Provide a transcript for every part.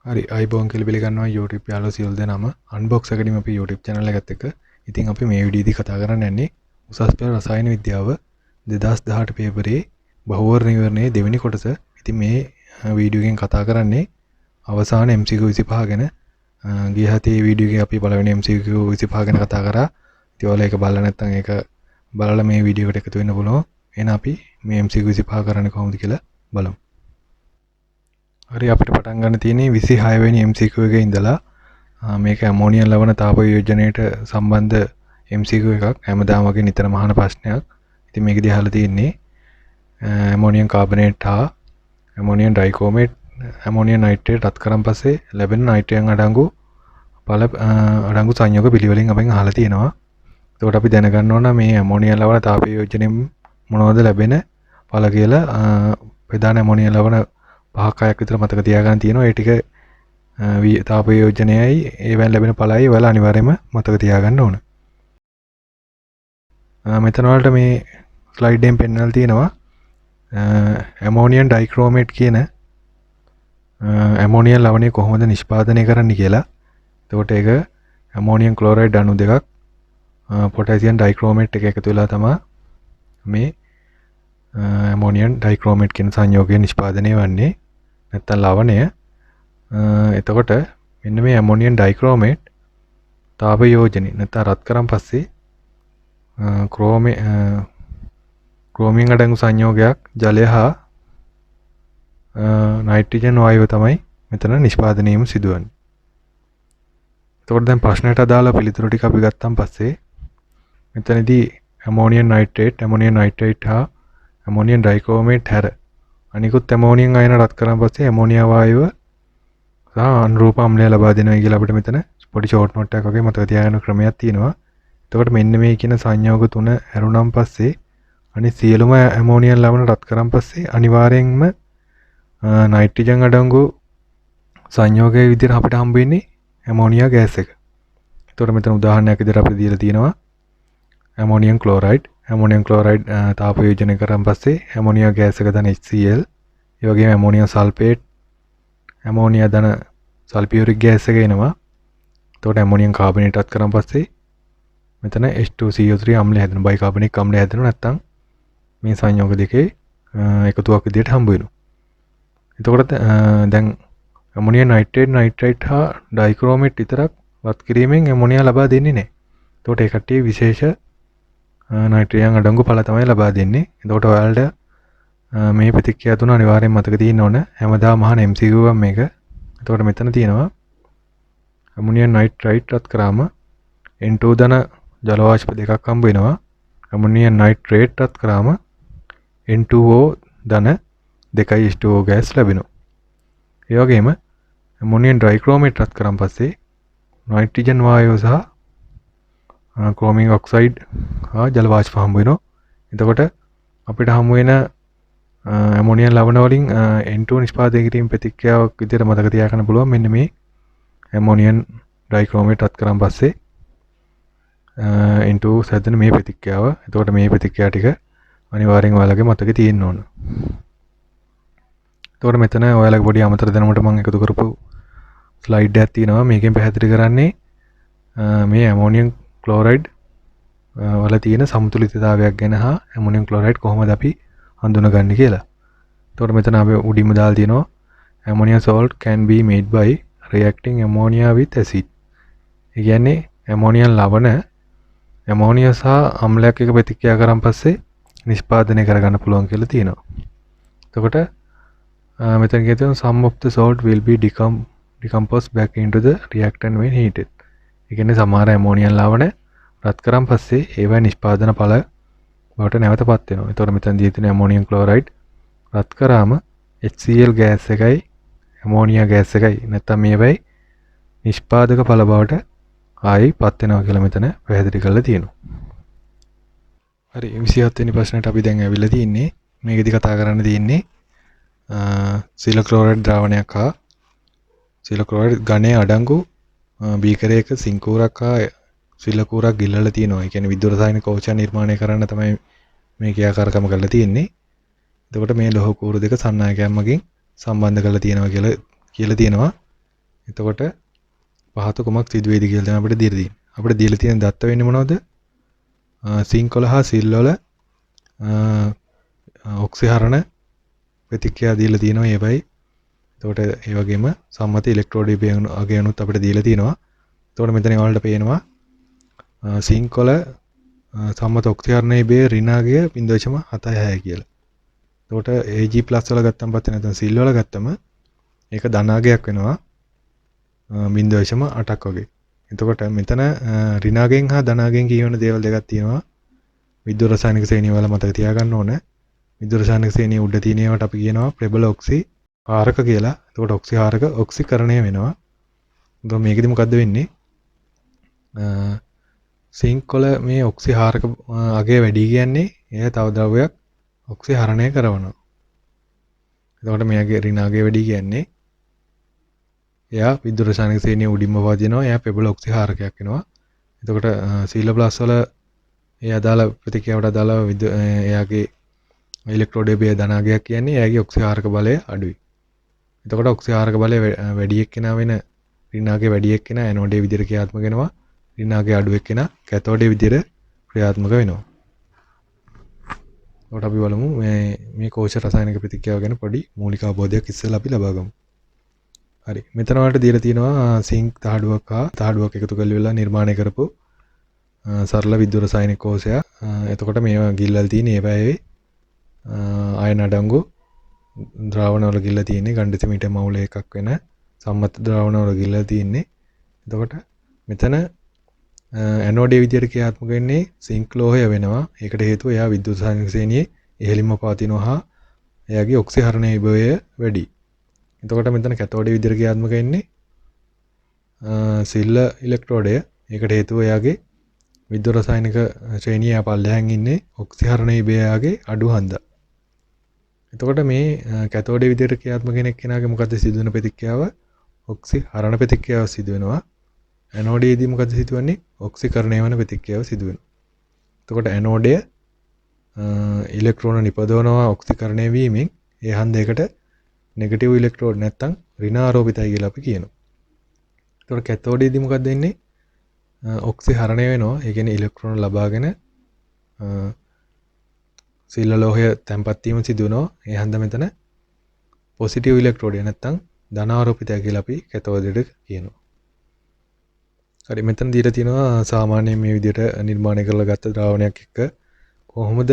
හරි අයිබෝන් කියලා පිළිගන්නවා YouTube යාළුවෝ සියලු දෙනාම unbox එකකදීම අපි YouTube channel එකත් එක්ක. ඉතින් අපි මේ වීඩියෝදී කතා කරන්න යන්නේ උසස් පෙළ රසායන විද්‍යාව 2018 පේපරේ බහුවර්ණ විවරණයේ දෙවෙනි කොටස. ඉතින් මේ වීඩියෝ එකෙන් කතා කරන්නේ අවසාන MCQ 25 ගැන. ගිය හතේ වීඩියෝ එකේ අපි පළවෙනි MCQ 25 ගැන කතා කරා. ඉතින් ඔයාලා ඒක බලලා නැත්නම් ඒක බලලා මේ වීඩියෝ එකට එකතු වෙන්න පුළුවන්. එහෙනම් අපි මේ MCQ 25 කරන්නේ කොහොමද කියලා බලමු. හරි අපිට පටන් ගන්න තියෙන්නේ 26 වෙනි MCQ එකේ ඉඳලා මේක ඇමෝනියම් ලවණ තාප වියෝජනයට සම්බන්ධ MCQ එකක්. හැමදාම වගේ නිතරම අහන ප්‍රශ්නයක්. ඉතින් මේකදී අහලා තියෙන්නේ ඇමෝනියම් කාබනේට් හා ඇමෝනියම් ඩයික්‍රෝමේට් ඇමෝනියම් නයිට්‍රේට් රත් කරන් පස්සේ ලැබෙන නයිට්‍රේට් අඩංගු සංයෝග පිළිවෙලින් අපෙන් අහලා තියෙනවා. එතකොට අපි දැනගන්න ඕන මේ ඇමෝනියම් ලවණ තාප වියෝජනයෙන් මොනවද ලැබෙන ඵල කියලා. ප්‍රධාන ඇමෝනියම් ලවණ 5ක් විතර මතක තියාගන්න තියෙනවා. ඒ ටික තාප යෝජනයයි ඒවෙන් ලැබෙන ඵලයි ඔයාලා අනිවාර්යයෙන්ම මතක තියාගන්න ඕන. මෙතන වලට මේ ස්ලයිඩ් එකෙන් පෙන්නලා තියෙනවා ඇමෝනියම් ඩයික්‍රෝමේට් කියන ඇමෝනියම් ලවණය කොහොමද නිෂ්පාදනය කරන්න කියලා. එතකොට ඒක ඇමෝනියම් ක්ලෝරයිඩ් අණු දෙකක් පොටෑසියම් ඩයික්‍රෝමේට් එක එකතු වෙලා තමයි මේ ඇමෝනියම් ඩයික්‍රෝමේට් කියන සංයෝගය නිෂ්පාදනය වෙන්නේ. නැත්තම් ලවණය. එතකොට මෙන්න මේ ඇමෝනියම් ඩයික්‍රෝමේට් තාප යෝජනේ නැත්තම් රත් කරන් පස්සේ ක්‍රෝමියම් අඩංගු සංයෝගයක් ජලය හා නයිට්‍රජන් වායුව තමයි මෙතන නිෂ්පාදනය වීම සිදුවන්නේ. එතකොට දැන් ප්‍රශ්නයට අදාළ පිළිතුරු ටික අපි ගත්තාන් පස්සේ මෙතනදී ඇමෝනියම් නයිට්‍රේට් හා ඇමෝනියම් ඩයික්‍රෝමේට් හැර අනිකුත් ඇමෝනියම් අයන රත් කරන් පස්සේ ඇමෝනියා වායුව සහ අනුරූප අම්ලය ලබා දෙනවා කියලා අපිට මෙතන පොඩි ෂෝට් නෝට් එකක් වගේ මතක තියාගන්න ක්‍රමයක් තියෙනවා. එතකොට මෙන්න මේ කියන සංයෝග තුන හැරුණාන් පස්සේ අනිත් සියලුම ඇමෝනියම් ලවණ රත් කරන් පස්සේ අනිවාර්යෙන්ම නයිට්‍රජන් අඩංගු සංයෝගයේ විදිහට අපිට හම්බ වෙන්නේ ඇමෝනියා ගෑස් එක. එතකොට මෙතන උදාහරණයක් විදිහට අපිට දීලා තියෙනවා ඇමෝනියම් ක්ලෝරයිඩ් තාප යෝජනය කරන් පස්සේ ඇමෝනියා ගෑස් එක ධන HCl, ඒ වගේම ඇමෝනියම් සල්ෆේට්, ඇමෝනියා ධන සල්ෆියුරික් ගෑස් එක එනවා. එතකොට ඇමෝනියම් කාබනේට් රත් කරන් පස්සේ මෙතන H2CO3 අම්ලය හැදෙනවා. බයිකාබනික් අම්ලය හැදෙනවා. නැත්තම් මේ සංයෝග දෙකේ එකතුවක් විදිහට හම්බ වෙනවා. එතකොට දැන් ඇමෝනියම් නයිට්‍රේට් හා ඩයික්‍රෝමේට් විතරක් රත් කිරීමෙන් ඇමෝනියා ලබා දෙන්නේ නැහැ. එතකොට ඒ කට්ටිය විශේෂ නයිට්‍රජන් අඩංගු ඵල තමයි ලබා දෙන්නේ. එතකොට ඔයාලට මේ ප්‍රතික්‍රියා තුන අනිවාර්යෙන් මතක තියෙන්න ඕන. හැමදාම අහන MCQ එකක් මේක. එතකොට මෙතන තියෙනවා ඇමෝනියම් නයිට්‍රේට් රත් කරාම N2 ධන ජල වාෂ්ප දෙකක් හම්බ වෙනවා. ඇමෝනියම් නයිට්‍රේට් රත් කරාම N2O ධන 2 H2O ගෑස් ලැබෙනවා. ඒ වගේම ඇමෝනියම් ඩයික්‍රෝමේට් රත් කරන් පස්සේ නයිට්‍රජන් වායුව සහ ක්‍රෝමියම් ඔක්සයිඩ් හා ජල වාෂ්ප හම්බ වෙනවා. එතකොට අපිට හම්බ වෙන ඇමෝනියම් ලවණ වලින් N2 නිෂ්පාදනය කිරීම ප්‍රතික්‍රියාවක් විදිහට මතක තියාගන්න පුළුවන්. මෙන්න මේ ඇමෝනියම් ඩයික්‍රෝමේට් රත් කරන් පස්සේ N2 සැදෙන මේ ප්‍රතික්‍රියාව. එතකොට මේ ප්‍රතික්‍රියා ටික අනිවාර්යෙන් ඔයාලගේ මතකේ තියෙන්න ඕන. එතකොට මෙතන ඔයාලගේ පොඩි අමතර දැනුමට මම එකතු කරපු ස්ලයිඩ් එකක් තියෙනවා. මේකෙන් පැහැදිලි කරන්නේ මේ ඇමෝනියම් ක්ලෝරයිඩ් වල තියෙන සමතුලිතතාවයක් ගැන හා ඇමෝනියම් ක්ලෝරයිඩ් කොහොමද අපි හඳුනගන්නේ කියලා. එතකොට මෙතන අපි උඩින්ම දාලා තියෙනවා ammonia salt can be made by reacting ammonia with acid. ඒ කියන්නේ ඇමෝනියම් ලවණ ඇමෝනියා සහ අම්ලයක් එක ප්‍රතික්‍රියා කරන් පස්සේ නිෂ්පාදනය කරගන්න පුළුවන් කියලා තියෙනවා. එතකොට මෙතන කියනවා some of the salt will be decomposed back into the reactant when heated. ඒ කියන්නේ සමහර ඇමෝනියම් ලවණ රත් කරන් පස්සේ ඒවා නිෂ්පාදන ඵල බවට නැවතපත් වෙනවා. එතකොට මෙතන දී තියෙන ඇමෝනියම් ක්ලෝරයිඩ් රත් කරාම HCl ගෑස් එකයි ඇමෝනියා ගෑස් එකයි නැත්තම් මේවයි නිෂ්පාදක ඵල බවට ආයිපත් වෙනවා කියලා මෙතන පැහැදිලි කරලා තියෙනවා. හරි 27 වෙනි ප්‍රශ්නයට අපි දැන් ඇවිල්ලා තින්නේ. මේකෙදි කතා කරන්න තියෙන්නේ සිල ක්ලෝරයිඩ් ද්‍රාවණයක් හා සිල ක්ලෝරයිඩ් ඝනයේ අඩංගු බීකරයක සිංකූරක් හා සිල කූරක් ගිල්ලලා තියෙනවා. ඒ කියන්නේ විද්‍යුත් රසායනික කෝෂය නිර්මාණය කරන්න තමයි මේ ක්‍රියාකාරකම කරලා තියෙන්නේ. එතකොට මේ ලෝහ කූරු දෙක සන්නායකයන් මගින් සම්බන්ධ කරලා තියෙනවා කියලා තියෙනවා. එතකොට පහත කුමක් සිදු වෙයිද කියලා තමයි අපිට දීලා තියෙන්නේ. අපිට දීලා තියෙන දත්ත වෙන්නේ මොනවද? සිංක් වල හා සිල් වල ඔක්සිහරණ ප්‍රතික්‍රියා දීලා තියෙනවා ඒවයි. එතකොට ඒ වගේම සම්මත ඉලෙක්ට්‍රෝඩ අගයනුත් අපිට දීලා තියෙනවා. එතකොට මෙතන ඔයාලට පේනවා සිංක් වල සම්මත ඔක්සිහරණයේ බේ ඍණාගය 0.76 කියලා. එතකොට Ag+ වල ගත්තම පස්සේ නැත්නම් සිල් වල ගත්තම ඒක ධනාගයක් වෙනවා 0.8ක් වගේ. එතකොට මෙතන ඍණාගයෙන් හා ධනාගයෙන් කියවන දේවල් දෙකක් තියෙනවා. විද්‍යුත් රසායනික ශ්‍රේණිය වල මතක තියාගන්න ඕන. විද්‍යුත් රසායනික ශ්‍රේණිය උඩ තියෙන ඒවාට අපි කියනවා ප්‍රබල ඔක්සි හාරක කියලා. එතකොට ඔක්සි හාරක ඔක්සිකරණය වෙනවා. එතකොට මේකෙදි මොකද්ද වෙන්නේ? සිංක් වල මේ ඔක්සි හාරක අගය වැඩි කියන්නේ එය තව ද්‍රව්‍යයක් ඔක්සි හරණය කරනවා. එතකොට මෙයාගේ ඍණාගය වැඩි කියන්නේ එයා විද්‍යුත් රසායනික ශ්‍රේණිය උඩින්ම පවතිනවා. එයා ප්‍රබල ඔක්සි හාරකයක් වෙනවා. එතකොට සීල ප්ලස් වල ඒ අදාළ ප්‍රතික්‍රියාවට අදාළව එයාගේ ඉලෙක්ට්‍රෝඩයේ බේ ධනාගයක් කියන්නේ එයාගේ ඔක්සිහාරක බලය අඩුයි. එතකොට ඔක්සිහාරක බලය වැඩි එක්කෙනා වෙන ඍණාගය වැඩි එක්කෙනා ඇනෝඩයේ විදිහට ක්‍රියාත්මක වෙනවා. ඍණාගය අඩු එක්කෙනා කැතෝඩයේ විදිහට ක්‍රියාත්මක වෙනවා. එතකොට අපි බලමු මේ කෝෂ රසායනික ප්‍රතික්‍රියාව ගැන පොඩි මූලික අවබෝධයක් ඉස්සෙල්ලා අපි ලබා ගමු. හරි. මෙතන වලට දීලා තියෙනවා සිංක් තහඩුවක් හා තහඩුවක් එකතු කරලා නිර්මාණය කරපු සරල විද්‍යුත් රසායනික කෝෂයක්. එතකොට මේවා ගිල්ලල් තියෙන ඒවායේ අයන අඩංගු ද්‍රාවණවල ගිල්ල තියෙන්නේ ගණ්ඩෙසිමීටර් මවුල එකක් වෙන සම්මත ද්‍රාවණවල ගිල්ල තියෙන්නේ. එතකොට මෙතන ඇනෝඩයේ විදියට ක්‍රියාත්මක වෙන්නේ සිංක් ලෝහය වෙනවා. ඒකට හේතුව එයා විද්‍යුත් රසායනික ශ්‍රේණියේ ඉහළින්ම පවතිනවා හා එයාගේ ඔක්සිහරණ විභවය වැඩි. එතකොට මෙතන කැතෝඩයේ විදියට ක්‍රියාත්මක වෙන්නේ සිල්ල ඉලෙක්ට්‍රෝඩය. ඒකට හේතුව එයාගේ විද්‍යුත් රසායනික ශ්‍රේණිය පල්ලෙහාන් ඉන්නේ ඔක්සිහරණ විභවයගේ අඩු හන්දා. එතකොට මේ කැතෝඩයේ විදියට ක්‍රියාත්මක වෙන එක්කෙනාගේ මොකද්ද සිදුවෙන ප්‍රතික්‍රියාව? ඔක්සිහරණ ප්‍රතික්‍රියාව සිදු වෙනවා. ඇනෝඩයේදී මොකද්ද සිදුවන්නේ? ඔක්සිකරණය වෙන ප්‍රතික්‍රියාව සිදු වෙනවා. එතකොට ඇනෝඩය ඉලෙක්ට්‍රෝන නිපදවනවා ඔක්සිකරණය වීමෙන් ඒ හන්දයකට නෙගටිව් ඉලෙක්ට්‍රෝඩ් නැත්තම් ඍණාරෝපිතයි කියලා අපි කියනවා. එතකොට කැතෝඩයේදී මොකද්ද වෙන්නේ? ඔක්සිහරණය වෙනවා. ඒ කියන්නේ ඉලෙක්ට්‍රෝන ලබාගෙන සිල්ල ලෝහය තැන්පත් වීම සිදු වෙනවා. ඒ හන්ද මෙතන පොසිටිව් ඉලෙක්ට්‍රෝඩය නැත්තම් ධනාරෝපිතය කියලා අපි කැතෝඩයට කියනවා. හරි, මෙතන දීලා තියෙනවා සාමාන්‍යයෙන් මේ විදිහට නිර්මාණය කරලා ගත්ත ද්‍රාවණයක් එක්ක කොහොමද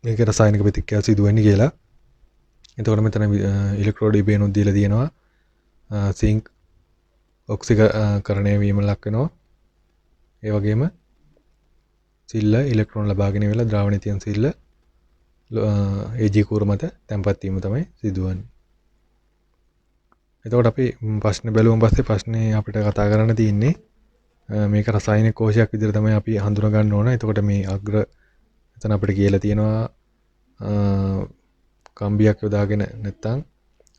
මේක රසායනික ප්‍රතික්‍රියාව සිදු වෙන්නේ කියලා. එතකොට මෙතන ඉලෙක්ට්‍රෝඩ ඉබේනුත් දීලා තියෙනවා. සිංක් ඔක්සිකරණය වීම ලක් වෙනවා. ඒ වගේම සිල්ල ඉලෙක්ට්‍රෝන ලබාගෙන වෙලා ද්‍රාවණයේ තියෙන සිල්ල Ag කූර මත තැන්පත් වීම තමයි සිදුවන්නේ. එතකොට අපි ප්‍රශ්න බැලුවම පස්සේ ප්‍රශ්නේ අපිට කතා කරන්න තියෙන්නේ මේක රසායනික කෝෂයක් විදිහට තමයි අපි හඳුනා ගන්න ඕන. එතකොට මේ අග්‍ර එතන අපිට කියලා තියෙනවා කම්බියක් යොදාගෙන නැත්තම්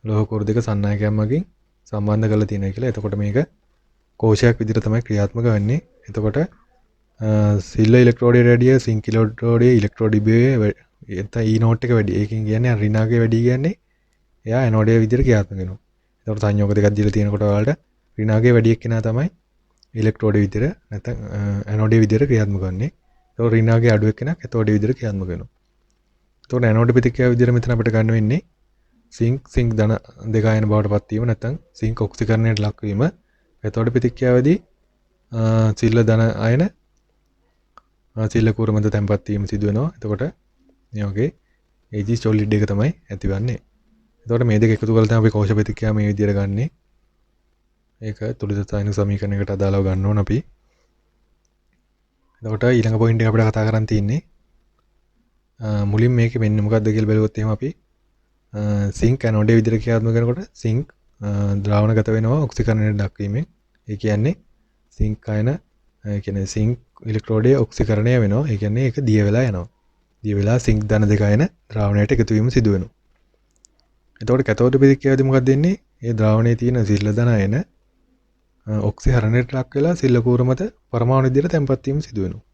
ලෝහ කූරු දෙක සන්නායකයන් මගින් සම්බන්ධ කරලා තියෙනවා කියලා. එතකොට මේක කෝෂයක් විදිහට තමයි ක්‍රියාත්මක වෙන්නේ. එතකොට සිල්ල ඉලෙක්ට්‍රෝඩයේ රැඩිය සිංක් ඉලෙක්ට්‍රෝඩයේ ඉලෙක්ට්‍රෝඩ ඉබේ එතන E නෝට් එක වැඩි. ඒකෙන් කියන්නේ ඍණාගය වැඩි කියන්නේ එයා ඇනෝඩයේ විදිහට ක්‍රියාත්මක වෙනවා. එතකොට සංයෝග දෙකක් දීලා තියෙනකොට ඔයාලට ඍණාගය වැඩි එක්කෙනා තමයි ඉලෙක්ට්‍රෝඩයේ විදිහට නැත්නම් ඇනෝඩයේ විදිහට ක්‍රියාත්මක වෙන්නේ. එතකොට ඍණාගය අඩු එක්කෙනා කැතෝඩයේ විදිහට ක්‍රියාත්මක වෙනවා. එතකොට ඇනෝඩ ප්‍රතික්‍රියාව විදිහට මෙතන අපිට ගන්න වෙන්නේ සිංක් ධන දෙක අයන බවට පත් වීම නැත්නම් සිංක් ඔක්සිකරණයට ලක් වීම. කැතෝඩ ප්‍රතික්‍රියාවේදී සිල්ල ධන අයන සිල්ල කූර මත තැන්පත් වීම සිදු වෙනවා. එතකොට මේ වගේ Ag solid එක තමයි ඇතිවන්නේ. එතකොට මේ දෙක එකතු කරලා තමයි අපි කෝෂ ප්‍රතික්‍රියාව මේ විදිහට ගන්නෙ. ඒක තුලිත රසායනික සමීකරණයකට අදාළව ගන්න ඕන අපි. එතකොට ඊළඟ පොයින්ට් එක අපිට කතා කරන්න තියෙන්නේ මුලින් මේකේ වෙන්නේ මොකද්ද කියලා බලුවොත් එහෙම අපි සිංක් ඇනෝඩයේ විදිහට ක්‍රියාත්මක කරනකොට සිංක් ද්‍රාවණගත වෙනවා ඔක්සිකරණයට දක්වීමෙන්. ඒ කියන්නේ සිංක් අයන ඒ කියන්නේ සිංක් ඉලෙක්ට්‍රෝඩයේ ඔක්සිකරණය වෙනවා. ඒ කියන්නේ ඒක දිය වෙලා යනවා. දිය වෙලා සිංක් ධන දෙක අයන ද්‍රාවණයට එකතු වීම සිදු වෙනවා. එතකොට කැතෝඩ ප්‍රතික්‍රියාවේදී මොකක්ද වෙන්නේ? ඒ ද්‍රාවණයේ තියෙන සිල්ල ධන අයන ඔක්සිහරණයට ලක් වෙලා සිල්ල කූර මත පරමාණු විදිහට තැන්පත් වීම සිදු වෙනවා.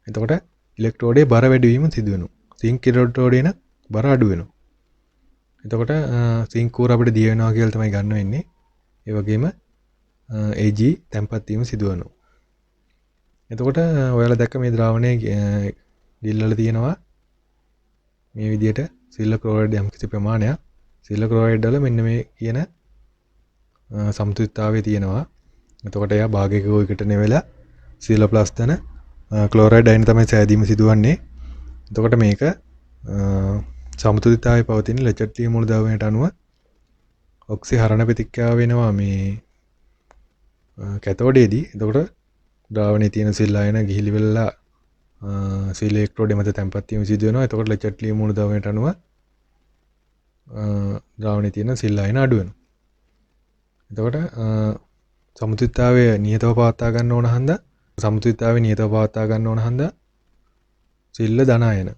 එතකොට ඉලෙක්ට්‍රෝඩයේ බර වැඩි වීම සිදු වෙනවා. සිංක් ඉලෙක්ට්‍රෝඩයේ න බර අඩු වෙනවා. එතකොට සිංක් කූර අපිට දිය වෙනවා කියලා තමයි ගන්න වෙන්නේ. ඒ වගේම Ag තැම්පත් වීම සිදු වෙනවා. එතකොට ඔයාලා දැක්ක මේ ද්‍රාවණය ගිල්ලලා තියෙනවා මේ විදිහට සිල්ල ක්ලෝරයිඩ් යම් කිසි ප්‍රමාණයක්. සිල්ල ක්ලෝරයිඩ් වල මෙන්න මේ කියන සමතුලිතතාවය තියෙනවා. එතකොට එයා භාගයක එකට නෙවෙලා සිල්ල ප්ලස් ධන ක්ලෝරයිඩ් අයන තමයි සෑදීම සිදුවන්නේ. එතකොට මේක සමතුලිතතාවයේ පවතින ලෙචට්ලී මූල ද්‍රවණයට අනුව ඔක්සි හරණ ප්‍රතික්‍රියාව වෙනවා මේ කැතෝඩේදී. එතකොට ද්‍රාවණයේ තියෙන සිල් අයන ගිහිලි වෙලා සිල් ඉලෙක්ට්‍රෝඩ මත තැන්පත් වීම සිදු වෙනවා. එතකොට ලෙචට්ලී මූල ද්‍රවණයට අනුව ද්‍රාවණයේ තියෙන සිල් අයන අඩු වෙනවා. එතකොට සමතුලිතතාවය නියතව පවත්වා ගන්න ඕන හන්දා සමතුලිතතාවය නියතව පවත්වා ගන්න ඕන හන්දා සිල්ල ධන අයන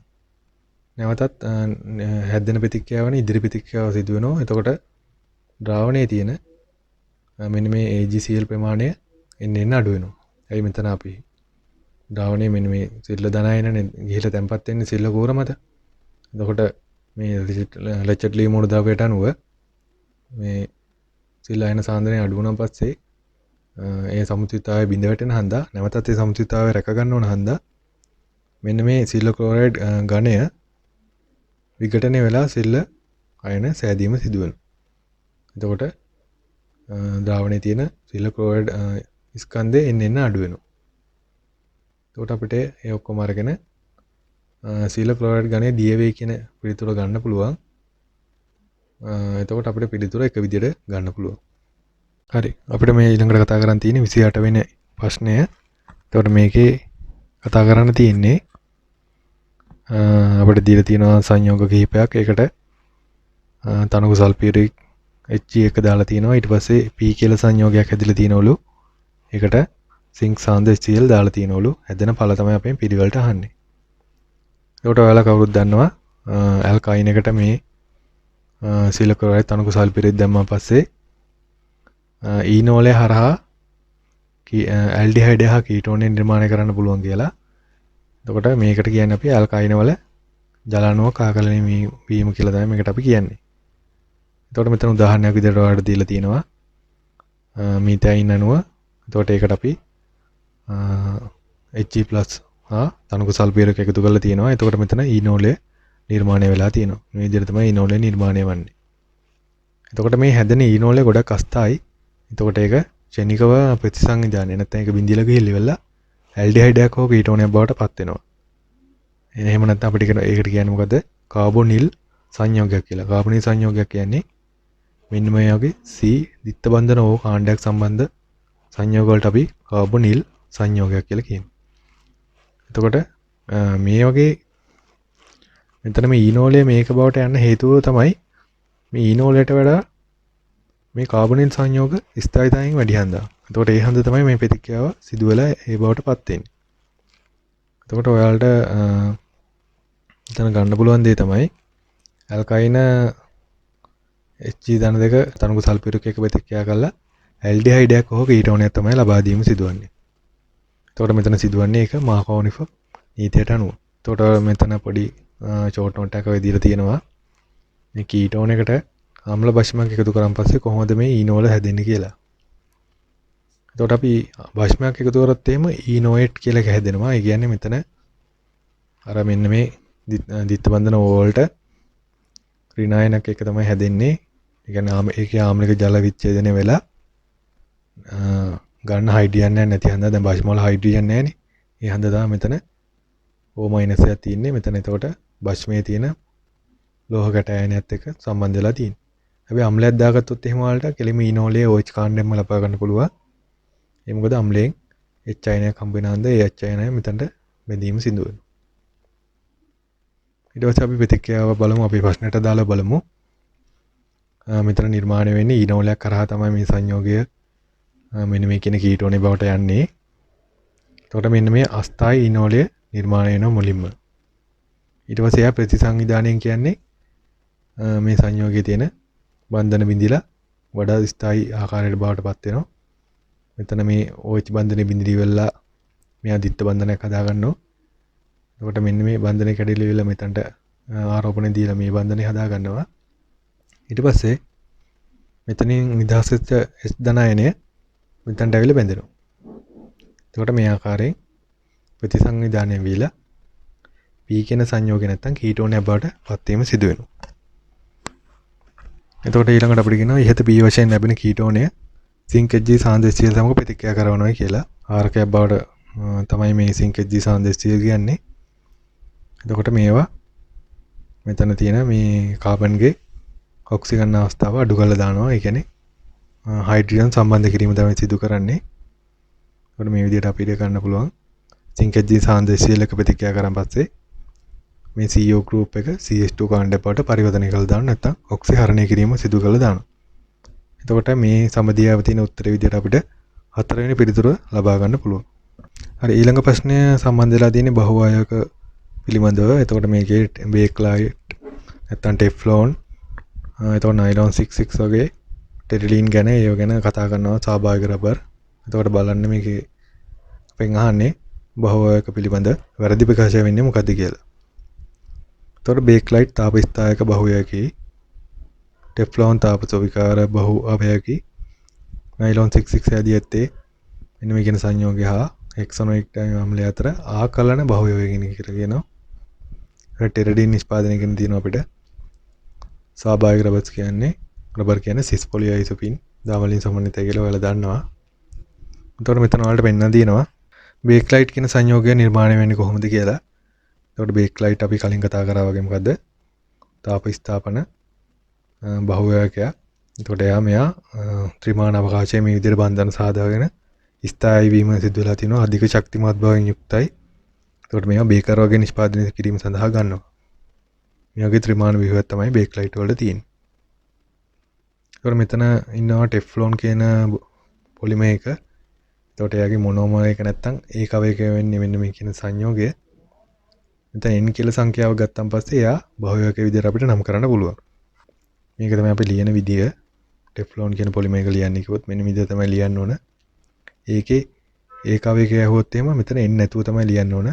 නැවතත් හැදෙන ප්‍රතික්‍රියාව වෙන ඉදිරි ප්‍රතික්‍රියාව සිදු වෙනවා. එතකොට ද්‍රාවණයේ තියෙන මෙන්න මේ AgCl ප්‍රමාණය එන්න අඩු වෙනවා. එයි මෙතන අපි ද්‍රාවණයේ මෙන්න මේ සිල්ල ධන අයනනේ ගිහිලා තැම්පත් වෙන්නේ සිල්ල කූර මත. එතකොට මේ ලෙචට්ලී මූල ද්‍රවයට අනුව මේ සිල් අයන සාන්ද්‍රණය අඩු වුණාන් පස්සේ ඒ සමතුලිතතාවය බිඳ වැටෙන හන්දා නැවතත් ඒ සමතුලිතතාවය රැක ගන්න ඕන හන්දා මෙන්න මේ සිල්ල ක්ලෝරයිඩ් ඝනය විඝටනය වෙලා සිල්ල අයන සෑදීම සිදු වෙනවා. එතකොට ද්‍රාවණයේ තියෙන සිල්ල ක්ලෝරයිඩ් ස්කන්ධය එන්න අඩු වෙනවා. එතකොට අපිට ඒ ඔක්කොම අරගෙන සිල්ල ක්ලෝරයිඩ් ඝනය දිය වේ කියන පිළිතුර ගන්න පුළුවන්. එතකොට අපිට පිළිතුර එක විදිහට ගන්න පුළුවන්. හරි. අපිට මේ ඊළඟට කතා කරන්න තියෙන්නේ 28 වෙනි ප්‍රශ්නය. එතකොට මේකේ කතා කරන්න තියෙන්නේ අපිට දීලා තියෙනවා සංයෝග කිහිපයක්. ඒකට තනු සල්ෆියුරික් Hg1 දාලා තියෙනවා. ඊට පස්සේ P කියලා සංයෝගයක් හැදිලා තියෙනවලු. ඒකට සිංක් සාන්ද්‍ර HCl දාලා තියෙනවලු. හැදෙන ඵල තමයි අපෙන් පිළිවෙලට අහන්නේ. ඒකට ඔයාලා කවුරුත් දන්නවා ඇල්කයින් එකට මේ සිල්ල ක්ලෝරයිඩ් තනු සල්ෆියුරික් දැම්මම පස්සේ ඊනෝලය හරහා ඇල්ඩිහයිඩ් හා කීටෝන් නිර්මාණය කරන්න පුළුවන් කියලා. එතකොට මේකට කියන්නේ අපි ඇල්කයින වල ජලාණුවක් ආකලනය වීම කියලා තමයි මේකට අපි කියන්නේ. එතකොට මෙතන උදාහරණයක් විදිහට ඔයාලට දීලා තියෙනවා මීතයින් අණුව. එතකොට ඒකට අපි Hg+ හා තනු සල්ෆියුරික් එකතු කරලා තියෙනවා. එතකොට මෙතන ඊනෝලය නිර්මාණය වෙලා තියෙනවා. මේ විදිහට තමයි ඊනෝලය නිර්මාණය වෙන්නේ. එතකොට මේ හැදෙන ඊනෝලය ගොඩක් අස්ථායි. එතකොට ඒක ක්ෂණිකව ප්‍රතිසංවිධානය නැත්නම් ඒක බින්දිලා ගිහිල්ලා ඉවරලා ඇල්ඩිහයිඩයක් හෝ කීටෝනයක් බවට පත් වෙනවා. එහෙම නැත්නම් අපිට ඒකට කියන්නේ මොකද? කාබොනිල් සංයෝගයක් කියලා. කාබොනිල් සංයෝගයක් කියන්නේ මෙන්න මේ වගේ C දිත්ත බන්ධන හෝ කාණ්ඩයක් සම්බන්ධ සංයෝග වලට අපි කාබොනිල් සංයෝගයක් කියලා කියනවා. එතකොට මේ වගේ මෙතන මේ ඊනෝලය මේක බවට යන්න හේතුව තමයි මේ ඊනෝලයට වඩා මේ කාබොනිල් සංයෝග ස්ථායීතාවයෙන් වැඩි හන්දා. එතකොට ඒ හන්ද තමයි මේ ප්‍රතික්‍රියාව සිදු වෙලා ඒ බවට පත් වෙන්නේ. එතකොට ඔයාලට එතන ගන්න පුළුවන් දේ තමයි ඇල්කයින Hg2 තනු සල්ෆියුරික් එක ප්‍රතික්‍රියා කරලා ඇල්ඩිහයිඩයක් හෝ කීටෝනයක් තමයි ලබා දීම සිදුවන්නේ. එතකොට මෙතන සිදුවන්නේ ඒක මාකෝනිෆ් නීතියට අනුව. එතකොට මෙතන පොඩි ෂෝට් නෝට් එකක් විදිහට තියෙනවා. මේ කීටෝන එකට අම්ල භෂ්මයක් එකතු කරන් පස්සේ කොහොමද මේ ඊනෝල හැදෙන්නේ කියලා. එතකොට අපි භෂ්මයක් එකතු කරොත් එහෙම ඊනෝයට් කියලා එක හැදෙනවා. ඒ කියන්නේ මෙතන අර මෙන්න මේ දිත්ත බන්ධන වලට ඍණායනක එක තමයි හැදෙන්නේ. ඒ කියන්නේ ඒකේ ආම්ලික ජල විච්ඡේදනය වෙලා ගන්න හයිඩ්‍රජන් නැති හන්දා දැන් භෂ්ම වල හයිඩ්‍රජන් නැහැනේ. ඒ හන්දා තමයි මෙතන O- එකක් තියෙන්නේ. මෙතන එතකොට භෂ්මයේ තියෙන ලෝහ කැටයනයත් එක්ක සම්බන්ධ වෙලා තියෙන්නේ. හැබැයි අම්ලයක් දාගත්තොත් එහෙම වලට කෙලිම ඊනෝලයේ OH කාණ්ඩයෙන්ම ලබා ගන්න පුළුවන්. ඒ මොකද අම්ලයෙන් H අයනයක් හම්බ වෙන හන්ද ඒ H අයනය මෙතනට බෙදීම සිදු වෙනවා. ඊට පස්සේ අපි ප්‍රතික්‍රියාව බලමු. අපි ප්‍රශ්නයට දාලා බලමු. මෙතන නිර්මාණය වෙන්නේ ඊනෝලයක් කරහා තමයි මේ සංයෝගය මෙන්න මේ කියන කීටෝනේ බවට යන්නේ. එතකොට මෙන්න මේ අස්ථායි ඊනෝලය නිර්මාණය වෙන මුලින්ම. ඊට පස්සේ එයා ප්‍රතිසංවිධානයෙන් කියන්නේ මේ සංයෝගයේ තියෙන බන්ධන බිඳිලා වඩා ස්ථායි ආකාරයට බවට පත් වෙනවා. මෙතන මේ OH බන්ධනේ බිඳිලි වෙලා මෙයා දිත්ත බන්ධනයක් හදා ගන්නවා. එතකොට මෙන්න මේ බන්ධනේ කැඩිලි වෙලා මෙතනට ආරෝපණය දීලා මේ බන්ධනේ හදා ගන්නවා. ඊට පස්සේ මෙතනින් නිදහස් වෙච්ච H ධනායනය මෙතනට ඇවිල්ලා බැඳෙනවා. එතකොට මේ ආකාරයෙන් ප්‍රතිසංවිධානය වීලා P කියන සංයෝගය නැත්තම් කීටෝනයක් බවට පත් වීම සිදු වෙනවා. එතකොට ඊළඟට අපිට කියනවා ඉහත P වශයෙන් ලැබෙන කීටෝනය සින්ක් Hg සාන්ද්‍රශීල සමග ප්‍රතික්‍රියා කරනවා කියලා. ආරකයක් බවට තමයි මේ සින්ක් Hg සාන්ද්‍රශීල කියන්නේ. එතකොට මේවා මෙතන තියෙන මේ කාබන්ගේ ඔක්සිජන් අවස්ථාව අඩු කරලා දානවා. ඒ කියන්නේ හයිඩ්‍රජන් සම්බන්ධ කිරීම තමයි සිදු කරන්නේ. ඒකට මේ විදිහට අපිට කරන්න පුළුවන්. සින්ක් Hg සාන්ද්‍රශීලක ප්‍රතික්‍රියා කරන් පස්සේ මේ CO group එක CH2 කාණ්ඩයක් බවට පරිවර්තනය කරලා දාන්න නැත්නම් ඔක්සිහරණය කිරීම සිදු කරලා දානවා. එතකොට මේ සමදියාව තියෙන උත්තරේ විදිහට අපිට හතරවෙනි පිළිතුර ලබා ගන්න පුළුවන්. හරි ඊළඟ ප්‍රශ්නය සම්බන්ධ වෙලා තියෙන්නේ බහුවායක පිළිබඳව. එතකොට මේකේ බේක්ලයිට් නැත්නම් ටෙෆ්ලෝන් එතකොට නයිලොන් 66 වගේ ටෙරිලින් ගැන ඒව ගැන කතා කරනවා ස්වාභාවික රබර්. එතකොට බලන්න මේකේ අපෙන් අහන්නේ බහුවායක පිළිබඳ වැරදි ප්‍රකාශය වෙන්නේ මොකද්ද කියලා. එතකොට බේක්ලයිට් තාප ස්ථායක බහුවයකි. ටෙෆ්ලෝන් තාප ස්වවිකාර බහු අවයකි. නයිලොන් 66 ඇදී ඇත්තේ මෙන්න මේ කියන සංයෝගය හා හෙක්සනොයික් අම්ලය අතර ආකලන බහුවයකින් කියලා කියනවා. ටෙරඩින් නිෂ්පාදනය කරන තියෙනවා අපිට. ස්වාභාවික රබර් කියන්නේ සිස් පොලිඅයිසොපින් දාමලින් සමන්විතය කියලා ඔයාලා දන්නවා. එතකොට මෙතන ඔයාලට පෙන්නන තියෙනවා බේක්ලයිට් කියන සංයෝගය නිර්මාණය වෙන්නේ කොහොමද කියලා. එතකොට බේක්ලයිට් අපි කලින් කතා කරා වගේ මොකද්ද? තාප ස්ථාපන බහුවයකයක්. එතකොට මෙයා ත්‍රිමාන අවකාශයේ මේ විදිහට බන්ධන සාදාගෙන ස්ථායී වීම සිදු වෙලා තිනවා අධික ශක්තිමත් බවින් යුක්තයි. එතකොට මේවා බේකර් වගේ නිෂ්පාදනය කිරීම සඳහා ගන්නවා. මේ වගේ ත්‍රිමාන ව්‍යුහයක් තමයි බේක්ලයිට් වල තියෙන්නේ. එතකොට මෙතන ඉන්නවා ටෙෆ්ලෝන් කියන පොලිමර් එක. එතකොට එයාගේ මොනෝමර් එක නැත්තම් ඒක අවයක වෙන්නේ මෙන්න මේ කියන සංයෝගය. මෙතන n කියලා සංඛ්‍යාව ගත්තන් පස්සේ එයා බහුවයක විදිහට අපිට නම් කරන්න පුළුවන්. මේක තමයි අපි ලියන විදිය. ටෙෆ්ලෝන් කියන පොලිමර් එක ලියන්නේ කිව්වොත් මෙන්න මේ විදිහ තමයි ලියන්න ඕන. ඒකේ ඒක අවයක ඇහුවොත් එහෙම මෙතන n නැතුව තමයි ලියන්න ඕන.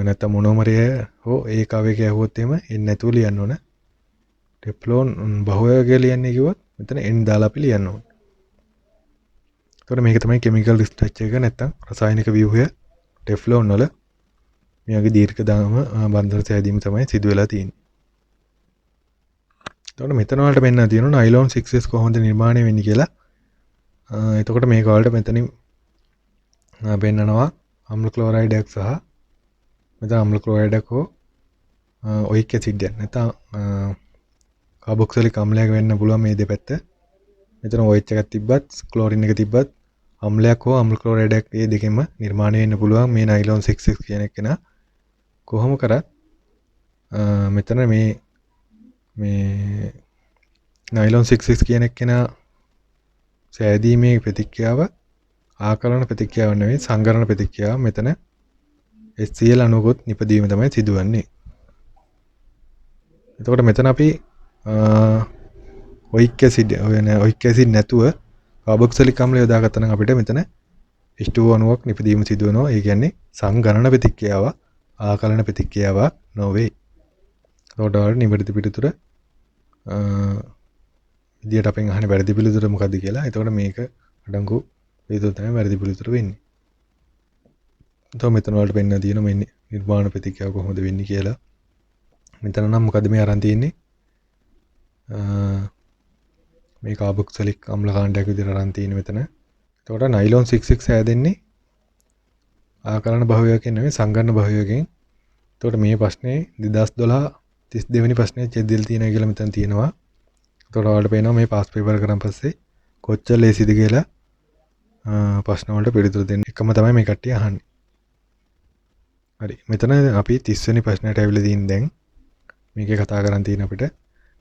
නැත්තම් මොනෝමරය හෝ ඒක අවයක ඇහුවොත් එහෙම n නැතුව ලියන්න ඕන. ටෙෆ්ලෝන් බහුවයක ලියන්නේ කිව්වොත් මෙතන n දාලා අපි ලියන්න ඕන. එතකොට මේක තමයි කෙමිකල් ස්ට්‍රක්චර් එක නැත්තම් රසායනික ව්‍යුහය ටෙෆ්ලෝන් වල මේ වගේ දීර්ඝ දාම බන්ධන සෑදීම තමයි සිදු වෙලා තියෙන්නේ. එතකොට මෙතන වලට පෙන්නන තියෙනවා නයිලොන් 6s කොහොමද නිර්මාණය වෙන්නේ කියලා. එතකොට මේක වලට මෙතනින් පෙන්නනවා අම්ල ක්ලෝරයිඩයක් සහ මෙතන අම්ල ක්ලෝරයිඩයක් හෝ ඔයික් ඇසිඩ් එක නැත්නම් කාබොක්සිලික් අම්ලයක් වෙන්න පුළුවන් මේ දෙපැත්ත. මෙතන OH එකක් තිබ්බත් ක්ලෝරින් එක තිබ්බත් අම්ලයක් හෝ අම්ල ක්ලෝරයිඩයක් මේ දෙකෙන්ම නිර්මාණය වෙන්න පුළුවන් මේ නයිලොන් 6s කියන එක නා කොහොම කරත් මෙතන මේ නයිලොන් 6s කියන එක නා සෑදීමේ ප්‍රතික්‍රියාව ආකලන ප්‍රතික්‍රියාව නෙවෙයි සංගරණ ප්‍රතික්‍රියාව. මෙතන HCl අණුකොත් නිපදවීම තමයි සිදුවන්නේ. එතකොට මෙතන අපි ඔයික් ඇසිඩ් නැතුව කාබොක්සිලික් අම්ලය යොදාගත්තා නම් අපිට මෙතන H2O අණුවක් නිපදවීම සිදු වෙනවා. ඒ කියන්නේ සංගරණ ප්‍රතික්‍රියාව ආකලන ප්‍රතික්‍රියාව නොවේ. එතකොට ඔයාලට නිවැරදි පිළිතුර විදියට අපෙන් අහන්නේ වැරදි පිළිතුර මොකද්ද කියලා. එතකොට මේක අඩංගු පිළිතුර තමයි වැරදි පිළිතුර වෙන්නේ. එතකොට මෙතන වලට පෙන්නන තියෙන මේ නිර්මාණ ප්‍රතික්‍රියාව කොහොමද වෙන්නේ කියලා. මෙතන නම් මොකද්ද මේ අරන් තියෙන්නේ? මේ කාබොක්සිලික් අම්ල කාණ්ඩයක් විදිහට අරන් තියෙන්නේ මෙතන. එතකොට නයිලොන් 66 හැදෙන්නේ ආකලන බහුවයකින් නෙවෙයි සංගරණ බහුවයකින්. එතකොට මේ ප්‍රශ්නේ 2012 32 වෙනි ප්‍රශ්නේ චෙද්දිල් තියෙනවා කියලා මෙතන තියෙනවා. එතකොට ඔයාලට පේනවා මේ පාස් පේපර් කරන් පස්සේ කොච්චර ලේසිද කියලා ප්‍රශ්න වලට පිළිතුරු දෙන්න එකම තමයි මේ කට්ටිය අහන්නේ. හරි මෙතන අපි 30 වෙනි ප්‍රශ්නයට ඇවිල්ලා තියෙන දැන් මේකේ කතා කරන් තියෙන අපිට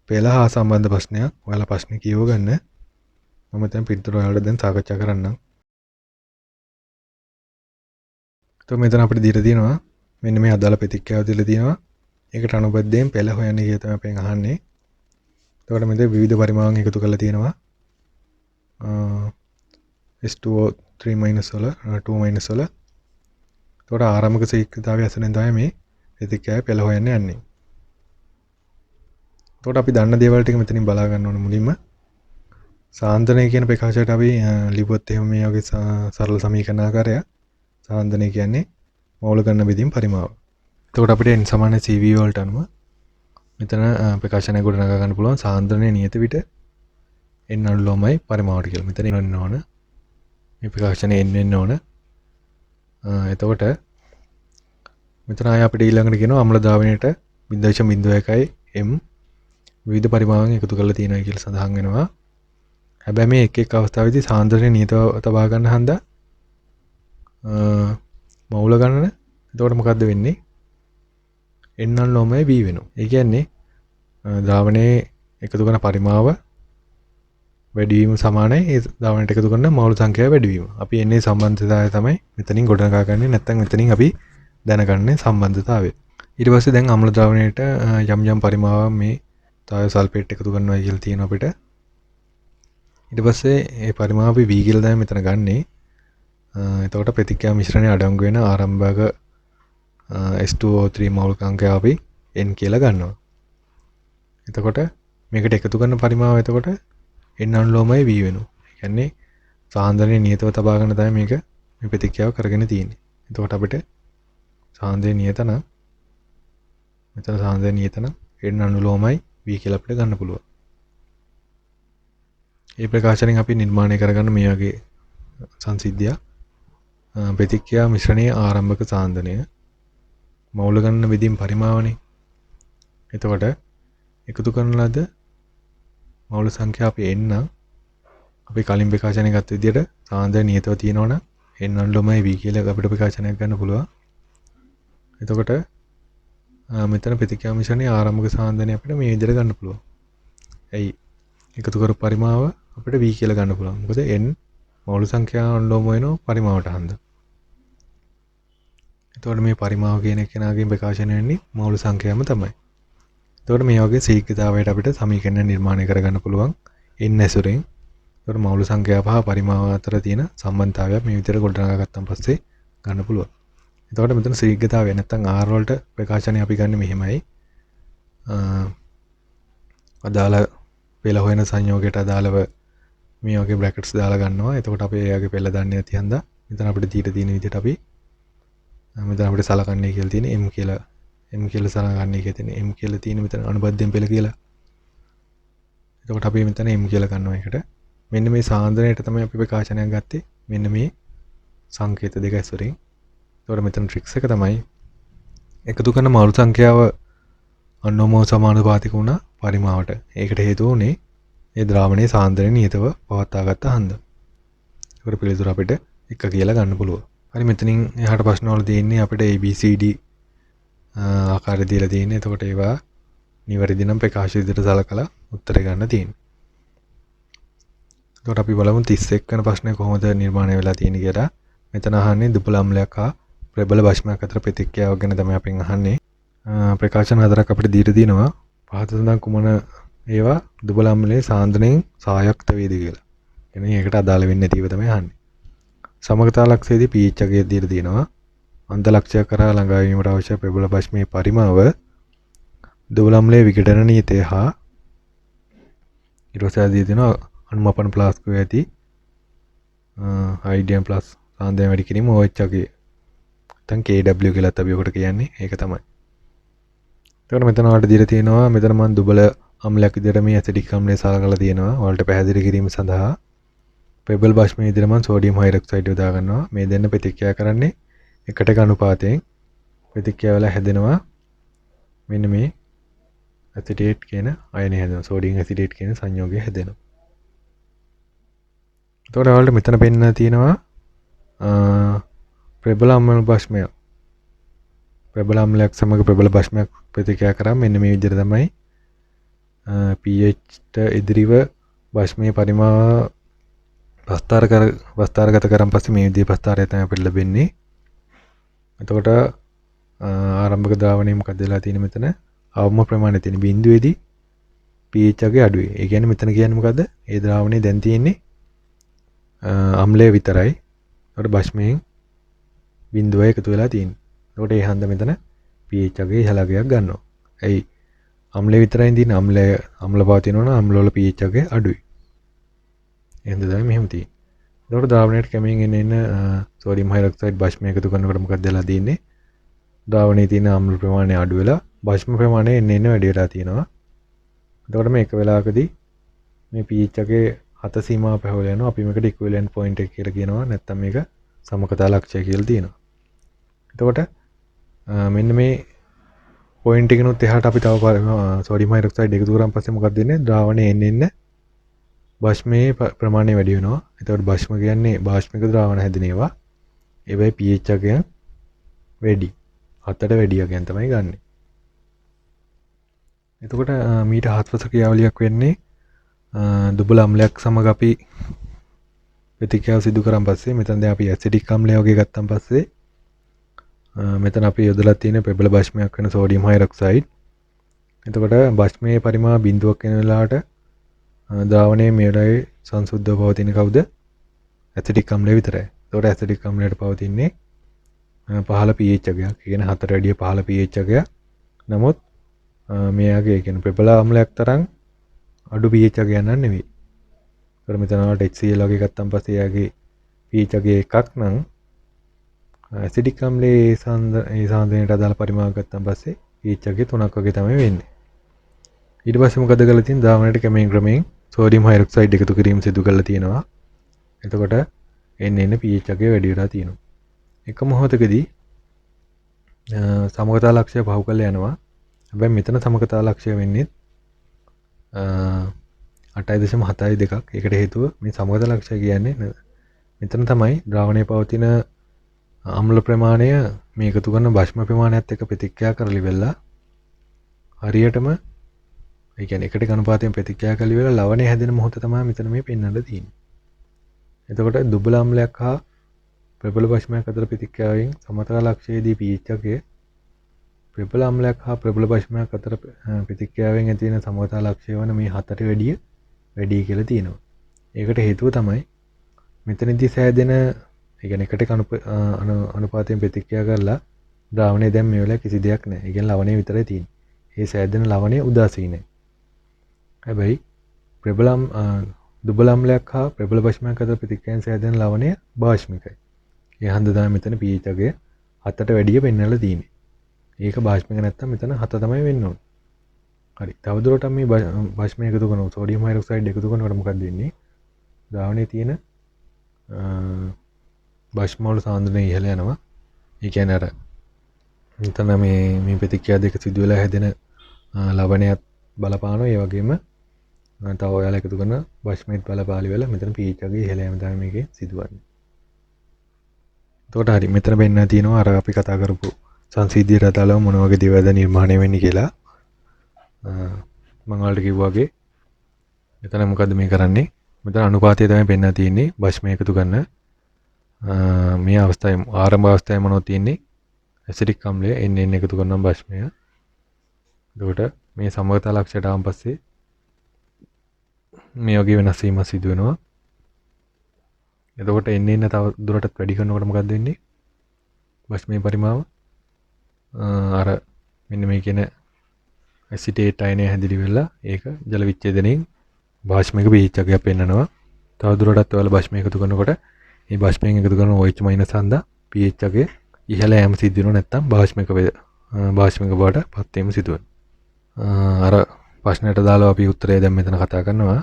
පෙළ හා සම්බන්ධ ප්‍රශ්නයක්. ඔයාලා ප්‍රශ්නේ කියව ගන්න. මම දැන් පිළිතුරු ඔයාලට දැන් සාකච්ඡා කරන්නම්. එතකොට මෙතන අපිට දීලා තියෙනවා මෙන්න මේ අදාළ ප්‍රතික්‍රියාව දීලා තියෙනවා. ඒකට අනුබද්ධයෙන් පෙළ හොයන්නේ කියලා තමයි අපෙන් අහන්නේ. එතකොට මෙතන විවිධ පරිමාණ එකතු කරලා තියෙනවා. H2O3- වල 2- වල. එතකොට ආරම්භක ශීඝ්‍රතාවය අසුරෙන් තමයි මේ ප්‍රතික්‍රියාව පෙළ හොයන්න යන්නේ. එතකොට අපි දන්න දේවල් ටික මෙතනින් බලා ගන්න ඕනේ මුලින්ම. සාන්දනය කියන ප්‍රකාශයට අපි ලිව්වොත් එහෙම මේ වගේ සරල සමීකරණ ආකාරය. සාන්දනය කියන්නේ මූල ගන්න බෙදීම් පරිමාව. එතකොට අපිට n සමාන CV වලට අනුව මෙතන ප්‍රකාශනය ගොඩනගා ගන්න පුළුවන් සාන්ද්‍රණය නියත විට n අනුලෝමයි පරිමාවට කියලා. මෙතන ඉන්න ඕන. මේ ප්‍රකාශනය n වෙන්න ඕන. එතකොට මෙතන ආය අපිට ඊළඟට කියනවා අම්ල ද්‍රාවණයට 0.01 m විවිධ පරිමාවන් එකතු කරලා තියෙනවා කියලා සඳහන් වෙනවා. හැබැයි මේ එක් එක් අවස්ථාවේදී සාන්ද්‍රණය නියතව තබා ගන්න හන්දා මවුල ගණන එතකොට මොකද්ද වෙන්නේ? n අනුලෝමයි v වෙනවා. ඒ කියන්නේ ද්‍රාවණයේ එකතු කරන පරිමාව වැඩි වීම සමානයි ඒ ද්‍රාවණයට එකතු කරන මවුල් සංඛ්‍යාව වැඩි වීම. අපි එන්නේ සම්බන්ධතාවය තමයි මෙතනින් ගොඩනගා ගන්නේ. නැත්නම් මෙතනින් අපි දැනගන්නේ සම්බන්ධතාවය. ඊට පස්සේ දැන් අම්ල ද්‍රාවණයට යම් යම් පරිමාවක් මේ තාය සල්ෆේට් එකතු කරනවා කියලා තියෙනවා අපිට. ඊට පස්සේ ඒ පරිමාව අපි v කියලා තමයි මෙතන ගන්නෙ. එතකොට ප්‍රතික්‍රියා මිශ්‍රණයේ අඩංගු වෙන ආරම්භක S2O3 මූලික අංකය අපි n කියලා ගන්නවා. එතකොට මේකට එකතු කරන පරිමාව එතකොට n අනුලෝමයි v වෙනවා. ඒ කියන්නේ සාන්ද්‍රණය නියතව තබා ගන්න තමයි මේක මේ ප්‍රතික්‍රියාව කරගෙන තියෙන්නේ. එතකොට අපිට සාන්ද්‍රණය නියත නම් මෙතන සාන්ද්‍රණය නියත නම් n අනුලෝමයි v කියලා අපිට ගන්න පුළුවන්. මේ ප්‍රකාශනයෙන් අපි නිර්මාණය කරගන්න මේ වගේ සංසිද්ධිය ප්‍රතික්‍රියා මිශ්‍රණයේ ආරම්භක සාන්ද්‍රණය මවුල ගණන බෙදීම් පරිමාවනේ. එතකොට එකතු කරන ලද මවුල සංඛ්‍යා අපි n නම් අපි කලින් ප්‍රකාශනය ගත්ත විදිහට සාන්ද්‍රණය නියතව තියෙනවනම් n අනුලෝමයි v කියලා අපිට ප්‍රකාශනයක් ගන්න පුළුවන්. එතකොට මෙතන ප්‍රතික්‍රියා මිශ්‍රණයේ ආරම්භක සාන්ද්‍රණය අපිට මේ විදිහට ගන්න පුළුවන්. ඇයි එකතු කරපු පරිමාව අපිට v කියලා ගන්න පුළුවන්. මොකද n මවුල සංඛ්‍යා අනුලෝම වෙනවා පරිමාවට හන්දා. එතකොට මේ පරිමාව කියන කෙනාගේ ප්‍රකාශනය වෙන්නේ මවුල සංඛ්‍යාවම තමයි. එතකොට මේ වගේ ශීඝ්‍රතාවයට අපිට සමීකරණ නිර්මාණය කරගන්න පුළුවන් n ඇසුරෙන්. එතකොට මවුල සංඛ්‍යාව හා පරිමාව අතර තියෙන සම්බන්ධතාවය මේ විදිහට ගොඩනගා ගත්තන් පස්සේ ගන්න පුළුවන්. එතකොට මෙතන ශීඝ්‍රතාවය නැත්නම් r වලට ප්‍රකාශනය අපි ගන්න මෙහෙමයි. අදාළ පෙළ හොයන සංයෝගයට අදාළව මේ වගේ බ්‍රැකට්ස් දාලා ගන්නවා. එතකොට අපි එයාගේ පෙළ දන්නේ නැති හන්දා මෙතන අපිට දීලා තියෙන විදිහට අපි මෙතන අපිට සලකන්නේ කියලා තියෙන m කියලා සලකන්නේ කියලා තියෙන m කියලා තියෙන මෙතන අනුබද්ධයෙන් පෙළ කියලා. එතකොට අපි මෙතන m කියලා ගන්නවා එකට. මෙන්න මේ සාන්ද්‍රණයට තමයි අපි ප්‍රකාශනයක් ගත්තේ. මෙන්න මේ සංකේත දෙක ඇසුරින්. එතකොට මෙතන ට්‍රික්ස් එක තමයි එකතු කරන මවුල් සංඛ්‍යාව අනෝමව සමානුපාතික වුණා පරිමාවට. ඒකට හේතුව උනේ ඒ ද්‍රාවණයේ සාන්ද්‍රණය නියතව පවත්වාගත්ත හන්දා. ඒකට පිළිතුර අපිට 1 කියලා ගන්න පුළුවන්. හරි මෙතනින් එහාට ප්‍රශ්න වල තියෙන්නේ අපිට ABCD ආකාරය දීලා තියෙන්නේ. එතකොට ඒවා නිවැරදි නම් ප්‍රකාශ විදිහට සලකලා උත්තර ගන්න තියෙන්නේ. එතකොට අපි බලමු 31 වෙනි ප්‍රශ්නේ කොහොමද නිර්මාණය වෙලා තියෙන්නේ කියලා. මෙතන අහන්නේ දුබල අම්ලයක් හා ප්‍රබල භස්මයක් අතර ප්‍රතික්‍රියාවක් ගැන තමයි අපෙන් අහන්නේ. ප්‍රකාශන හතරක් අපිට දීලා තියෙනවා. පහත සඳහන් කුමන ඒවා දුබල අම්ලයේ සාන්ද්‍රණයෙන් සායක්ත වේද කියලා. එන්නේ ඒකට අදාළ වෙන්නේ නැතිව තමයි අහන්නේ. සමගතා ලක්ෂයේදී pH අගය දීලා තියෙනවා. අන්ත ලක්ෂය කරා ළඟා වීමට අවශ්‍ය ප්‍රබල භස්මයේ පරිමාව දුබල අම්ලයේ විඝටන නියතය හා ඊට පස්සේ දී දෙනවා අනුමපන ප්ලාස්කෝ ඇති IDM ප්ලස් සාන්ද්‍රණය වැඩි කිරීම OH අගය. නැත්නම් KW කියලාත් අපි ඔකට කියන්නේ ඒක තමයි. එතකොට මෙතන ඔයාලට දීලා තියෙනවා මෙතන මම දුබල අම්ලයක් විදිහට මේ ඇසිඩික් අම්ලය සලකලා තියෙනවා. ඔයාලට පැහැදිලි කිරීම සඳහා පෙබල් භස්මයේ විදිහට මම සෝඩියම් හයිඩ්‍රොක්සයිඩ් යොදා ගන්නවා. මේ දෙන්න ප්‍රතික්‍රියා කරන්නේ එකට එක අනුපාතයෙන් ප්‍රතික්‍රියා වල හැදෙනවා. මෙන්න මේ ඇසිටේට් කියන අයනය හැදෙනවා. සෝඩියම් ඇසිටේට් කියන සංයෝගය හැදෙනවා. එතකොට ඔයාලට මෙතන පෙන්න තියෙනවා ප්‍රබල අම්ල භස්මය. ප්‍රබල අම්ලයක් සමග ප්‍රබල භස්මයක් ප්‍රතික්‍රියා කරා මෙන්න මේ විදිහට තමයි pH ඉදිරිව භස්මයේ පරිමාව වස්තාරගත කරන් පස්සේ මේ විදිහේ ප්‍රස්තාරය තමයි අපිට ලැබෙන්නේ. එතකොට ආරම්භක ද්‍රාවණය මොකද වෙලා තියෙන්නේ මෙතන අවම ප්‍රමාණය තියෙන බිඳුවේදී pH අගය අඩුයි. ඒ කියන්නේ මෙතන කියන්නේ මොකද්ද? ඒ ද්‍රාවණය දැන් තියෙන්නේ අම්ලය විතරයි. ඒකට භස්මයෙන් බිඳුවයි එකතු වෙලා තියෙන්නේ. ඒකට ඒ හන්ද මෙතන pH අගයේ ඉහළගයක් ගන්නවා. ඇයි? අම්ලය විතරයි තියෙන්නේ. අම්ල බව තියෙනවනම් අම්ල වල pH අගය අඩුයි. ඒ හින්දා තමයි මෙහෙම තියෙන්නේ. එතකොට ද්‍රාවණයට කැමෙන් එන සෝඩියම් හයිඩ්‍රොක්සයිඩ් භස්මය එකතු කරනකොට මොකක්ද වෙලා තියෙන්නේ? ද්‍රාවණයේ තියෙන අම්ල ප්‍රමාණය අඩු වෙලා භස්ම ප්‍රමාණය එන්න වැඩි වෙලා තියෙනවා. එතකොට මේක වෙලාවකදී මේ pH එකේ 7 සීමාව පැහැවල යනවා. අපි මේකට ඉක්විවලන්ට් පොයින්ට් එක කියලා කියනවා. නැත්නම් මේක සමකතා ලක්ෂය කියලා තියෙනවා. එතකොට මෙන්න මේ පොයින්ට් එකනොත් එහාට අපි තව සෝඩියම් හයිඩ්‍රොක්සයිඩ් එකතු කරාන් පස්සේ මොකක්ද වෙන්නේ? ද්‍රාවණයේ එන්න භස්මයේ ප්‍රමාණය වැඩි වෙනවා. එතකොට භස්ම කියන්නේ භාෂ්මික ද්‍රාවණ හැදෙන ඒවා. ඒවයි pH එකෙන් වැඩි. 7ට වැඩි එකෙන් තමයි ගන්නෙ. එතකොට මීට හත්වස ක්‍රියාවලියක් වෙන්නේ දුබල අම්ලයක් සමග අපි ප්‍රතික්‍රියාව සිදු කරන් පස්සේ මෙතන දැන් අපි ඇසිඩික් අම්ලය වගේ ගත්තන් පස්සේ මෙතන අපි යොදලා තියෙන පෙබල භස්මයක් වෙන සෝඩියම් හයිඩ්‍රොක්සයිඩ්. එතකොට භස්මයේ පරිමාණ බිඳුවක් වෙන වෙලාවට ද්‍රාවණයේ මේ වෙලාවේ සංසුද්ධව පවතින කවුද? ඇසිඩික් අම්ලය විතරයි. එතකොට ඇසිඩික් අම්ලයට පවතින්නේ පහළ pH එකක්. ඒ කියන්නේ 4ට වැඩිය පහළ pH එකක්. නමුත් මෙයාගේ කියන්නේ ප්‍රබල අම්ලයක් තරම් අඩු pH එකක් ගන්න නෙවෙයි. ඒකට මෙතන වලට HCl වගේ ගත්තන් පස්සේ එයාගේ pH එකක් නම් ඇසිඩික් අම්ලයේ ඒ සාන්ද්‍රණයට අදාළ පරිමාණ ගත්තන් පස්සේ pH එක 3ක් වගේ තමයි වෙන්නේ. ඊට පස්සේ මොකද කරලා තියෙන්නේ? ද්‍රාවණයට ක්‍රමයෙන් සෝඩියම් හයිඩ්‍රොක්සයිඩ් එකතු කිරීම සිදු කරලා තියෙනවා. එතකොට එන්න pH එක වැඩි වෙලා තියෙනවා. එක මොහොතකදී සමගතා ලක්ෂය පහු කරලා යනවා. හැබැයි මෙතන සමගතා ලක්ෂය වෙන්නේ 8.72ක්. ඒකට හේතුව මේ සමගතා ලක්ෂය කියන්නේ මෙතන තමයි ද්‍රාවණයේ පවතින අම්ල ප්‍රමාණය මේ එකතු කරන භස්ම ප්‍රමාණයත් එක්ක ප්‍රතික්‍රියා කරලි වෙලා හරියටම ඒ කියන්නේ එකට අනුපාතයෙන් ප්‍රතික්‍රියා කරලි වෙලා ලවණය හැදෙන මොහොත තමයි මෙතන මේ පෙන්වන්න තියෙන්නේ. එතකොට දුබල අම්ලයක් හා ප්‍රබල භස්මයක් අතර ප්‍රතික්‍රියාවෙන් සමගතා ලක්ෂයේදී pH එකේ ප්‍රබල අම්ලයක් හා ප්‍රබල භස්මයක් අතර ප්‍රතික්‍රියාවෙන් ඇති වෙන සමගතා ලක්ෂය වන මේ 7ට වැඩි කියලා තියෙනවා. ඒකට හේතුව තමයි මෙතනදී සෑදෙන ඒ කියන්නේ එකට අනුපාතයෙන් ප්‍රතික්‍රියා කරලා ද්‍රාවණය දැන් මේ වෙලාවේ කිසි දෙයක් නැහැ. ඒ කියන්නේ ලවණය විතරයි තියෙන්නේ. ඒ සෑදෙන ලවණය උදාසීනයි. හැබැයි දුබල අම්ලයක් හා ප්‍රබල භස්මයක් අතර ප්‍රතික්‍රියාවෙන් සෑදෙන ලවණය භාෂ්මිකයි. ඒ හන්ද තමයි මෙතන pH එකේ 7ට වැඩිය පෙන්වලා තියෙන්නේ. ඒක භාෂ්මික නැත්තම් මෙතන 7 තමයි වෙන්න ඕනේ. හරි. තවදුරටත් මේ භස්මය එකතු කරනවා සෝඩියම් හයිඩ්‍රොක්සයිඩ් එකතු කරනකොට මොකක්ද වෙන්නේ? ද්‍රාවණයේ තියෙන භස්ම වල සාන්ද්‍රණය ඉහළ යනවා. ඒ කියන්නේ අර මෙතන මේ ප්‍රතික්‍රියා දෙක සිදු වෙලා හැදෙන ලවණයත් බලපානවා. ඒ වගේම තව ඔයාලා එකතු කරන භස්මයත් බලපාලි වෙලා මෙතන pH එකේ ඉහළ යෑම තමයි මේකේ සිදුවන්නේ. එතකොට හරි මෙතන වෙන්න තියෙනවා අර අපි කතා කරපු සංසිද්ධියට අදාළව මොන වගේ දේවල්ද නිර්මාණය වෙන්නේ කියලා. මම ඔයාලට කිව්වා වගේ මෙතන මොකද්ද මේ කරන්නේ? මෙතන අනුපාතය තමයි පෙන්නලා තියෙන්නේ භස්මය එකතු කරන මේ අවස්ථාවේ ආරම්භ අවස්ථාවේ මොනවද තියෙන්නේ? ඇසිඩික් අම්ලය එන්න එකතු කරන භස්මය. එතකොට මේ සමගතා ලක්ෂයට ආවන් පස්සේ මේ වගේ වෙනස් වීමක් සිදු වෙනවා. එතකොට එන්න තව දුරටත් වැඩි කරනකොට මොකද්ද වෙන්නේ? භස්මයේ පරිමාව අර මෙන්න මේ කියන ඇසිටේට් අයනය හැදිලි වෙලා ඒක ජල විච්ඡේදනයෙන් භාෂ්මික pH එකක් පෙන්නනවා. තව දුරටත් ඔයාලා භස්මය එකතු කරනකොට මේ භස්මයෙන් එකතු කරන OH- හන්දා pH එකේ ඉහළ යෑම සිදු වෙනවා. නැත්තම් භාෂ්මික බවට පත් වීම සිදු වෙනවා. අර ප්‍රශ්නයට දාලා අපි උත්තරය දැන් මෙතන කතා කරනවා.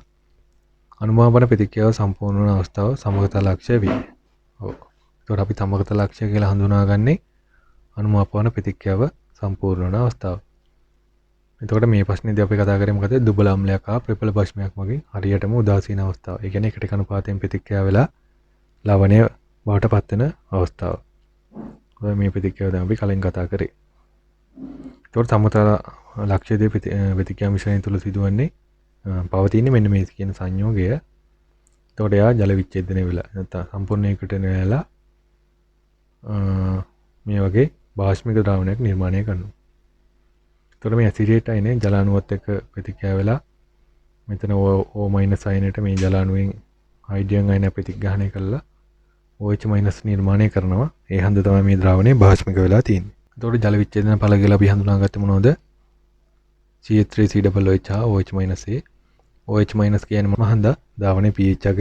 අනුමාපන ප්‍රතික්‍රියාව සම්පූර්ණ වන අවස්ථාව සමගතා ලක්ෂය වේ. ඔව්. ඒතකොට අපි සමගතා ලක්ෂය කියලා හඳුනාගන්නේ අනුමාපන ප්‍රතික්‍රියාව සම්පූර්ණ වන අවස්ථාව. එතකොට මේ ප්‍රශ්නේදී අපි කතා කරේ මොකද? දුබල අම්ලයක් හා ප්‍රබල භස්මයක් වගේ හරියටම උදාසීන අවස්ථාව. ඒ කියන්නේ එකට අනුපාතයෙන් ප්‍රතික්‍රියා වෙලා ලවණය බවට පත් වෙන අවස්ථාව. ඔය මේ ප්‍රතික්‍රියාව දැන් අපි කලින් කතා කරේ. ඒතකොට සමගතා ලක්ෂයේදී ප්‍රතික්‍රියා මිශ්‍රණය තුල සිදුවන්නේ පවතින්නේ මෙන්න මේ කියන සංයෝගය. එතකොට එයා ජල විච්ඡේදනය වෙලා නැත්නම් සම්පූර්ණයකට වෙලා මේ වගේ භාෂ්මික ද්‍රාවණයක් නිර්මාණය කරනවා. එතකොට මේ ඇසිඩේට් අයනේ ජල අණුවත් එක්ක ප්‍රතික්‍රියා වෙලා මෙතන O- අයනයට මේ ජල අණුවෙන් හයිඩ්‍රජන් අයන ප්‍රතිග්‍රහණය කරලා OH- නිර්මාණය කරනවා. ඒ හන්ද තමයි මේ ද්‍රාවණය භාෂ්මික වෙලා තියෙන්නේ. එතකොට ජල විච්ඡේදන ඵල කියලා අපි හඳුනාගත්තේ මොනවද? CH3COOH හා OH-A. OH- කියන්නේ මොන හන්දා? ද්‍රාවණයේ pH එක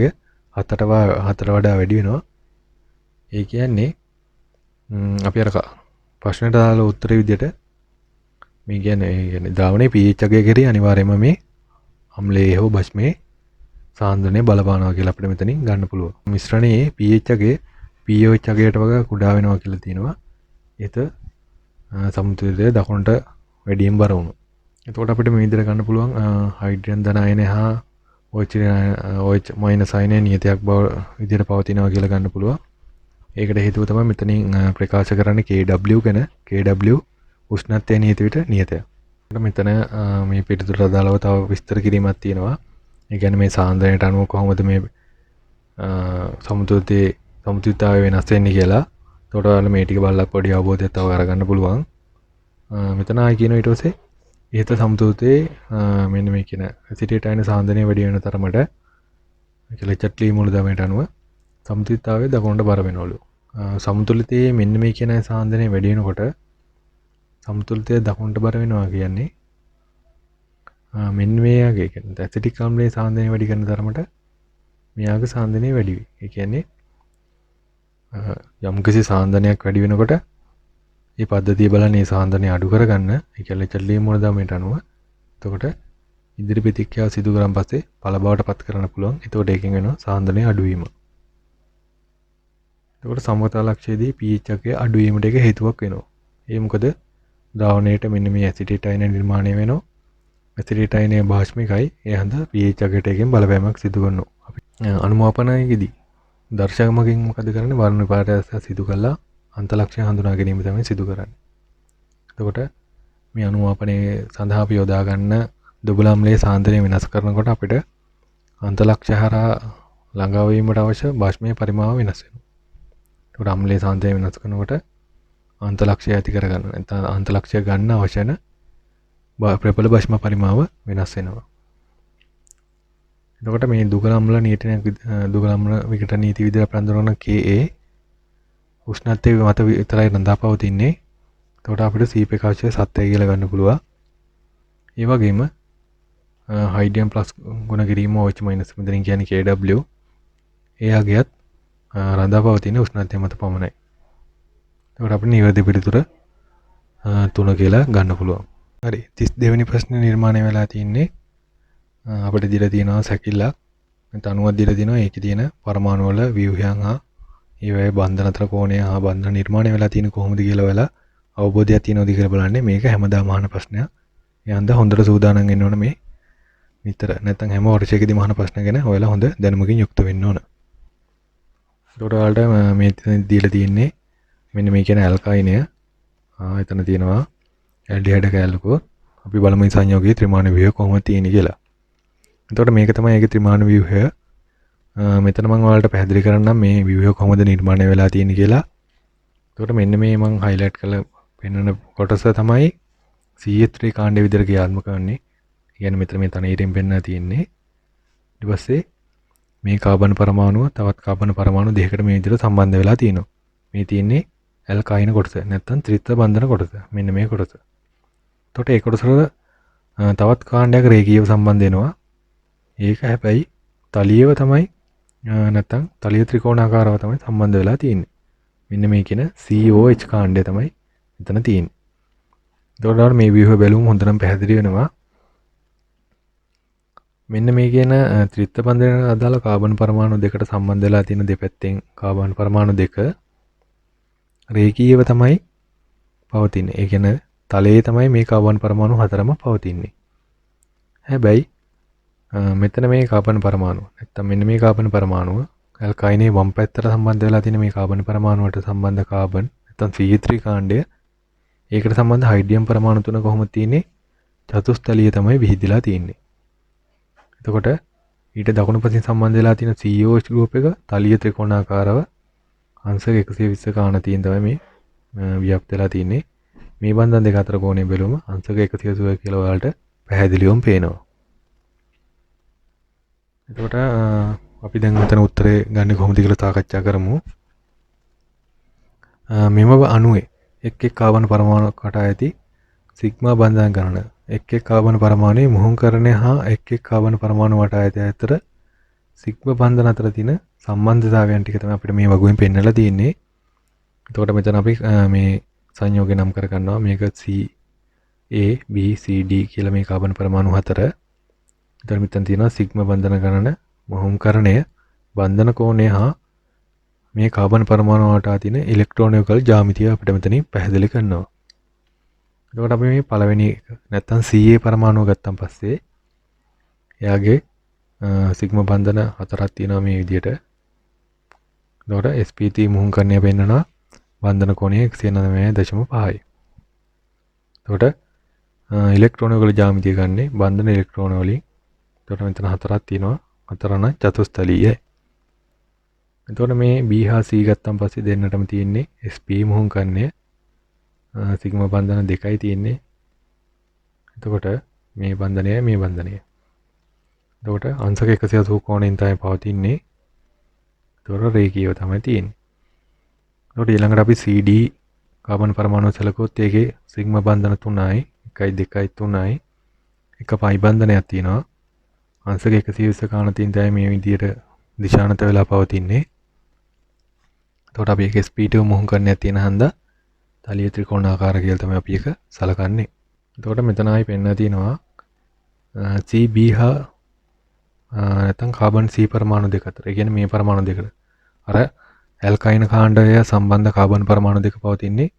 4ට වඩා වැඩි වෙනවා. ඒ කියන්නේ අපි අර ප්‍රශ්නට දාලා උත්තරේ විදිහට මේ කියන්නේ ද්‍රාවණයේ pH අගය කෙරෙහි අනිවාර්යයෙන්ම මේ අම්ලයේ හෝ බෂ්මයේ සාන්ද්‍රණය බලපානවා කියලා අපිට මෙතනින් ගන්න පුළුවන්. මිශ්‍රණයේ pH අගය pH අගයට වඩා කුඩා වෙනවා කියලා තියෙනවා. ඒත සමතුලිතය දකුණට වැඩියෙන් බර වුණා. එතකොට අපිට මේ විදිහට ගන්න පුළුවන් හයිඩ්‍රජන් ධන අයනය හා OH- අයනය නියතයක් බව විදිහට පවතිනවා කියලා ගන්න පුළුවන්. ඒකට හේතුව තමයි මෙතනින් ප්‍රකාශ කරන්නේ KW ගැන. KW උෂ්ණත්වය නියත විට නියතයක්. මෙතන මේ පිටුතට අදාළව තව විස්තර කිරීමක් තියෙනවා. ඒ කියන්නේ මේ සාන්ද්‍රණයට අනුව කොහොමද මේ සමතුලිතතාවය වෙනස් වෙන්නේ කියලා. එතකොට ඔයාලා මේ ටික බලලා පොඩි අවබෝධයක් තව අරගන්න පුළුවන්. මෙතන ආයි කියන ඊට පස්සේ ඉහත සමතුලිතයේ මෙන්න මේ කියන ඇසිටේට් අයන සාන්ද්‍රණය වැඩි වෙන තරමට කියලා චට්ලි මූලධර්මයට අනුව සමතුලිතතාවය දකුණට බර වෙනවලු. සමතුලිතයේ මෙන්න මේ කියන සාන්ද්‍රණය වැඩි වෙනකොට සමතුලිතය දකුණට බර වෙනවා කියන්නේ මෙන්න මේයාගේ කියන්නේ ඇසිටික් ආම්ලයේ සාන්ද්‍රණය වැඩි කරන තරමට මෙයාගේ සාන්ද්‍රණය වැඩි වෙයි. ඒ කියන්නේ යම්කිසි සාන්ද්‍රණයක් වැඩි වෙනකොට මේ පද්ධතිය බලන්නේ මේ සාන්ද්‍රණය අඩු කරගන්න. ඒ කියන්නේ චට්ලි මූලධර්මයට අනුව. එතකොට ඉදිරි ප්‍රතික්‍රියාව සිදු කරන් පස්සේ ඵල බවට පත් කරන්න පුළුවන්. එතකොට ඒකෙන් වෙනවා සාන්ද්‍රණය අඩු වීම. එතකොට සමගතා ලක්ෂයේදී pH අගය අඩු වීමට එක හේතුවක් වෙනවා. ඒ මොකද ද්‍රාවණයට මෙන්න මේ ඇසිටේට් අයන නිර්මාණය වෙනවා. ඇසිටේට් අයනය භාෂ්මිකයි. ඒ හන්ද pH අගයට එකෙන් බලපෑමක් සිදු කරනවා. අපි අනුමාපනයේදී දර්ශකමකින් මොකද කරන්නේ? වර්ණ විපාකයක් සිදු කළා අන්තලක්ෂය හඳුනා ගැනීම තමයි සිදු කරන්නේ. එතකොට මේ අනුමාපනයේ සඳහා අපි යොදා ගන්න දුබල අම්ලයේ සාන්ද්‍රණය වෙනස් කරනකොට අපිට අන්තලක්ෂය හරහා ළඟා වීමට අවශ්‍ය භාෂ්මයේ පරිමාව වෙනස් වෙනවා. එතකොට අම්ලයේ සාන්ද්‍රණය වෙනස් කරනකොට අන්තලක්ෂය ඇති කරගන්න. නැත්නම් අන්තලක්ෂය ගන්න අවශ්‍ය වෙන ප්‍රබල භාෂ්ම පරිමාව වෙනස් වෙනවා. එතකොට මේ දුබල අම්ල විකට නීති විදිහට ප්‍රන්දරන Ka උෂ්ණත්වයේ මත විතරයි රඳා පවතින්නේ. එතකොට අපිට C ප්‍රකාශය සත්‍යයි කියලා ගන්න පුළුවන්. ඒ වගේම හයිඩ්‍රජන් ප්ලස් ගුණ කිරීම OH මයිනස් මෙතනින් කියන්නේ KW එයාගේත් රඳා පවතින උෂ්ණත්වය මත පමණයි. එතකොට අපිට නිවැරදි පිළිතුර 3 කියලා ගන්න පුළුවන්. හරි 32 වෙනි ප්‍රශ්නේ නිර්මාණය වෙලා තින්නේ අපිට දීලා තියෙනවා සැකිල්ලක්. නැත්නම් අණුවක් දීලා තියෙනවා. ඒකේ තියෙන පරමාණු වල ව්‍යුහයන් හා ඒවැය බන්ධන අතර කෝණය හා බන්ධන නිර්මාණය වෙලා තියෙන කොහොමද කියලා ඔයාලා අවබෝධයක් තියෙනවද කියලා බලන්නේ. මේක හැමදාම අහන ප්‍රශ්නයක්. යන්ද හොඳට සූදානම් වෙන්න ඕන මේ නිතර. නැත්නම් හැම වර්ෂයකදීම අහන ප්‍රශ්න ගැන ඔයාලා හොඳ දැනුමකින් යුක්ත වෙන්න ඕන. ඒකට ඔයාලට මේ දීලා තියෙන්නේ මෙන්න මේ කියන ඇල්කයිනය. එතන තියෙනවා ඇල්ඩිහයිඩ් කැලකුව. අපි බලමු මේ සංයෝගයේ ත්‍රිමාණ ව්‍යුහය කොහොමද තියෙන්නේ කියලා. එතකොට මේක තමයි ඒකේ ත්‍රිමාණ ව්‍යුහය. මෙතන මම ඔයාලට පැහැදිලි කරන්නම් මේ ව්‍යුහය කොහොමද නිර්මාණය වෙලා තියෙන්නේ කියලා. එතකොට මෙන්න මේ මම highlight කරලා පෙන්වන කොටස තමයි CH3 කාණ්ඩය විදිහට ක්‍රියාත්මක වෙන්නේ. කියන්නේ මෙතන මේ තනීරෙන් පෙන්වලා තියෙන්නේ. ඊට පස්සේ මේ කාබන් පරමාණුව තවත් කාබන් පරමාණු දෙකකට මේ විදිහට සම්බන්ධ වෙලා තියෙනවා. මේ තියෙන්නේ ඇල්කයින කොටස. නැත්නම් ත්‍රිත්ව බන්ධන කොටස. මෙන්න මේ කොටස. එතකොට ඒ කොටස වල තවත් කාණ්ඩයක රේඛීයව සම්බන්ධ වෙනවා. ඒක හැබැයි තලියව තමයි නැත්නම් තලිය ත්‍රිකෝණාකාරව තමයි සම්බන්ධ වෙලා තියෙන්නේ. මෙන්න මේ කියන COH කාණ්ඩය තමයි මෙතන තියෙන්නේ. එතකොට මේ ව්‍යුහය බැලුවම හොඳටම පැහැදිලි වෙනවා. මෙන්න මේ කියන ත්‍රිත්ව බන්ධනයට අදාළ කාබන් පරමාණු දෙකට සම්බන්ධ වෙලා තියෙන දෙපැත්තෙන් කාබන් පරමාණු දෙක රේඛීයව තමයි පවතින්නේ. ඒ කියන්නේ තලයේ තමයි මේ කාබන් පරමාණු හතරම පවතින්නේ. හැබැයි මෙතන මේ කාබන් පරමාණු නැත්තම් මෙන්න මේ කාබන් පරමාණුව ඇල්කයිනේ වම් පැත්තට සම්බන්ධ වෙලා තියෙන මේ කාබන් පරමාණුවට සම්බන්ධ කාබන් නැත්තම් CH3 කාණ්ඩය ඒකට සම්බන්ධ හයිඩ්‍රජන් පරමාණු තුන කොහොමද තියෙන්නේ? චතුස්තලීය තමයි විහිදලා තියෙන්නේ. එතකොට ඊට දකුණු පැත්තෙන් සම්බන්ධ වෙලා තියෙන COH ගෲප් එක තලීය ත්‍රිකෝණාකාරව අංශක 120 ගාන තියෙන තමයි මේ ව්‍යාප්ත වෙලා තියෙන්නේ. මේ බන්ධන දෙක අතර කෝණය බැලුවම අංශක 180 කියලා ඔයාලට පැහැදිලිවම පේනවා. එතකොට අපි දැන් මෙතන උත්තරේ ගන්න කොහොමද කියලා සාකච්ඡා කරමු. මෙම අණුවේ එක් එක් කාබන් පරමාණුකට ඇති සිග්මා බන්ධන ගණන එක් එක් කාබන් පරමාණුවේ මුහුණුකරණය හා එක් එක් කාබන් පරමාණු වට ඇති අතර සිග්ම බන්ධන අතර තියෙන සම්බන්ධතාවයන් ටික තමයි අපිට මේ වගුවෙන් පෙන්නලා තියෙන්නේ. එතකොට මෙතන අපි මේ සංයෝගය නම් කර ගන්නවා. මේක C A B C D කියලා මේ කාබන් පරමාණු හතර. එතකොට මෙතන තියෙනවා සිග්ම බන්ධන ගණන, මොහොම්කරණය, බන්ධන කෝණය හා මේ කාබන් පරමාණු වලට තියෙන ඉලෙක්ට්‍රෝනිකල් ජ්‍යාමිතිය අපිට මෙතනින් පැහැදිලි කරනවා. එතකොට අපි මේ පළවෙනි නැත්තම් Ca පරමාණුව ගත්තන් පස්සේ එයාගේ සිග්ම බන්ධන හතරක් තියෙනවා මේ විදිහට. එතකොට sp3 මුහුම්කරණය පෙන්නනවා බන්ධන කෝණය 109.5යි. එතකොට ඉලෙක්ට්‍රෝන වල ජ්‍යාමිතිය ගන්නේ බන්ධන ඉලෙක්ට්‍රෝන වලින්. එතකොට මෙතන හතරක් තියෙනවා. හතරන චතුස්තලීය. එතකොට මේ B හා C ගත්තන් පස්සේ දෙන්නටම තියෙන්නේ sp මුහුම්කරණය සිග්ම බන්ධන දෙකයි තියෙන්නේ. එතකොට මේ බන්ධනයයි මේ බන්ධනයයි. එතකොට අංශක 180 කෝණයෙන් තමයි පවතින්නේ. එතකොට රේඛීයව තමයි තියෙන්නේ. එතකොට ඊළඟට අපි CD කාබන් පරමාණු සැලකුවොත් ඒකේ සිග්ම බන්ධන 3යි 1යි 2යි 3යි එක පයි බන්ධනයක් තියෙනවා. අංශක 120 කාණතින් තමයි මේ විදිහට දිශානත වෙලා පවතින්නේ. එතකොට අපි ඒක sp2 මුහුම්කරණයක් තියෙන හන්දා තලිය ත්‍රිකෝණාකාර කියලා තමයි අපි ඒක සලකන්නේ. එතකොට මෙතන ආයි පෙන්නලා තියෙනවා CB හා නැත්නම් කාබන් C පරමාණු දෙක අතර. ඒ කියන්නේ මේ පරමාණු දෙකට. අර ඇල්කයින කාණ්ඩය සම්බන්ධ කාබන් පරමාණු දෙක පවතින්නේ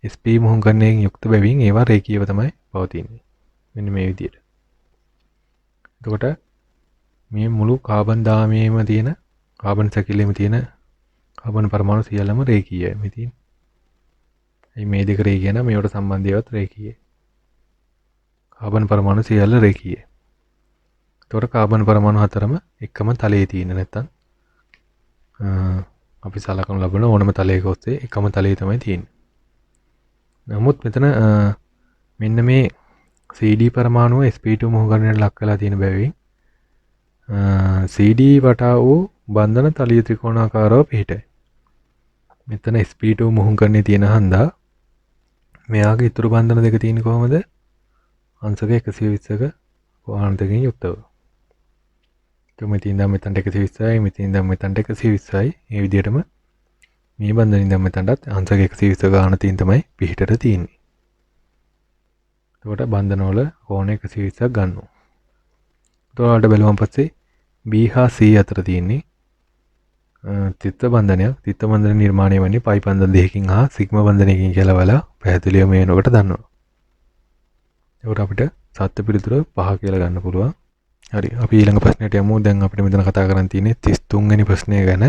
sp මුහුම්කරණයෙන් යුක්ත බැවින් ඒවා රේඛීයව තමයි පවතින්නේ. මෙන්න මේ විදිහට. එතකොට මේ මුළු කාබන් දාමයේම තියෙන කාබන් සැකිල්ලෙම තියෙන කාබන් පරමාණු සියල්ලම රේඛීයයි මේ තියෙන්නේ. මේ දෙක රේඛීය නම් මේවට සම්බන්ධයවත් රේඛීයයි. කාබන් පරමාණු සියල්ල රේඛීයයි. එතකොට කාබන් පරමාණු හතරම එකම තලයේ තියෙන නැත්තම් අපි සලකනු ලබන ඕනම තලයක ඔස්සේ එකම තලයේ තමයි තියෙන්නේ. නමුත් මෙතන මෙන්න මේ CD පරමාණුව sp2 මුහුම්කරණයට ලක් වෙලා තියෙන බැවින් CD වටා වූ බන්ධන තලිය ත්‍රිකෝණාකාරව පිහිටයි. මෙතන sp2 මුහුම්කරණයේ තියෙන හන්දා මෙයාගේ ඉතුරු බන්ධන දෙක තියෙන්නේ කොහොමද? අංශක 120ක කෝණයකින් යුක්තව. මෙතන ඉඳන් මෙතනට 120යි, මෙතන ඉඳන් මෙතනට 120යි. මේ විදිහටම මේ බන්ධනින් ඉඳන් මෙතනටත් අංශක 120 ගාණකින් තමයි පිහිටට තියෙන්නේ. එතකොට බන්ධන වල කෝණ 120ක් ගන්නවා. එතකොට බලුවම පස්සේ B හා C අතර තියෙන්නේ තිත්ත බන්ධනයක්. තිත්ත බන්ධන නිර්මාණය වෙන්නේ පයි බන්ධන දෙකකින් හා සිග්ම බන්ධනයකින් කියලා වලා පැහැදිලිව මේ වෙනකොට දන්නවා. එතකොට අපිට සත්‍ය පිළිතුර 5 කියලා ගන්න පුළුවන්. හරි, අපි ඊළඟ ප්‍රශ්නයට යමු. දැන් අපිට මෙතන කතා කරන්න තියෙන්නේ 33 වෙනි ප්‍රශ්නය ගැන.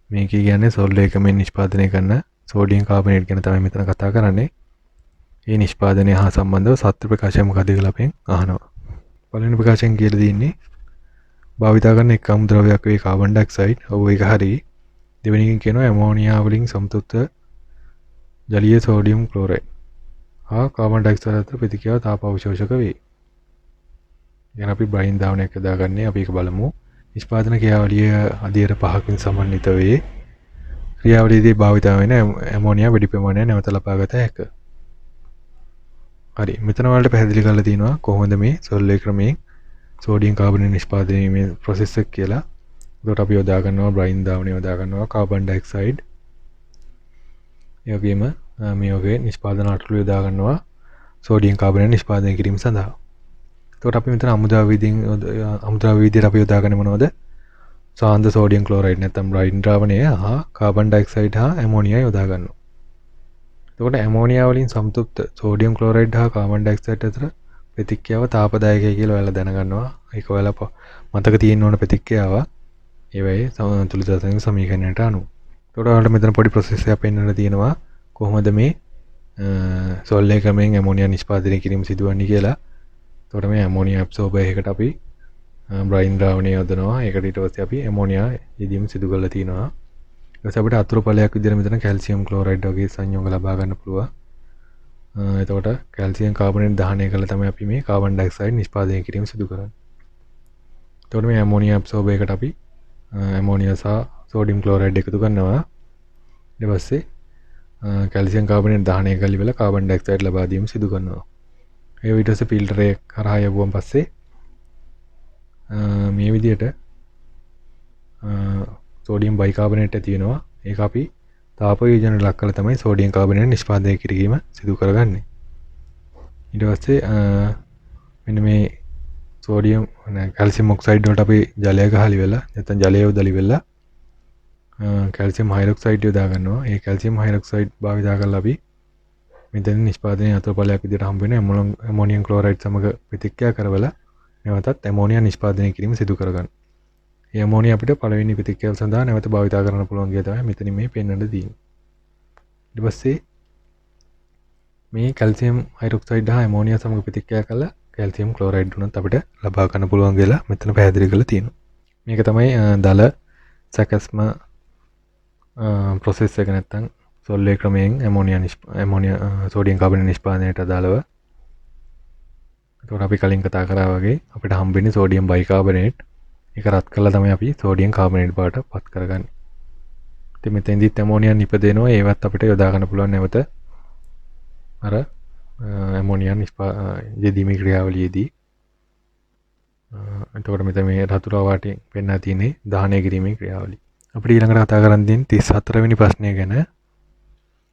මේක කියන්නේ සොල් එකමෙන් නිෂ්පාදනය කරන සෝඩියම් කාබනේට් ගැන තමයි මෙතන කතා කරන්නේ. මේ නිෂ්පාදනය හා සම්බන්ධව සත්‍ය ප්‍රකාශය මොකක්ද කියලා අපෙන් අහනවා. පළවෙනි ප්‍රකාශයෙන් කියලා දෙන්නේ භාවිතා කරන එක අමුද්‍රව්‍යයක් වේ කාබන් ඩයොක්සයිඩ්. ඔව් ඒක හරි. දෙවෙනි එකෙන් කියනවා ඇමෝනියා වලින් සමතුලිත ජලීය සෝඩියම් ක්ලෝරයිඩ් හා කාබන් ඩයොක්සයිඩ් අතර ප්‍රතික්‍රියාව තාපාවශෝෂක වේ. දැන් අපි බ්‍රයින් දාවනයක් යොදාගන්නේ. අපි ඒක බලමු. නිෂ්පාදන ක්‍රියාවලිය අධීර 5කින් සමන්විත වේ. ක්‍රියාවලියේදී භාවිත වෙන ඇමෝනියා වැඩි ප්‍රමාණයක් නැවත ලබාගත හැකිය. හරි, මෙතන වලට පැහැදිලි කරලා තියෙනවා කොහොමද මේ සොල්ලේ ක්‍රමයෙන් සෝඩියම් කාබනේට් නිෂ්පාදනය වීමේ ප්‍රොසෙස් එක කියලා. ඒකට අපි යොදා ගන්නවා බ්‍රයින් දාවනය යොදා ගන්නවා කාබන් ඩයොක්සයිඩ්. ඒ වගේම මේ වගේ නිෂ්පාදන අටළු යොදා ගන්නවා සෝඩියම් කාබනේට් නිෂ්පාදනය කිරීම සඳහා. එතකොට අපි මෙතන අමුද්‍රව්‍ය විදිහට අපි යොදාගන්නේ මොනවද? සාන්ද්‍ර සෝඩියම් ක්ලෝරයිඩ් නැත්නම් බ්‍රයින් ද්‍රාවණය හා කාබන් ඩයොක්සයිඩ් හා ඇමෝනියා යොදා ගන්නවා. එතකොට ඇමෝනියා වලින් සම්තෘප්ත සෝඩියම් ක්ලෝරයිඩ් හා කාබන් ඩයොක්සයිඩ් අතර ප්‍රතික්‍රියාව තාපදායකයි කියලා ඔයාලා දැනගන්නවා. ඒක ඔයාලා මතක තියෙන්න ඕන ප්‍රතික්‍රියාව. ඒ වෙයි සමතුලිතතාවය සමීකරණයට අනුව. එතකොට ඔයාලට මෙතන පොඩි ප්‍රොසෙස් එකක් පෙන්වන්න තියෙනවා කොහොමද මේ සොල්ලේ ක්‍රමයෙන් ඇමෝනියා නිෂ්පාදනය කිරීම සිදුවන්නේ කියලා. එතකොට මේ ඇමෝනියා ඇබ්සෝබර් එකකට අපි බ්‍රයින් ද්‍රාවණය යොදනවා. ඒකට ඊට පස්සේ අපි ඇමෝනියා යෙදීම සිදු කරලා තිනවා. ඊට පස්සේ අපිට අතුරු ඵලයක් විදිහට මෙතන කැල්සියම් ක්ලෝරයිඩ් වගේ සංයෝග ලබා ගන්න පුළුවන්. එතකොට කැල්සියම් කාබනේට් දහනය කරලා තමයි අපි මේ කාබන් ඩයොක්සයිඩ් නිෂ්පාදනය කිරීම සිදු කරන්නේ. එතකොට මේ ඇමෝනියා ඇබ්සෝබර් එකට අපි ඇමෝනියා සහ සෝඩියම් ක්ලෝරයිඩ් එකතු කරනවා. ඊට පස්සේ කැල්සියම් කාබනේට් දහනය කරලා ඉවරලා කාබන් ඩයොක්සයිඩ් ලබා දීම සිදු කරනවා. ඒ ඊට පස්සේ ෆිල්ටර් එක කරා යවුවන් පස්සේ මේ විදිහට සෝඩියම් බයිකාබනේට් තියෙනවා. ඒක අපි තාපයෝජන ලක් කරලා තමයි සෝඩියම් කාබනේට් නිෂ්පාදනය කිරීම සිදු කරගන්නේ. ඊට පස්සේ මෙන්න මේ සෝඩියම් කැල්සියම් ඔක්සයිඩ් වලට අපි ජලය ගහලි වෙලා නැත්නම් ජලය යොදලි වෙලා කැල්සියම් හයිඩ්‍රොක්සයිඩ් යොදා ගන්නවා. ඒ කැල්සියම් හයිඩ්‍රොක්සයිඩ් භාවිතා කරලා අපි මෙතන නිෂ්පාදනයේ අතුරුඵලයක් විදිහට හම්බ වෙන ඇමෝනියම් ක්ලෝරයිඩ් සමග ප්‍රතික්‍රියා කරවලා නැවතත් ඇමෝනියා නිෂ්පාදනය කිරීම සිදු කරගන්න. මේ ඇමෝනියා අපිට පළවෙනි ප්‍රතික්‍රියාව සඳහා නැවත භාවිතා කරන්න පුළුවන් කියලා තමයි මෙතන මේ පෙන්වන්න තියෙන්නේ. ඊට පස්සේ මේ කැල්සියම් හයිඩ්‍රොක්සයිඩ් හා ඇමෝනියා සමග ප්‍රතික්‍රියා කළා කැල්සියම් ක්ලෝරයිඩ් උනත් අපිට ලබා ගන්න පුළුවන් කියලා මෙතන පැහැදිලි කරලා තියෙනවා. මේක තමයි දල සැකස්ම ප්‍රොසෙස් එක නැත්තම් සොල්ලේ ක්‍රමයෙන් ඇමෝනියා සෝඩියම් කාබනේට් නිෂ්පාදනයට අදාළව. ඒකට අපි කලින් කතා කරා වගේ අපිට හම්බෙන්නේ සෝඩියම් බයිකාබනේට්. ඒක රත් කරලා තමයි අපි සෝඩියම් කාබනේට් බවට පත් කරගන්නේ. ඉතින් මෙතෙන්දිත් ඇමෝනියා නිපදෙනවා. ඒවත් අපිට යොදා ගන්න පුළුවන් නැවත අර ඇමෝනියා යෙදීමේ ක්‍රියාවලියේදී. එතකොට මෙතන මේ රතුරා වාටේ පෙන්වා තියෙන්නේ දහනය කිරීමේ ක්‍රියාවලිය. අපිට ඊළඟට කතා කරන්න තියෙන්නේ 34 වෙනි ප්‍රශ්නය ගැන.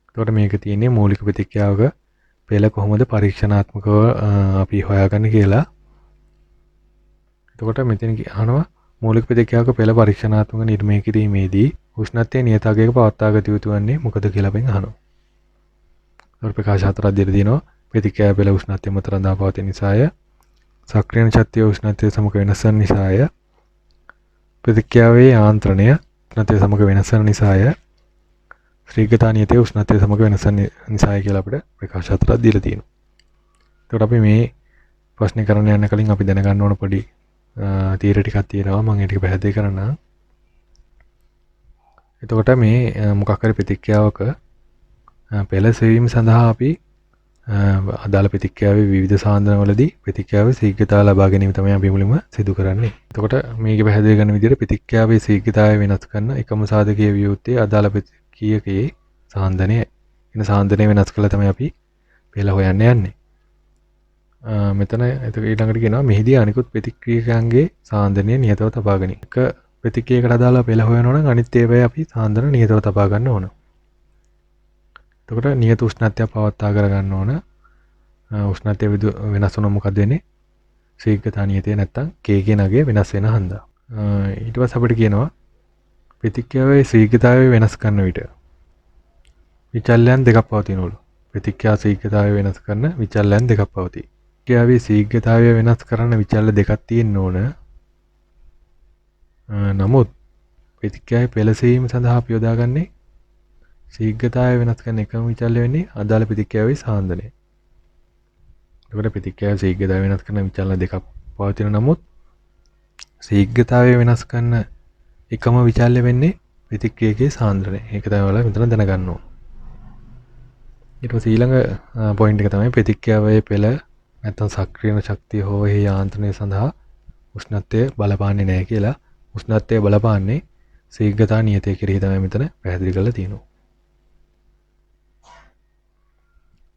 එතකොට මේක තියෙන්නේ මූලික ප්‍රතික්‍රියාවක පෙළ කොහොමද පරීක්ෂණාත්මකව අපි හොයාගන්නේ කියලා. එතකොට මෙතන අහනවා මූලික ප්‍රතික්‍රියාවක පෙළ පරීක්ෂණාත්මක නිර්මය කිරීමේදී උෂ්ණත්වයේ නියත අගයක පවත්වා ගත යුතු වන්නේ මොකද කියලා අපෙන් අහනවා. එතකොට ප්‍රකාශ හතරක් දෙන්න දිනවා. ප්‍රතික්‍රියා පෙළ උෂ්ණත්වය මත රඳා පවතින නිසාය. සක්‍රියන ශක්තිය උෂ්ණත්වය සමග වෙනස් වන නිසාය. ප්‍රතික්‍රියාවේ යාන්ත්‍රණය උෂ්ණත්වය සමග වෙනස් වන නිසාය. ශීඝ්‍රතා නියතයේ උෂ්ණත්වය සමග වෙනස් වන නිසාය කියලා අපිට ප්‍රකාශ හතරක් දීලා තියෙනවා. එතකොට අපි මේ ප්‍රශ්නේ කරන්න යන්න කලින් අපි දැනගන්න ඕන පොඩි තීර ටිකක් තියෙනවා. මම ඒ ටික පැහැදිලි කරන්නම්. එතකොට මේ මොකක් හරි ප්‍රතික්‍රියාවක පෙළ සෙවීම සඳහා අපි අදාළ ප්‍රතික්‍රියාවේ විවිධ සාන්ද්‍රණවලදී ප්‍රතික්‍රියාවේ ශීඝ්‍රතාව ලබා ගැනීම තමයි අපි මුලින්ම සිදු කරන්නේ. එතකොට මේක පැහැදිලි කරන විදිහට ප්‍රතික්‍රියාවේ ශීඝ්‍රතාවය වෙනස් කරන එකම සාධකයේ වියුත්තේ අදාළ ප්‍රතික්‍රියකයේ සාන්ද්‍රණය. එන සාන්ද්‍රණය වෙනස් කළා තමයි අපි පෙළ හොයන්න යන්නේ. මෙතන ඊළඟට කියනවා මෙහිදී අනිකුත් ප්‍රතික්‍රියකයන්ගේ සාන්ද්‍රණය නියතව තබා ගැනීම. එක ප්‍රතික්‍රියකට අදාළ පෙළ හොයනවා නම් අනිත් ඒවායි අපි සාන්ද්‍රණ නියතව තබා ගන්න ඕන. එතකොට නියත උෂ්ණත්වය පවත්වා කරගන්න ඕන. උෂ්ණත්වය වෙනස් වුණොත් මොකද වෙන්නේ? ශීඝ්‍රතා නියතය නැත්තම් K කියන අගය වෙනස් වෙන හන්දා. ඊට පස්සේ අපිට කියනවා ප්‍රතික්‍රියාවේ ශීඝ්‍රතාවය වෙනස් කරන විට විචල්යන් දෙකක් පවතිනවලු. ප්‍රතික්‍රියා ශීඝ්‍රතාවය වෙනස් කරන විචල්යන් දෙකක් පවතී. ප්‍රතික්‍රියාවේ ශීඝ්‍රතාවය වෙනස් කරන විචල්‍ය දෙකක් තියෙන්න ඕන. නමුත් ප්‍රතික්‍රියාවේ පෙළසීම සඳහා අපි යොදාගන්නේ ශීඝ්‍රතාවය වෙනස් කරන එකම විචල්‍ය වෙන්නේ අදාළ ප්‍රතික්‍රියාවේ සාන්ද්‍රණය. එතකොට ප්‍රතික්‍රියාවේ ශීඝ්‍රතාවය වෙනස් කරන විචල්‍ය දෙකක් පවතින නමුත් ශීඝ්‍රතාවය වෙනස් කරන එකම විචල්‍ය වෙන්නේ ප්‍රතික්‍රියකයේ සාන්ද්‍රණය. ඒක තමයි ඔයාලා මෙතන දැනගන්න ඕන. ඊට පස්සේ ඊළඟ පොයින්ට් එක තමයි ප්‍රතික්‍රියාවේ පෙළ නැත්නම් සක්‍රියන ශක්තිය හෝ එහි යාන්ත්‍රණය සඳහා උෂ්ණත්වය බලපාන්නේ නැහැ කියලා. උෂ්ණත්වය බලපාන්නේ ශීඝ්‍රතා නියතය කෙරෙහි තමයි මෙතන පැහැදිලි කරලා තියෙනවා.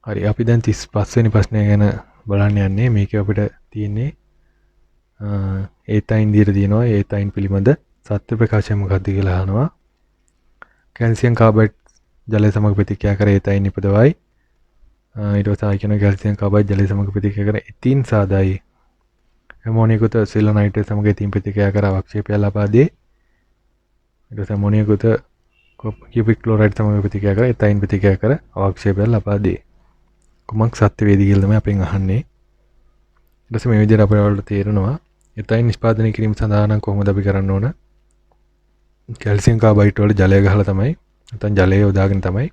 හරි අපි දැන් 35 වෙනි ප්‍රශ්නය ගැන බලන්න යන්නේ. මේක අපිට තියෙන්නේ ඒතයින් දීලා තියෙනවා. ඒතයින් පිළිබඳ සත්‍ය ප්‍රකාශය මොකක්ද කියලා අහනවා. කැල්සියම් කාබයිඩ් ජලය සමග ප්‍රතික්‍රියා කර ඒතයින් නිපදවයි. ඊට පස්සේ ආයි කියන කැල්සියම් කාබයිඩ් ජලය සමග ප්‍රතික්‍රියා කර එතීන් සාදයි. ඇමෝනියකුත සිලිනයිට් සමග එතීන් ප්‍රතික්‍රියා කර අවක්ෂේපය ලබා දේ. ඊට පස්සේ ඇමෝනියකුත කියුබික් ක්ලෝරයිඩ් සමග ප්‍රතික්‍රියා කර එතයින් ප්‍රතික්‍රියා කර අවක්ෂේපය ලබා දේ. කුමක් සත්‍ය වේද කියලා තමයි අපෙන් අහන්නේ. ඊට පස්සේ මේ විදිහට අපේ වලට තේරෙනවා එතයින් නිෂ්පාදනය කිරීම සඳහා නම් කොහොමද අපි කරන්න ඕන? කැල්සියම් කාබයිඩ් වල ජලය ගහලා තමයි නැත්නම් ජලය යොදාගෙන තමයි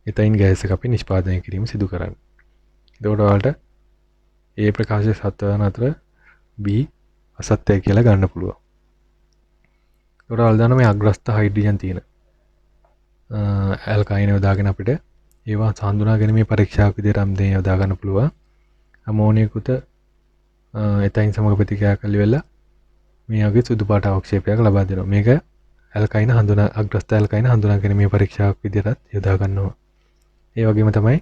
එතයින් ගෑස් එක අපි නිෂ්පාදනය කිරීම සිදු කරන්නේ. එතකොට ඔයාලට ඒ ප්‍රකාශය සත්‍යයන් අතර B අසත්‍යයි කියලා ගන්න පුළුවන්. ඒකට ඔයාලා දන්නා මේ අග්‍රස්ත හයිඩ්‍රජන් තියෙන ඇල්කයින් යොදාගෙන අපිට ඒවා හඳුනා ගැනීමේ පරීක්ෂාවක් විදිහට අම්දේ යොදා ගන්න පුළුවන්. අමෝනියකුත එතයින් සමග ප්‍රතික්‍රියා කළ වෙලා මේ වගේ සුදු පාට අවක්ෂේපයක් ලබා දෙනවා. මේක ඇල්කයින් හඳුනා අග්‍රස්ත ඇල්කයින් හඳුනා ගැනීමේ පරීක්ෂාවක් විදිහට යොදා ගන්නවා. ඒ වගේම තමයි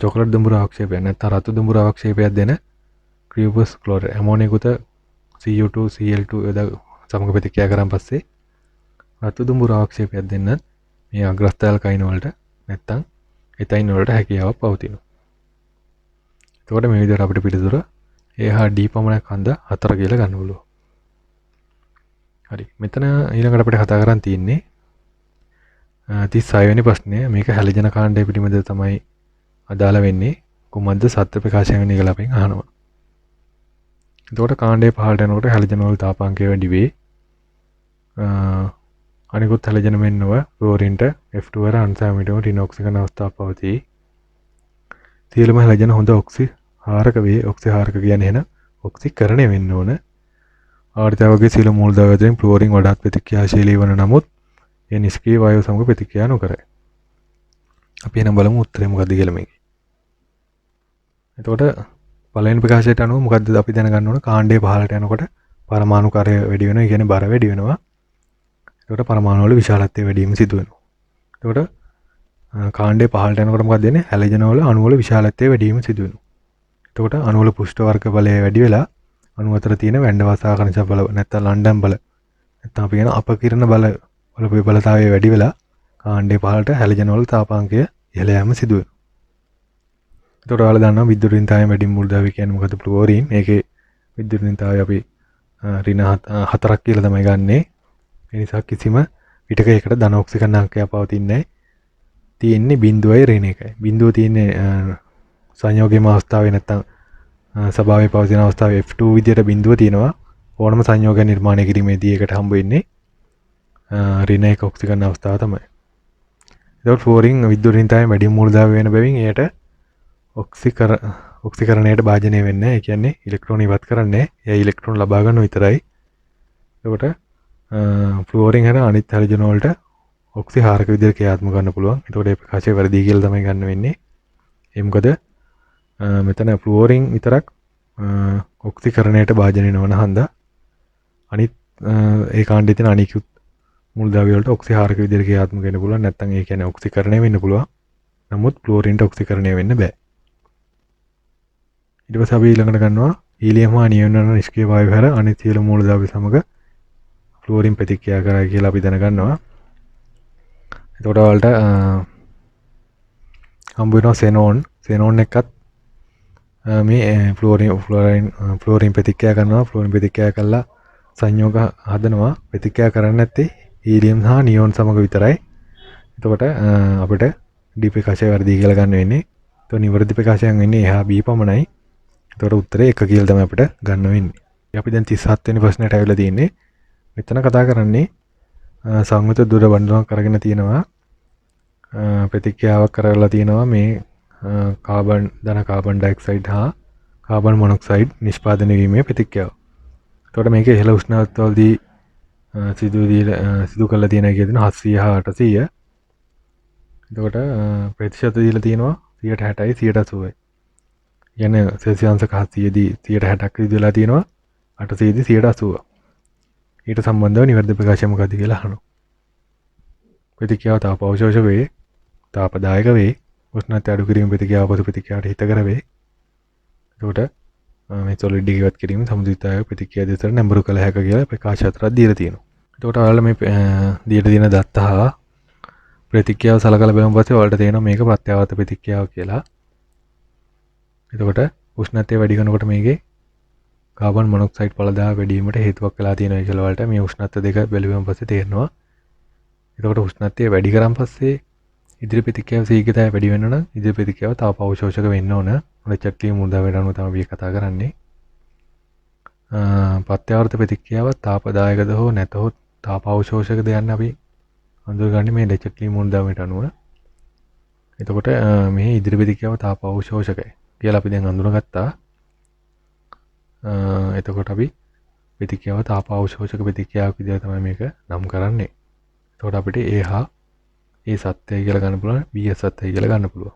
චොකලට් දුඹුරු අවක්ෂේපයක් නැත්නම් රතු දුඹුරු අවක්ෂේපයක් දෙන ක්‍රියෝපස් ක්ලෝරයිඩ් ඇමෝනියකුත Cu2 Cl2 සමග ප්‍රතික්‍රියා කරන් පස්සේ රතු දුඹුරු ආක්ෂේපයක් දෙන්නත් මේ අග්‍රස්ථ ඇල්කයින් වලට නැත්තම් එතයින් වලට හැකියාවක් පවතිනවා. එතකොට මේ විදිහට අපිට පිළිතුර A හා D පමණක් හන්ද 4 කියලා ගන්න පුළුවන්. හරි. මෙතන ඊළඟට අපිට කතා කරන් තියෙන්නේ 36 වෙනි ප්‍රශ්නය. මේක හැලජන කාණ්ඩය පිළිබඳ තමයි අදාළ වෙන්නේ. කුමද්ද සත්‍ය ප්‍රකාශය වෙන්නේ කියලා අපෙන් අහනවා. එතකොට කාණ්ඩය පහළට යනකොට හැලජන වල තාපාංකය වැඩි වේ. අනිකුත් හැලජන මෙන්නව ෆ්ලෝරින්ට F2 වර අන්සාමිටම ටින ඔක්සිජන් අවස්ථාවක් පවතී. සියලුම හැලජන හොඳ ඔක්සිහාරක වේ. ඔක්සිහාරක කියන්නේ එහෙනම් ඔක්සිකරණය වෙන්න ඕන. ආර්ථිකවගේ සියලු මූලද්‍රව්‍ය අතරින් ෆ්ලෝරින් වඩාත් ප්‍රතික්‍රියාශීලී වන නමුත් ඒ නිෂ්ක්‍රීය වායුව සමග ප්‍රතික්‍රියා නොකරයි. අපි එහෙනම් බලමු උත්තරේ මොකද්ද කියලා මේකේ. එතකොට පළවෙනි ප්‍රකාශයට අනුව මොකද්ද අපි දැනගන්න ඕන? කාණ්ඩය පහළට යනකොට පරමාණු කාර්ය වැඩි වෙනවා. ඒ කියන්නේ බර වැඩි වෙනවා. එතකොට පරමාණු වල විශාලත්වය වැඩි වීම සිදු වෙනවා. එතකොට කාණ්ඩය පහළට යනකොට මොකක්ද වෙන්නේ? හැලජන වල අණු වල විශාලත්වය වැඩි වීම සිදු වෙනවා. එතකොට අණු වල පුෂ්ඨ වර්ග බලය වැඩි වෙලා අණු අතර තියෙන වැණ්ඩ වාසාකරණ බල නැත්නම් ලන්ඩන් බල නැත්නම් අපි කියන අපකිරණ බලතාවය වැඩි වෙලා කාණ්ඩය පහළට හැලජන වල තාපාංකය ඉහළ යාම සිදු වෙනවා. එතකොට ඔයාලා දන්නවා විද්‍යුත්ින්තාවයෙන් වැඩි මූලද්‍රව්‍ය කියන්නේ මොකද්ද? ෆ්ලුවරින්. ඒකේ විද්‍යුත්ින්තාවය අපි ඍණ 4ක් කියලා තමයි ගන්නෙ. ඒ නිසා කිසිම විටක එකට ධන ඔක්සිජන් අංකයක් පවතින්නේ නැහැ. තියෙන්නේ බිඳුවයි ඍණ එකයි. බිඳුව තියෙන්නේ සංයෝගයේම අවස්ථාවේ නැත්නම් ස්වභාවයේ පවතින අවස්ථාවේ F2 විදියට බිඳුව තියෙනවා. ඕනම සංයෝගයක් නිර්මාණය කිරීමේදී ඒකට හම්බ වෙන්නේ ඍණ 1 ඔක්සිජන් අවස්ථාව තමයි. ඒතකොට ෆ්ලෝරින් විද්‍යුත්ින්තාවයෙන් වැඩි මූලද්‍රව්‍ය වෙන බැවින් එයට ඔක්සිකරණයට භාජනය වෙන්නේ නැහැ. ඒ කියන්නේ ඉලෙක්ට්‍රෝන ඉවත් කරන්නේ. එයා ඉලෙක්ට්‍රෝන ලබා ගන්න විතරයි. එතකොට ෆ්ලෝරින් හැර අනිත් හැලජන වලට ඔක්සිහාරක විදිහට ක්‍රියාත්මක කරන්න පුළුවන්. එතකොට ඒ ප්‍රකාශය වැරදි කියලා තමයි ගන්න වෙන්නේ. ඒ මොකද මෙතන ෆ්ලෝරින් විතරක් ඔක්සිකරණයට භාජනය නොවන හන්දා අනිත් ඒ කාණ්ඩයේ තියෙන අනිකුත් මූලද්‍රව්‍ය වලට ඔක්සිහාරක විදිහට ක්‍රියාත්මක වෙන්න පුළුවන්. නැත්නම් ඒ කියන්නේ ඔක්සිකරණය වෙන්න පුළුවන්. නමුත් ෆ්ලෝරින්ට ඔක්සිකරණය වෙන්න බෑ. ඊට පස්සේ අපි ඊළඟට ගන්නවා හීලියම් හා නියොන් යන නිෂ්ක්‍රීය වායු හැර අනිත් සියලු මූලද්‍රව්‍ය සමග ෆ්ලෝරින් ප්‍රතික්‍රියා කරයි කියලා අපි දැනගන්නවා. එතකොට ඔයාලට හම්බ වෙනවා සෙනෝන්. සෙනෝන් එකත් මේ ෆ්ලෝරින් ප්‍රතික්‍රියා කරනවා. ෆ්ලෝරින් ප්‍රතික්‍රියා කළා සංයෝග හදනවා. ප්‍රතික්‍රියා කරන්නේ නැත්තේ හීලියම් හා නියොන් සමග විතරයි. එතකොට අපිට D ප්‍රකාශය වැරදි කියලා ගන්න වෙන්නේ. එතකොට නිවැරදි ප්‍රකාශයෙන් වෙන්නේ එහා B පමණයි. එතකොට උත්තරේ 1 කියලා තමයි අපිට ගන්න වෙන්නේ. අපි දැන් 37 වෙනි ප්‍රශ්නයට ආවිලා තියෙන්නේ. මෙතන කතා කරන්නේ සංයුත දුර බඳුනක් කරගෙන තියෙනවා. ප්‍රතික්‍රියාවක් කරලා තියෙනවා මේ කාබන් ඩයොක්සයිඩ් හා කාබන් මොනොක්සයිඩ් නිෂ්පාදනය වීමේ ප්‍රතික්‍රියාව. එතකොට මේක ඉහළ උෂ්ණත්වවලදී සිදු කරලා තියෙනවා කියන 700 හා 800. එතකොට ප්‍රතිශත දීලා තියෙනවා 60යි 80යි. කියන්නේ සෙල්සියස් අංශක 700 දී 60ක් දීලා තියෙනවා 800 දී 80. ඊට සම්බන්ධව නිවැරදි ප්‍රකාශය මොකක්ද කියලා අහනවා. ප්‍රතික්‍රියාව තාප අවශෝෂක වේ, තාපදායක වේ, උෂ්ණත්වය අඩු කිරීම ප්‍රතික්‍රියාව පසු ප්‍රතික්‍රියාවට හිතකර වේ. එතකොට මේ සොලිඩ් එක ඉවත් කිරීම සමුදිතාවය ප්‍රතික්‍රියා දෙසට නැඹුරු කළ හැක කියලා ප්‍රකාශ හතරක් දීලා තියෙනවා. එතකොට ඔයාලා මේ දීලා තියෙන දත්ත හා ප්‍රතික්‍රියාව සලකලා බලමු පස්සේ ඔයාලට තේරෙනවා මේක ප්‍රත්‍යාවර්ත ප්‍රතික්‍රියාව කියලා. එතකොට උෂ්ණත්වය වැඩි කරනකොට මේකේ කාබන් මොනොක්සයිඩ් පළදාව වැඩි වීමට හේතුවක් වෙලා තියෙනවා කියලා ඔයාලට මේ උෂ්ණත්ව දෙක බැලුවම පස්සේ තේරෙනවා. එතකොට උෂ්ණත්වය වැඩි කරන් පස්සේ ඉදිරි ප්‍රතික්‍රියාව ශීඝ්‍රතාවය වැඩි වෙන්න නම් ඉදිරි ප්‍රතික්‍රියාව තාප අවශෝෂක වෙන්න ඕන. ඔය චක්‍රීය මූලද්‍රව්‍යයට අනුව තමයි අපි කතා කරන්නේ. ප්‍රත්‍යාවර්ත ප්‍රතික්‍රියාව තාපදායකද හෝ නැතහොත් තාප අවශෝෂකද යන්න අපි හඳුනගන්නේ මේ චක්‍රීය මූලද්‍රව්‍යයට අනුව. එතකොට මේ ඉදිරි ප්‍රතික්‍රියාව තාප අවශෝෂකයි කියලා අපි දැන් හඳුනගත්තා. එතකොට අපි ප්‍රතික්‍රියාව තාප අවශෝෂක ප්‍රතික්‍රියාවක් විදිහට තමයි මේක නම් කරන්නේ. එතකොට අපිට A හා A සත්‍යයි කියලා ගන්න පුළුවන්, B සත්‍යයි කියලා ගන්න පුළුවන්.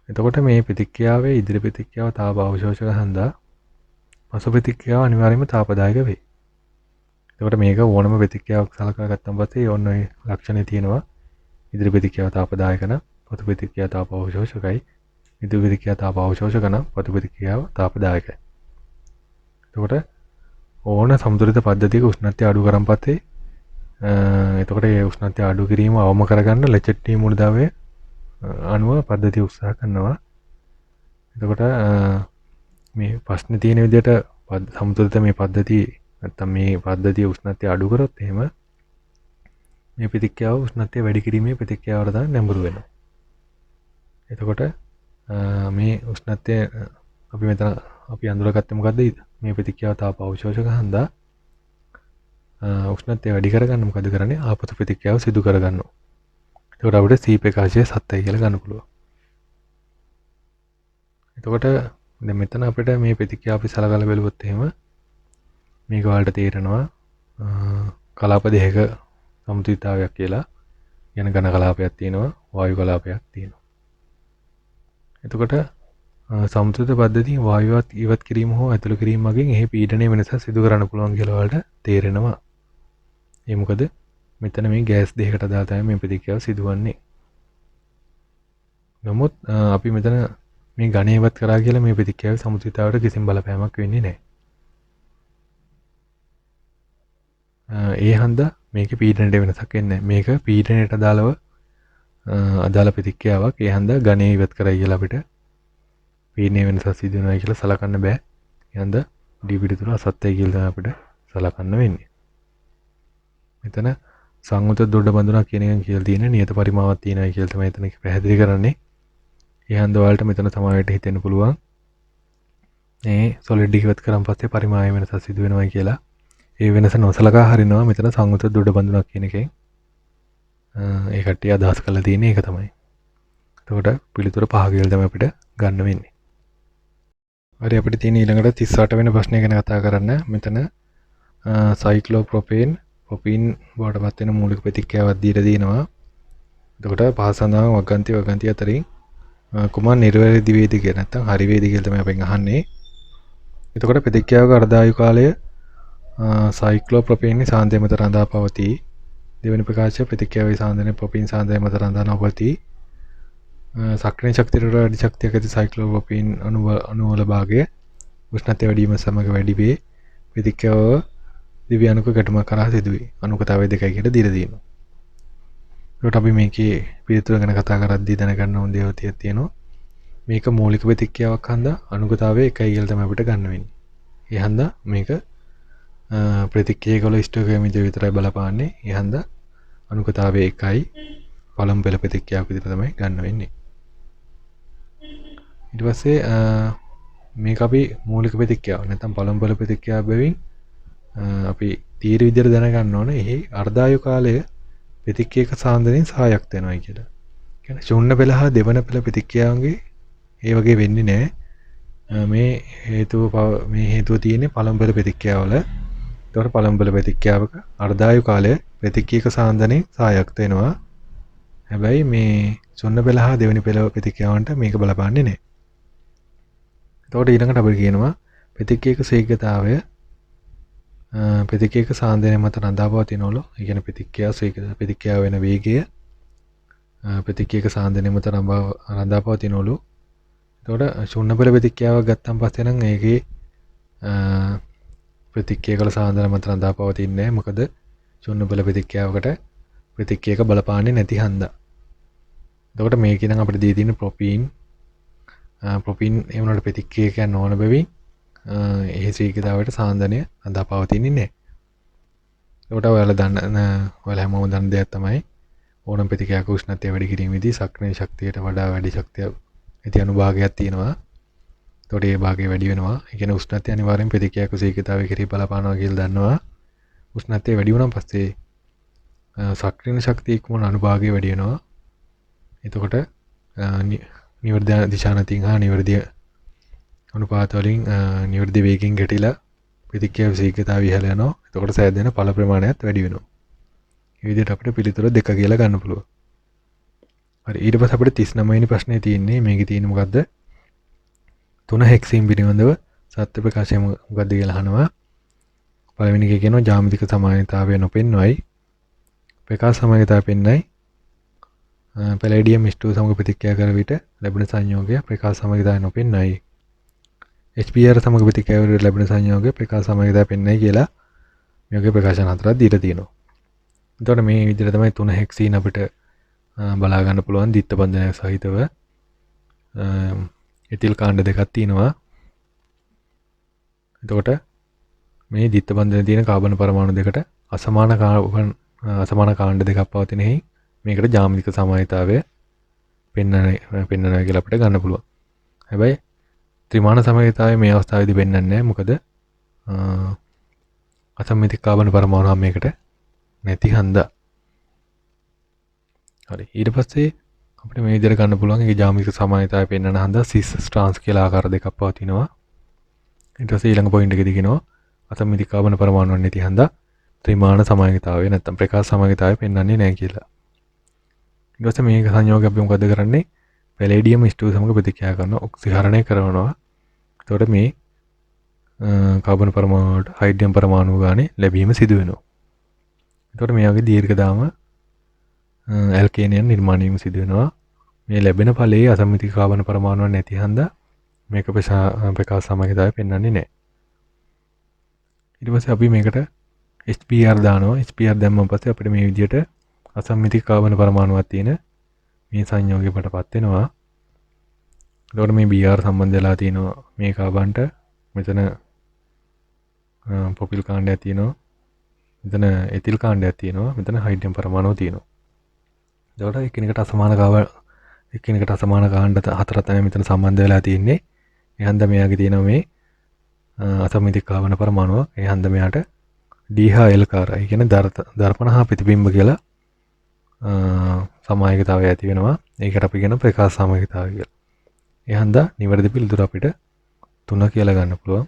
එතකොට මේ ප්‍රතික්‍රියාවේ ඉදිරි ප්‍රතික්‍රියාව තාප අවශෝෂක හන්දා පසු ප්‍රතික්‍රියාව අනිවාර්යයෙන්ම තාපදායක වෙයි. එතකොට මේක ඕනම ප්‍රතික්‍රියාවක් සලකා ගත්තන් පස්සේ ඔන්න ඔය ලක්ෂණේ තියෙනවා. ඉදිරි ප්‍රතික්‍රියාව තාපදායක නම් පසු ප්‍රතික්‍රියාව තාප අවශෝෂකයි. ඉදිරි ප්‍රතික්‍රියාව තාප අවශෝෂක නම් පසු ප්‍රතික්‍රියාව තාපදායකයි. එතකොට ඕන සමතුලිත පද්ධතියක උෂ්ණත්වය අඩු කරන් පස්සේ එතකොට ඒ උෂ්ණත්වය අඩු කිරීම අවම කරගන්න ලෙචට්ටි මූලද්‍රව්‍ය අණුව පද්ධතිය උත්සාහ කරනවා. එතකොට මේ ප්‍රශ්නේ තියෙන විදිහට සමතුලිත මේ පද්ධතිය නැත්තම් මේ පද්ධතිය උෂ්ණත්වය අඩු කරොත් එහෙම මේ ප්‍රතික්‍රියාව උෂ්ණත්වය වැඩි කිරීමේ ප්‍රතික්‍රියාවට තමයි නැඹුරු වෙනවා. එතකොට මේ උෂ්ණත්වය අපි මෙතන අපි අඳුරගත්තේ මොකද්ද? මේ ප්‍රතික්‍රියාව තාප අවශෝෂක හන්දා උෂ්ණත්වය වැඩි කරගන්න මොකද කරන්නේ? ආපසු ප්‍රතික්‍රියාව සිදු කරගන්නවා. එතකොට අපිට C ප්‍රකාශය 7යි කියලා ගන්න පුළුවන්. එතකොට දැන් මෙතන අපිට මේ ප්‍රතික්‍රියාව අපි සලකලා බලුවොත් එහෙම මේක වලට තේරෙනවා කලාප දෙකක සමතුලිතතාවයක් කියලා. යන ඝන කලාපයක් තියෙනවා, වායු කලාපයක් තියෙනවා. එතකොට සමතුලිත පද්ධතිය වායුවත් ඉවත් කිරීම හෝ ඇතුළු කිරීම මගින් එහි පීඩනයේ වෙනස සිදු කරන්න පුළුවන් කියලා වලට තේරෙනවා. ඒ මොකද මෙතන මේ ගෑස් දෙකකට දාලා තමයි මේ ප්‍රතික්‍රියාව සිදුවන්නේ. නමුත් අපි මෙතන මේ ඝනය ඉවත් කරා කියලා මේ ප්‍රතික්‍රියාවේ සමතුලිතතාවයට කිසිම බලපෑමක් වෙන්නේ නැහැ. ඒ හන්දා මේකේ පීඩනයට වෙනසක් වෙන්නේ නැහැ. මේක පීඩනයට අදාළ ප්‍රතික්‍රියාවක්. ඒ හන්දා ඝනය ඉවත් කරයි කියලා අපිට පීඩනයේ වෙනසක් සිදු වෙනවා කියලා සලකන්න බෑ. ඒ හන්දා D පිළිතුර අසත්‍යයි කියලා අපිට සලකන්න වෙන්නේ. මෙතන සංයුත දොඩ බඳුනක් කියන එකෙන් කියලා තියෙන නියත පරිමාවක් තියෙනවා කියලා තමයි එතන පැහැදිලි කරන්නේ. ඒ හන්ද වලට මෙතන සමාවෙට හිතෙන්න පුළුවන්. මේ සොලිඩ් එක ඉවත් කරන් පස්සේ පරිමාය වෙනසක් සිදු වෙනවා කියලා. ඒ වෙනස නොසලකා හරිනවා මෙතන සංයුත දොඩ බඳුනක් කියන එකෙන්. ඒ කට්ටිය අදහස් කරලා තියෙන එක තමයි. එතකොට පිළිතුර 5 කියලා තමයි අපිට ගන්න වෙන්නේ. හරි අපිට තියෙන ඊළඟට 38 වෙනි ප්‍රශ්නය ගැන කතා කරන්න. මෙතන සයික්ලෝප්‍රොපේන් ප්‍රොපීන් බවටපත් වෙන මූලික ප්‍රතික්‍රියාවක් දීලා දිනවා. එතකොට පහ සඳහන් වගන්ති අතරින් කුමන් නිර්වැරදි වේද කියලා නැත්නම් හරි වේද කියලා තමයි අපෙන් අහන්නේ. එතකොට ප්‍රතික්‍රියාවක අර්ධායු කාලය සයික්ලෝප්‍රොපීන් සාන්ද්‍රය මත රඳා පවතී. දෙවෙනි ප්‍රකාශය ප්‍රතික්‍රියාවේ සාන්ද්‍රය ප්‍රොපීන් සාන්ද්‍රය මත රඳා නොපවතී. සක්‍රීය ශක්තියට වඩා වැඩි ශක්තියක් ඇති සයික්ලෝප්‍රොපීන් අණුවල භාගය උෂ්ණත්වය වැඩි වීම සමග වැඩි වේ. ප්‍රතික්‍රියාව දිව්‍යානුක ගැටුමක් කරා සිදුවේ. අනුකතාවය 2යි කියලා දීලා තියෙනවා. ඒකට අපි මේකේ පිළිතුර ගැන කතා කරද්දී දැනගන්න ඕන දේවල් තියෙනවා. මේක මූලික ප්‍රතික්‍රියාවක් හන්දා අනුකතාවය 1යි කියලා තමයි අපිට ගන්න වෙන්නේ. ඒ හන්දා මේක ප්‍රතික්‍රියාවල ස්ටොකියෝමීටර් විතරයි බලපාන්නේ. ඒ හන්දා අනුකතාවය 1යි පළමු පෙළ ප්‍රතික්‍රියාවක් විදිහට තමයි ගන්න වෙන්නේ. ඊට පස්සේ මේක අපි මූලික ප්‍රතික්‍රියාව නැත්නම් පළමු පෙළ ප්‍රතික්‍රියාව බැවින් අපි තීර විදිහට දැනගන්න ඕනේ. එහි අර්ධායු කාලය ප්‍රතික්‍රියක සාන්ද්‍රයෙන් සහායක් වෙනවා කියලා. කියන්නේ ශූන්‍ය පෙළ හා දෙවන පෙළ ප්‍රතික්‍රියාවන්ගේ ඒ වගේ වෙන්නේ නැහැ. මේ හේතුව තියෙන්නේ පළමු පෙළ ප්‍රතික්‍රියාවල. ඒතකොට පළමු පෙළ ප්‍රතික්‍රියාවක අර්ධායු කාලය ප්‍රතික්‍රියක සාන්ද්‍රයෙන් සහායක් වෙනවා. හැබැයි මේ ශූන්‍ය පෙළ හා දෙවෙනි පෙළ ප්‍රතික්‍රියාවන්ට මේක බලපාන්නේ නැහැ. එතකොට ඊළඟට අපිට කියනවා ප්‍රතික්‍රියක ශීඝ්‍රතාවය ප්‍රතික්‍රියක සාන්ද්‍රණය මත රඳා පවතිනවලු. ඒ කියන්නේ ප්‍රතික්‍රියාව වෙන වේගය ප්‍රතික්‍රියක සාන්ද්‍රණය මත රඳා පවතිනවලු. එතකොට ශූන්‍ය පෙළ ප්‍රතික්‍රියාවක් ගත්තන් පස්සේ නම් ඒකේ ප්‍රතික්‍රියකල සාන්ද්‍රණය මත රඳා පවතින්නේ නැහැ. මොකද ශූන්‍ය පෙළ ප්‍රතික්‍රියාවකට ප්‍රතික්‍රියක බලපාන්නේ නැති හන්දා. එතකොට මේකේ නම් අපිට දී තියෙන ප්‍රොපීන් ඒ වුණාට ප්‍රතික්‍රියකයක් නොවන බැවින් එහි ශීඝ්‍රතාවයට සාන්ද්‍රණය රඳා පවතින්නේ නැහැ. ඒකට ඔයාලා හැමෝම දන්න දෙයක් තමයි ඕනම ප්‍රතික්‍රියාවක උෂ්ණත්වය වැඩි කිරීමේදී සක්‍රීය ශක්තියට වඩා වැඩි ශක්තියක් ඇති අනුභාගයක් තියෙනවා. ඒකට ඒ භාගය වැඩි වෙනවා. ඒ කියන්නේ උෂ්ණත්වය අනිවාර්යෙන් ප්‍රතික්‍රියාවක ශීඝ්‍රතාවය කෙරෙහි බලපානවා කියලා දන්නවා. උෂ්ණත්වය වැඩි වුණාන් පස්සේ සක්‍රීය ශක්තිය ඉක්මන අනුභාගය වැඩි වෙනවා. එතකොට නිවර්ධ දිශානතින් හා නිවර්ධ අනුපාත වලින් නිවර්ධ වේගයෙන් ගැටිලා ප්‍රතික්‍රියාව ශීඝ්‍රතාවය ඉහළ යනවා. එතකොට සෑදෙන පළ ප්‍රමාණයත් වැඩි වෙනවා. මේ විදිහට අපිට පිළිතුර 2 කියලා ගන්න පුළුවන්. හරි ඊට පස්සේ අපිට 39 වෙනි ප්‍රශ්නේ තියෙන්නේ මේකේ තියෙන්නේ මොකද්ද? 3 හෙක්සීන් පිළිබඳව සත්‍ය ප්‍රකාශය මොකද්ද කියලා අහනවා. පළවෙනි එකේ කියනවා ජ්‍යාමිතික සමානතාවය නොපෙන්වයි. ප්‍රකාශ සමානතාවය පෙන්වයි. පැලැඩියම් H2 සමග ප්‍රතික්‍රියා කර විට ලැබෙන සංයෝගය ප්‍රකාශ සමානතාවය නොපෙන්වයි. HBr සමග ප්‍රතික්‍රියාවට ලැබෙන සංයෝගය ප්‍රකාශ සමගිතාව පෙන්වයි කියලා මේකේ ප්‍රකාශන හතරක් දීලා තියෙනවා. එතකොට මේ විදිහට තමයි 3 හෙක්සීන් අපිට බලා ගන්න පුළුවන් දිත්ත බන්ධනයක් සහිතව එතිල් කාණ්ඩ දෙකක් තියෙනවා. එතකොට මේ දිත්ත බන්ධනයේ තියෙන කාබන් පරමාණු දෙකට අසමාන කාණ්ඩ දෙකක් පවතින හේයි මේකට ජාමිතික සමාහිතාවය පෙන්වනවා කියලා අපිට ගන්න පුළුවන්. හැබැයි ත්‍රිමාණ සමගිතාවය මේ අවස්ථාවේදී පෙන්වන්නේ නැහැ. මොකද අසම්මිතික කාබන් පරමාණු හැම එකට නැති හන්දා. හරි. ඊට පස්සේ අපිට මේ විදිහට ගන්න පුළුවන් ඒකේ ජාමිතික සමාහිතාවය පෙන්වන හන්දා සිස් ස්ට්‍රාන්ස් කියලා ආකාර දෙකක් පවතිනවා. ඊට පස්සේ ඊළඟ පොයින්ට් එකේදී කියනවා අසම්මිතික කාබන් පරමාණු නැති හන්දා ත්‍රිමාණ සමගිතාවය නැත්නම් ප්‍රකාශ සමගිතාවය පෙන්වන්නේ නැහැ කියලා. ඊට පස්සේ මේක සංයෝගය අපි මොකද කරන්නේ? පැලේඩියම් H2 සමග ප්‍රතික්‍රියා කරනවා ඔක්සිහරණය කරනවා. එතකොට මේ කාබන් පරමාණුවට හයිඩ්‍රජන් පරමාණු ගානේ ලැබීම සිදු වෙනවා. එතකොට මේ වගේ දීර්ඝදාම ඇල්කේනයන් නිර්මාණය වීම සිදු වෙනවා. මේ ලැබෙන ඵලයේ අසම්මිතික කාබන් පරමාණුවක් නැති හන්දා මේක ප්‍රකාශ සමගිතාවය පෙන්වන්නේ නැහැ. ඊට පස්සේ අපි මේකට HBr දානවා. HBr දැම්මම පස්සේ අපිට මේ විදිහට අසම්මිතික කාබන් පරමාණුවක් තියෙන මේ සංයෝගයකටපත් වෙනවා. එතකොට මේ Br සම්බන්ධ වෙලා තියෙනවා මේ කාබන්ට. මෙතන පොපිල් කාණ්ඩයක් තියෙනවා. මෙතන එතිල් කාණ්ඩයක් තියෙනවා. මෙතන හයිඩ්‍රජන් පරමාණුව තියෙනවා. එතකොට එකිනෙකට අසමාන කාණ්ඩ හතරක් තමයි මෙතන සම්බන්ධ වෙලා තියෙන්නේ. ඒ හන්ද මෙයාගේ තියෙනවා මේ අසම්මිතික කාබන් පරමාණුව. ඒ හන්ද මෙයාට D හා L කාරයි. කියන්නේ දර්පණ හා ප්‍රතිබිම්බ කියලා සමායකතාවය ඇති වෙනවා. ඒකට අපි කියන ප්‍රකාශ සමායකතාවය කියලා. ඒ හන්දා නිවැරදි පිළිතුර අපිට 3 කියලා ගන්න පුළුවන්.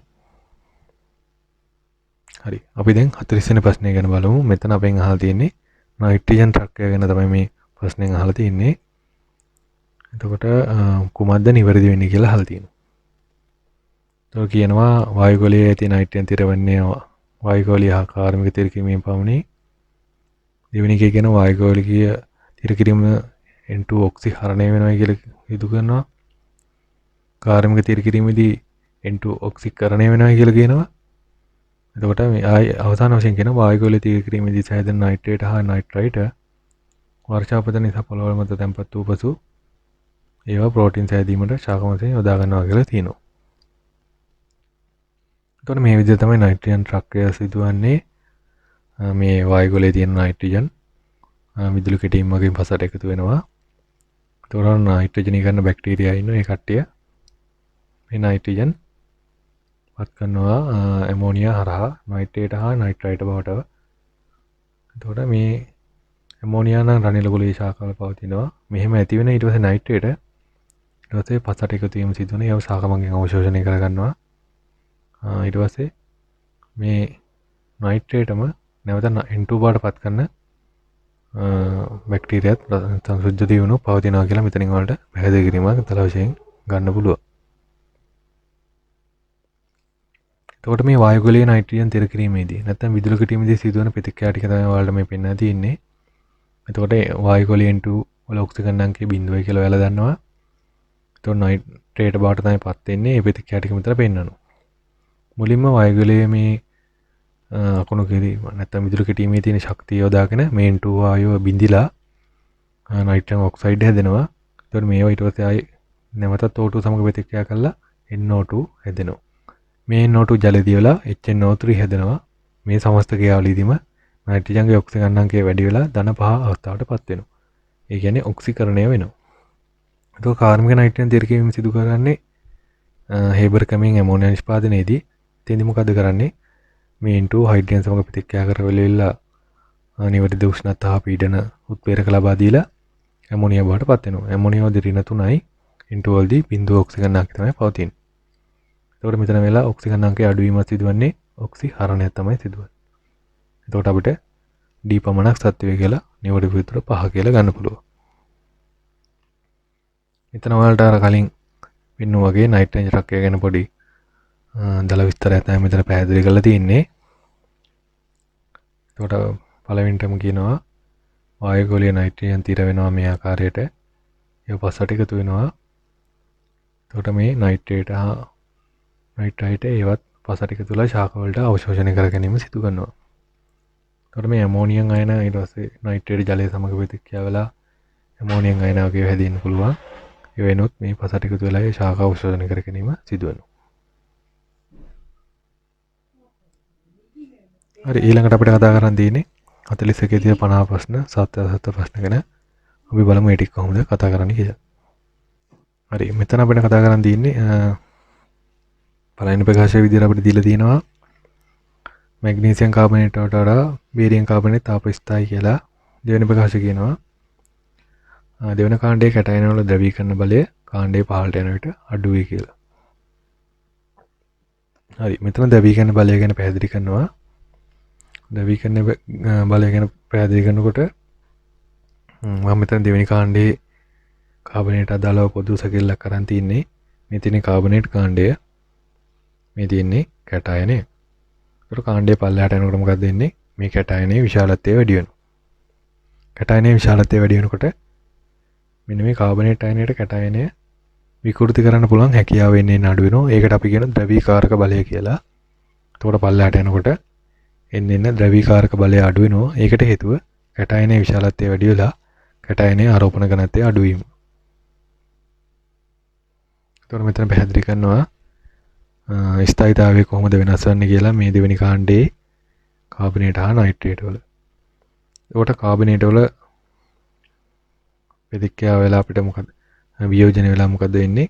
හරි. අපි දැන් 40 වෙනි ප්‍රශ්නය ගැන බලමු. මෙතන අපෙන් අහලා තියෙන්නේ නයිට්‍රජන් ට්‍රක්කය ගැන තමයි මේ ප්‍රශ්නෙන් අහලා තියෙන්නේ. එතකොට කුමක්ද නිවැරදි වෙන්නේ කියලා අහලා තියෙනවා. එතකොට කියනවා වායුගෝලයේ ඇති නයිට්‍රජන් තිරවන්නේ වායුගෝලීය හා කාර්මික තිරකිරීමෙන් පමණි. දෙවෙනි එකේ කියන වායුගෝලීය තිරකිරීම N2 ඔක්සිහරණය වෙනවා කියලා හිතු කරනවා. කාර්මික තිරකිරීමේදී N2 ඔක්සිකරණය වෙනවා කියලා කියනවා. එතකොට මේ අවසාන වශයෙන් කියන වායුගෝලීය තිරකිරීමේදී සෑදෙන නයිට්‍රේට් හා නයිට්‍රයිට වර්ෂාපත නිසා පොළොව මත තැන්පත් වූ පසු ඒවා ප්‍රෝටීන් සෑදීමට ශාකමතෙන් යොදා ගන්නවා කියලා තියෙනවා. එතකොට මේ විදිහට තමයි නයිට්‍රජන් ට්‍රක්කය සිදුවන්නේ. මේ වායුගෝලයේ තියෙන නයිට්‍රජන් විදුලි කෙටීම් වගේ පසට එකතු වෙනවා. එතකොට නයිට්‍රජනීකරණ බැක්ටීරියා ඉන්න ඒ කට්ටිය මේ නයිට්‍රජන් පත් කරනවා ඇමෝනියා හරහා නයිට්‍රේට් හා නයිට්‍රයිට බවට. එතකොට මේ ඇමෝනියා නම් රනිල ගොලී ශාකවල පවතිනවා. මෙහෙම ඇති වෙන ඊට පස්සේ නයිට්‍රේට ඊට පස්සේ පසට එකතු වීම සිදු වෙන ඒව ශාකමගෙන් අවශෝෂණය කරගන්නවා. ඊට පස්සේ මේ නයිට්‍රේටම නැවත N2 බවට පත් කරන බැක්ටීරියාත් සංසුද්ධ දියුණු පවතිනවා කියලා මෙතනින් වලට පැහැදිලි කිරීමක් තල වශයෙන් ගන්න පුළුවන්. එතකොට මේ වායුගෝලීය නයිට්‍රජන් තිර කිරීමේදී නැත්නම් විදුලි කිරීමේදී සිදුවන ප්‍රතික්‍රියා ටික තමයි ඔයාලට මේ පෙන්නලා තියෙන්නේ. එතකොට වායුගෝලීය N2 වල ඔක්සිජන් අංකය 0යි කියලා ඔයාලා දන්නවා. එතකොට නයිට්‍රේට් බවට තමයි පත් වෙන්නේ. මේ ප්‍රතික්‍රියා ටික මෙතන පෙන්නනවා. මුලින්ම වායුගෝලීය මේ අකුණු කිරීම නැත්නම් විදුලි කිරීමේ තියෙන ශක්තිය යොදාගෙන මේ N2 වායුව බිඳිලා නයිට්‍රජන් ඔක්සයිඩ් හැදෙනවා. එතකොට මේවා ඊට පස්සේ ආයි නැවතත් O2 සමග ප්‍රතික්‍රියා කරලා NO2 හැදෙනවා. මේ NO2 ජලදී වෙලා HNO3 හැදෙනවා. මේ සමස්ත ක්‍රියාවලියදීම නයිට්‍රජන්ගේ ඔක්සිජන් අංකය වැඩි වෙලා ධන 5 අවස්ථාවටපත් වෙනවා. ඒ කියන්නේ ඔක්සිකරණය වෙනවා. එතකොට කාර්මික නයිට්‍රජන් තිරකීම සිදු කරන්නේ හේබර් ක්‍රමයෙන් ඇමෝනියා නිෂ්පාදනයේදී. එතෙන්දි මොකද කරන්නේ? මේ N2 හයිඩ්‍රජන් සමග ප්‍රතික්‍රියා කරවෙලා නිවැරදි උෂ්ණත්ව හා පීඩන උත්ප්‍රේරක ලබා දීලා ඇමෝනියා බවට පත් වෙනවා. ඇමෝනියා වලදී ඍණ 3යි N2 වලදී බිඳුව ඔක්සිජන් අංකය තමයි පවතින්නේ. එතකොට මෙතන වෙලා ඔක්සිජන් අංකයේ අඩුවීමක් සිදුවන්නේ ඔක්සිහරණයක් තමයි සිදුවන්නේ. එතකොට අපිට D පමණක් සත්‍ය වේ කියලා නිවැරදි පිළිතුර 5 කියලා ගන්න පුළුවන්. මෙතන ඔයාලට අර කලින් වෙන්නු වගේ නයිට්‍රජන් ට්‍රක්කය ගැන පොඩි දල විස්තරයක් තමයි මෙතන පැහැදිලි කරලා තියෙන්නේ. එතකොට පළවෙනිටම කියනවා වායුගෝලීය නයිට්‍රජන් තිර වෙනවා මේ ආකාරයට. ඒක පස්සට එකතු වෙනවා. එතකොට මේ නයිට්‍රේට් හා නයිට්‍රේට් ඒවත් පසට එකතු වෙලා ශාක වලට අවශෝෂණය කර ගැනීම සිදු කරනවා. එතකොට මේ ඇමෝනියම් අයන ඊට පස්සේ නයිට්‍රේට් ජලය සමග ප්‍රතික්‍රියා වෙලා ඇමෝනියම් අයන වගේ හැදෙන්න පුළුවන්. ඒ වෙනුත් මේ පසට එකතු වෙලා ඒ ශාක අවශෝෂණය කර ගැනීම සිදු වෙනවා. හරි ඊළඟට අපිට කතා කරන්න තියෙන්නේ 41 දී 50 ප්‍රශ්න 7 ප්‍රශ්න ගැන අපි බලමු ඒ ටික කොහොමද කතා කරන්න කියලා. හරි මෙතන අපිට කතා කරන්න තියෙන්නේ පළවෙනි ප්‍රකාශය විදිහට අපිට දීලා තියෙනවා මැග්නීසියම් කාබනේට් වලට වඩා බේරියම් කාබනේට් තාපස්ථායි කියලා. දෙවෙනි ප්‍රකාශය කියනවා දෙවන කාණ්ඩයේ කැටයන වල ද්‍රවීකරණ බලය කාණ්ඩයේ පහළට යන විට අඩු වේ කියලා. හරි මෙතන ද්‍රවීකරණ බලය ගැන පැහැදිලි කරනවා. ද්‍රවීකරණ බලය ගැන පැහැදිලි කරනකොට මම මෙතන දෙවෙනි කාණ්ඩයේ කාබනේට් අදාළව පොදු සැකෙල්ලක් කරන් තින්නේ. මේ තියෙන කාබනේට් කාණ්ඩය මේ තියෙන්නේ කැටයනය. ඒකට කාණ්ඩයේ පල්ලයට යනකොට මොකක්ද වෙන්නේ? මේ කැටයනයේ විශාලත්වය වැඩි වෙනවා. කැටයනයේ විශාලත්වය වැඩි වෙනකොට මෙන්න මේ කාබනේට් අයනයට කැටයනය විකෘති කරන්න පුළුවන් හැකියාව එන්නේ අඩු වෙනවා. ඒකට අපි කියන ද්‍රවීකාරක බලය කියලා. එතකොට පල්ලයට යනකොට එන්න ද්‍රවීකාරක බලය අඩු වෙනවා. ඒකට හේතුව කැටයනයේ විශාලත්වය වැඩි වෙලා කැටයනයේ ආරෝපණ ඝනත්වය අඩු වීම. එතකොට මෙතන පැහැදිලි කරනවා ස්ථායීතාවය කොහොමද වෙනස් වෙන්නේ කියලා මේ දෙවෙනි කාණ්ඩයේ කාබනේට් හා නයිට්‍රේට් වල. ඒකට කාබනේට් වල ප්‍රතික්‍රියා වෙලා අපිට මොකද වියෝජනය වෙලා මොකද වෙන්නේ?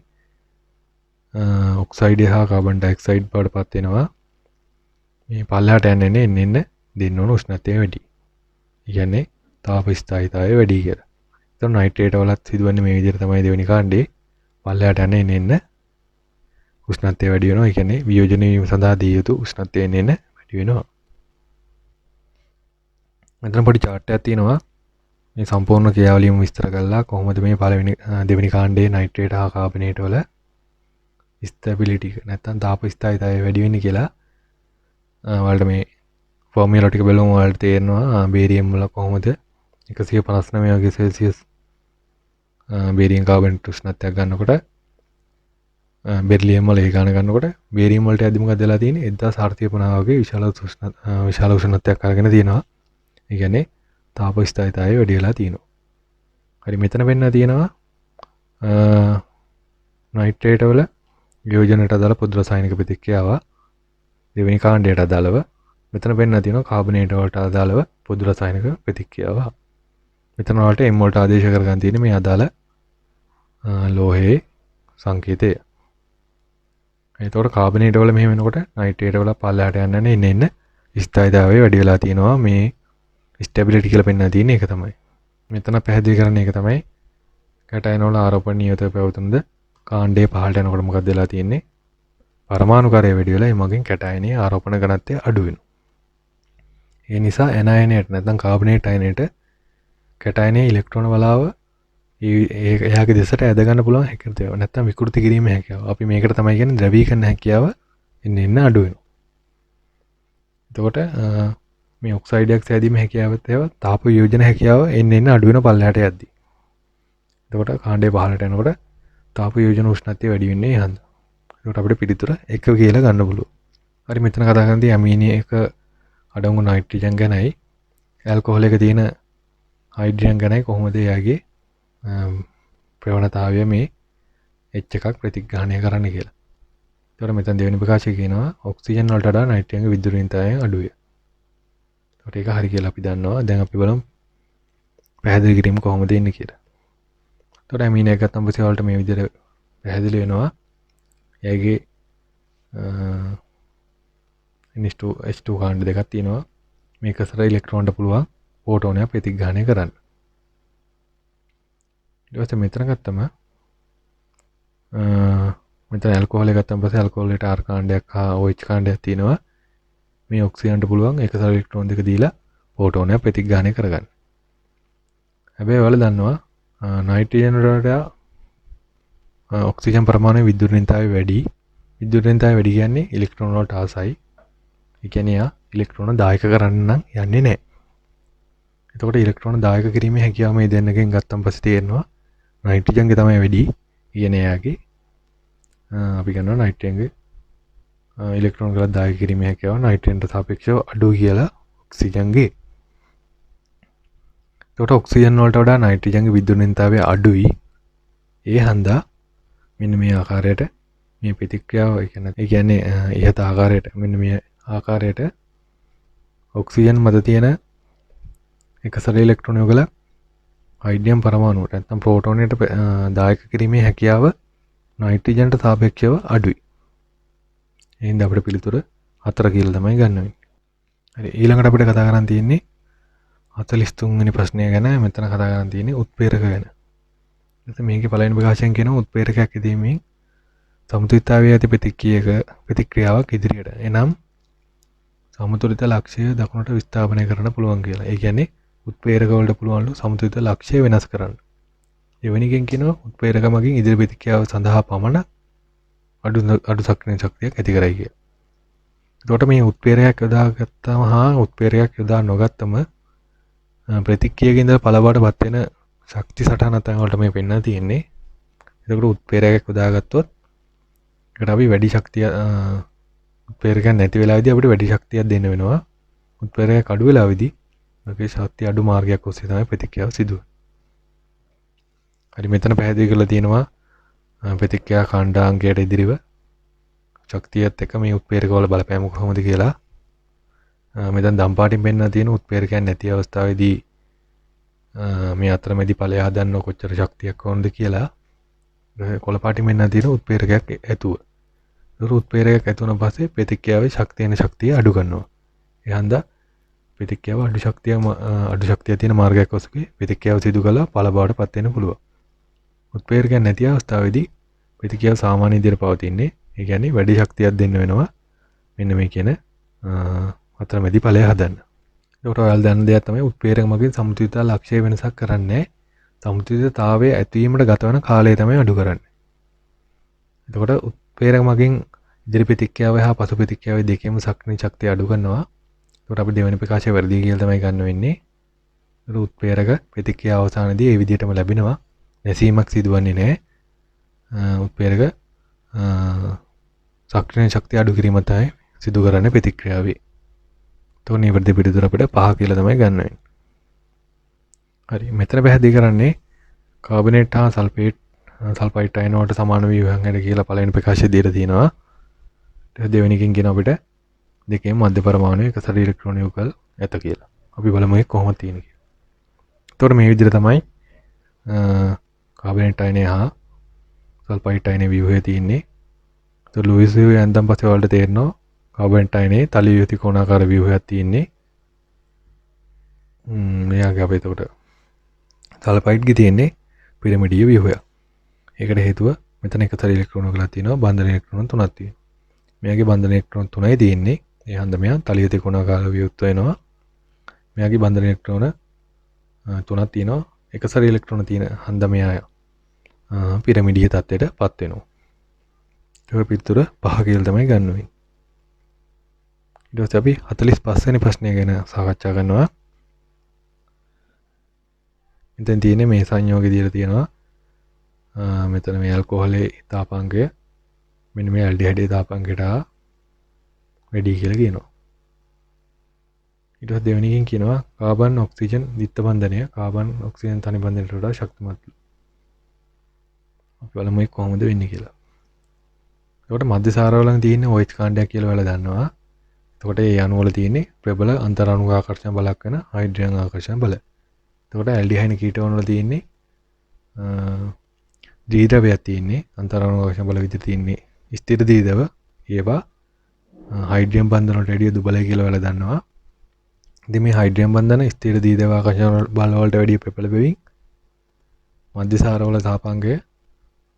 ඔක්සයිඩ් හා කාබන් ඩයොක්සයිඩ් බවට පත් වෙනවා. මේ පල්ලයට යන්නේ එන්න දෙන්න ඕන උෂ්ණත්වය වැඩි. ඒ කියන්නේ තාප ස්ථායීතාවය වැඩි කියලා. ඒතකොට නයිට්‍රේට් වලත් සිදුවන්නේ මේ විදිහට තමයි දෙවෙනි කාණ්ඩේ පල්ලයට යන්නේ එන්න උෂ්ණත්වය වැඩි වෙනවා. ඒ කියන්නේ වියෝජනය වීම සඳහා දී යුතු උෂ්ණත්වය එන්න වැඩි වෙනවා. මෙතන පොඩි chart එකක් තියෙනවා. මේ සම්පූර්ණ ක්‍රියාවලියම විස්තර කරලා කොහොමද මේ පළවෙනි දෙවෙනි කාණ්ඩයේ නයිට්‍රේට් හා කාබනේට් වල ස්ටැබිලිටි නැත්නම් තාප ස්ථායීතාවය වැඩි වෙන්නේ කියලා ඔයාලට මේ ෆෝමියුලා ටික බලමු. ඔයාලට තේරෙනවා බේරියම් වල කොහොමද 159 වගේ සෙල්සියස් බේරියම් කාබනේට් උෂ්ණත්වයක් ගන්නකොට බෙරිලියම් වල ඒ ගාන ගන්නකොට බේරියම් වලට ඇද්දි මොකද වෙලා තියෙන්නේ 1450 වගේ විශාල උෂ්ණත්වයක් අරගෙන තියෙනවා. ඒ කියන්නේ තාප ස්ථායීතාවය වැඩි වෙලා තියෙනවා. හරි මෙතන වෙන්න තියෙනවා නයිට්‍රේට් වල වියෝජනයට අදාළ පොදු රසායනික ප්‍රතික්‍රියාව දෙවෙනි කාණ්ඩයට අදාළව මෙතන වෙන්න තියෙනවා කාබනේට් වලට අදාළව පොදු රසායනික ප්‍රතික්‍රියාව. මෙතන වලට M වලට ආදේශ කරගන්න තියෙන්නේ මේ අදාළ ලෝහයේ සංකේතය. එතකොට කාබනේට් වල මෙහෙම වෙනකොට නයිට්‍රේට් වල පල්ලයට යන්නේ එන්න ස්ථායීතාවය වැඩි වෙලා තියෙනවා. මේ ස්ටැබිලිටි කියලා පෙන්නන තියෙන්නේ ඒක තමයි. මෙතන පැහැදිලි කරන්නේ ඒක තමයි. කැටයන වල ආරෝපණ නියතව පැවතුනද කාණ්ඩයේ පහළට යනකොට මොකද වෙලා තියෙන්නේ? පරමාණුකාරය වැඩි වෙලා එමගින් කැටයනයේ ආරෝපණ ඝනත්වය අඩු වෙනවා. ඒ නිසා ඇනයනයට නැත්නම් කාබනේට් අයනයට කැටයනයේ ඉලෙක්ට්‍රෝන වලාව එයාගේ දෙසට ඇද ගන්න පුළුවන් හැකියාව නැත්නම් විකෘති කිරීමේ හැකියාව. අපි මේකට තමයි කියන්නේ ද්‍රවීකරණ හැකියාව එන්න අඩු වෙනවා. එතකොට මේ ඔක්සයිඩයක් සෑදීමේ හැකියාවත් ඒවා තාප වියෝජන හැකියාව එන්න අඩු වෙන පල්ලයට යද්දී. එතකොට කාණ්ඩයේ පහළට යනකොට තාප වියෝජන උෂ්ණත්වය වැඩි වෙන්නේ ඒ හන්ද. ඒකට අපිට පිළිතුර 1 කියලා ගන්න පුළුවන්. හරි මෙතන කතා කරන්නේ ඇමීනිය එක අඩංගු නයිට්‍රජන් ගැනයි ඇල්කොහොල් එක තියෙන හයිඩ්‍රජන් ගැනයි කොහොමද එයාගේ ප්‍රවණතාවය මේ H එකක් ප්‍රතිග්‍රහණය කරන්න කියලා. ඒතකොට මෙතන දෙවෙනි ප්‍රකාශය කියනවා ඔක්සිජන් වලට වඩා නයිට්‍රජන්ගේ විද්‍යුත් අඩුයි. ඒකට ඒක හරි කියලා අපි දන්නවා. දැන් අපි බලමු පැහැදිලි කිරීම කොහොමද එන්නේ කියලා. ඒතකොට ඇමීනිය එක ගත්තම පස්සේ වලට මේ විදිහට පැහැදිලි වෙනවා. එයාගේ H2 කාණ්ඩ දෙකක් තියෙනවා. මේක සර ඉලෙක්ට්‍රෝනට පුළුවන් ෆෝටෝනයක් ප්‍රතිග්‍රහණය කරන්න. ඊට පස්සේ මෙතන ගත්තම මෙතන ඇල්කොහොල් එක ගත්තම පස්සේ ඇල්කොහොල් වලට R කාණ්ඩයක් හා OH කාණ්ඩයක් තියෙනවා. මේ ඔක්සිජන්ට පුළුවන් එක සර ඉලෙක්ට්‍රෝන දෙක දීලා ෆෝටෝනයක් ප්‍රතිග්‍රහණය කරගන්න. හැබැයි ඔයාලා දන්නවා නයිට්‍රජන් වලට ඔක්සිජන් ප්‍රමාණය විද්‍යුත්නියතාවය වැඩි. විද්‍යුත්නියතාවය වැඩි කියන්නේ ඉලෙක්ට්‍රෝන වලට ආසයි. ඒ කියන්නේ යා ඉලෙක්ට්‍රෝන දායක කරන්න නම් යන්නේ නැහැ. එතකොට ඉලෙක්ට්‍රෝන දායක කිරීමේ හැකියාව මේ දෙන්නගෙන් ගත්තම පස්සේ තේරෙනවා නයිට්‍රජන්ගේ තමයි වැඩි. කියන්නේ යාගේ අපි කියනවා නයිට්‍රජන්ගේ ඉලෙක්ට්‍රෝන ගලක් දායක කිරීමේ හැකියාව නයිට්‍රජන්ට සාපේක්ෂව අඩුයි කියලා ඔක්සිජන්ගේ. එතකොට ඔක්සිජන් වලට වඩා නයිට්‍රජන්ගේ විද්‍යුත්තාවය අඩුයි. ඒ හන්දා මෙන්න මේ ආකාරයට මේ ප්‍රතික්‍රියාව ඒ කියන්නේ ඉහත ආකාරයට මෙන්න මේ ආකාරයට ඔක්සිජන් මත තියෙන එකසර ඉලෙක්ට්‍රෝන යුගල හයිඩ්‍රජන් පරමාණුවට නැත්නම් ප්‍රෝටෝනයට දායක කිරීමේ හැකියාව නයිට්‍රජන්ට සාපේක්ෂව අඩුයි. එහෙනම් අපිට පිළිතුර 4 කියලා තමයි ගන්න වෙන්නේ. හරි ඊළඟට අපිට කතා කරන්න තියෙන්නේ 43 වෙනි ප්‍රශ්නය ගැන. මෙතන කතා කරන්න තියෙන්නේ උත්ප්‍රේරක ගැන. එතකොට මේකේ පළවෙනි ප්‍රකාශයෙන් කියනවා උත්ප්‍රේරකයක් ඉදීමෙන් සමතුලිතතාවයේ ඇති ප්‍රතික්‍රියාවක් ඉදිරියට. එනම් සමතුලිත ලක්ෂ්‍ය දකුණට විස්ථාපනය කරන්න පුළුවන් කියලා. ඒ කියන්නේ උත්ප්‍රේරක වලට පුළුවන්ලු සමතුලිත ලක්ෂ්‍ය වෙනස් කරන්න. එවැනි එකෙන් කියනවා උත්ප්‍රේරක මගින් ඉදිරි ප්‍රතික්‍රියාව සඳහා පමණ අඩු සක්‍රීය ශක්තියක් ඇති කරයි කියලා. එතකොට මේ උත්ප්‍රේරකයක් යොදාගත්තම හා උත්ප්‍රේරකයක් යොදා නොගත්තම ප්‍රතික්‍රියකින් ඉඳලා පළබාටපත් වෙන ශක්ති සටහනක් තමයි වලට මේ පෙන්වලා තියෙන්නේ. එතකොට උත්ප්‍රේරකයක් යොදාගත්තොත් ඒකට අපි වැඩි ශක්තිය උත්ප්‍රේරකයක් නැති වෙලාවේදී අපිට වැඩි ශක්තියක් දෙන්න වෙනවා. උත්ප්‍රේරකයක් අඩු වෙලාවේදී මේකේ ශක්තිය අඩු මාර්ගයක් ඔස්සේ තමයි ප්‍රතික්‍රියාව සිදු වෙන්නේ. හරි මෙතන පැහැදිලි කරලා තියෙනවා ප්‍රතික්‍රියා කාණ්ඩාංගයට ඉදිරිව ශක්තියත් එක්ක මේ උත්ප්‍රේරක වල බලපෑම කොහොමද කියලා. මෙතන දම් පාටින් පෙන්නලා තියෙන උත්ප්‍රේරකයක් නැති අවස්ථාවේදී මේ අතරමැදි ඵලය හදන්න කොච්චර ශක්තියක් ඕනද කියලා. කොළ පාටින් පෙන්නලා තියෙන උත්ප්‍රේරකයක් ඇතුව. ඒක උත්ප්‍රේරකයක් ඇතුවන පස්සේ ප්‍රතික්‍රියාවේ ශක්තිය අඩු කරනවා. ඒ හන්දා ප්‍රතික්‍රියාව අඩු ශක්තිය තියෙන මාර්ගයක් ඔස්සේ ප්‍රතික්‍රියාව සිදු කළා ඵල බවටපත් වෙන්න පුළුවන්. උත්ප්‍රේරකයක් නැති අවස්ථාවේදී ප්‍රතික්‍රියාව සාමාන්‍ය විදිහට පවතින්නේ. ඒ කියන්නේ වැඩි ශක්තියක් දෙන්න වෙනවා. මෙන්න මේ කියන අතරමැදි ඵලය හදන්න. ඒකට ඔයාලා දන්න දෙයක් තමයි උත්ප්‍රේරක මගින් සමතුලිතතාව ලක්ෂ්‍ය වෙනසක් කරන්නේ. සමතුලිතතාවයේ ඇතිවීමට ගතවන කාලය තමයි අඩු කරන්නේ. එතකොට උත්ප්‍රේරක මගින් ඉදිරි ප්‍රතික්‍රියාව හා පසු ප්‍රතික්‍රියාව දෙකේම සක්‍රීය ශක්තිය අඩු කරනවා. ඒකට අපි දෙවෙනි ප්‍රකාශය වැරදි කියලා තමයි ගන්න වෙන්නේ. ඒක උත්ප්‍රේරක ප්‍රතික්‍රියාව අවසානයේදී ඒ විදිහටම ලැබෙනවා. නැසීමක් සිදුවන්නේ නැහැ. උත්ප්‍රේරක සක්‍රීය ශක්තිය අඩු කිරීම තමයි සිදු කරන්නේ ප්‍රතික්‍රියාවේ. එතකොට මේ වර්ධි පිළිතුර අපිට 5 කියලා තමයි ගන්න වෙන්නේ. හරි මෙතන පැහැදිලි කරන්නේ කාබනේට් හා සල්ෆයිඩ් අයන වලට සමාන ව්‍යුහයන් හැද කියලා පළවෙනි ප්‍රකාශය දීලා තියෙනවා. ඊට දෙවෙනි එකෙන් කියන අපිට දෙකේම මධ්‍ය පරමාණු එකසර ඉලෙක්ට්‍රෝන යුගල් ඇත කියලා. අපි බලමු ඒක කොහොමද තියෙන්නේ කියලා. එතකොට මේ විදිහට තමයි කාබනේට් අයනය හා සල්ෆයිඩ් අයනයේ ව්‍යුහය තියෙන්නේ. එතකොට ලුයිස් ව්‍යුහය යන්තම් පස්සේ වලට තේරෙනවා කාබනේට් අයනයේ තලීය යුති කෝණාකාර ව්‍යුහයක් තියෙන්නේ. මෙයාගේ අපේ එතකොට සල්ෆයිඩ්ගේ තියෙන්නේ පිරමිඩීය ව්‍යුහයක්. ඒකට හේතුව මෙතන එකතර ඉලෙක්ට්‍රෝන ගලක් තියෙනවා බන්ධන ඉලෙක්ට්‍රෝන 3ක් තියෙනවා. මෙයාගේ බන්ධන ඉලෙක්ට්‍රෝන 3යි තියෙන්නේ. ඒ හන්ද මෙයා තලීය යුති කෝණාකාර ව්‍යුහයුක්ත වෙනවා. මෙයාගේ බන්ධන ඉලෙක්ට්‍රෝන 3ක් තියෙනවා. එකසර ඉලෙක්ට්‍රෝන තියෙන හන්ද මෙයා පිරමිඩීය තත්ත්වයටපත් වෙනවා. ඒක පිටුර 5 කියලා තමයි ගන්න වෙන්නේ. ඊට පස්සේ අපි 45 වෙනි ප්‍රශ්නය ගැන සාකච්ඡා කරනවා. මෙතෙන් තියෙන්නේ මේ සංයෝගය දීලා තියෙනවා. මෙතන මේ ඇල්කොහොලේ තාපාංකය මෙන්න මේ ඇල්ඩිහයිඩේ තාපාංකයට වැඩි කියලා කියනවා. ඊට පස්සේ දෙවෙනි එකෙන් කියනවා කාබන් ඔක්සිජන් ද්විත්ව බන්ධනය කාබන් ඔක්සිජන් තනි බන්ධනයට වඩා ශක්තිමත්. අපි බලමු ඒක කොහොමද වෙන්නේ කියලා. එතකොට මධ්‍ය සාරවල තියෙන OH කාණ්ඩයක් කියලා ඔයාලා දන්නවා. එතකොට ඒ අණු වල තියෙන්නේ ප්‍රබල අන්තරාණු ආකර්ෂණ බලක් වෙන හයිඩ්‍රජන් ආකර්ෂණ බල. එතකොට ඇල්ඩිහයිඩ් කීටෝන වල තියෙන්නේ ද්විද්‍රවයක් තියෙන්නේ අන්තරාණු ආකර්ෂණ බල විදිහට තියෙන්නේ ස්ථිර ද්විද්‍රව. ඒවා හයිඩ්‍රජන් බන්ධන වලට වැඩිය දුබලයි කියලා ඔයාලා දන්නවා. ඉතින් මේ හයිඩ්‍රජන් බන්ධන ස්ථිර ද්විද්‍රව ආකර්ෂණ බල වලට වැඩිය ප්‍රබල බැවින් මධ්‍ය සාරවල තාපාංකය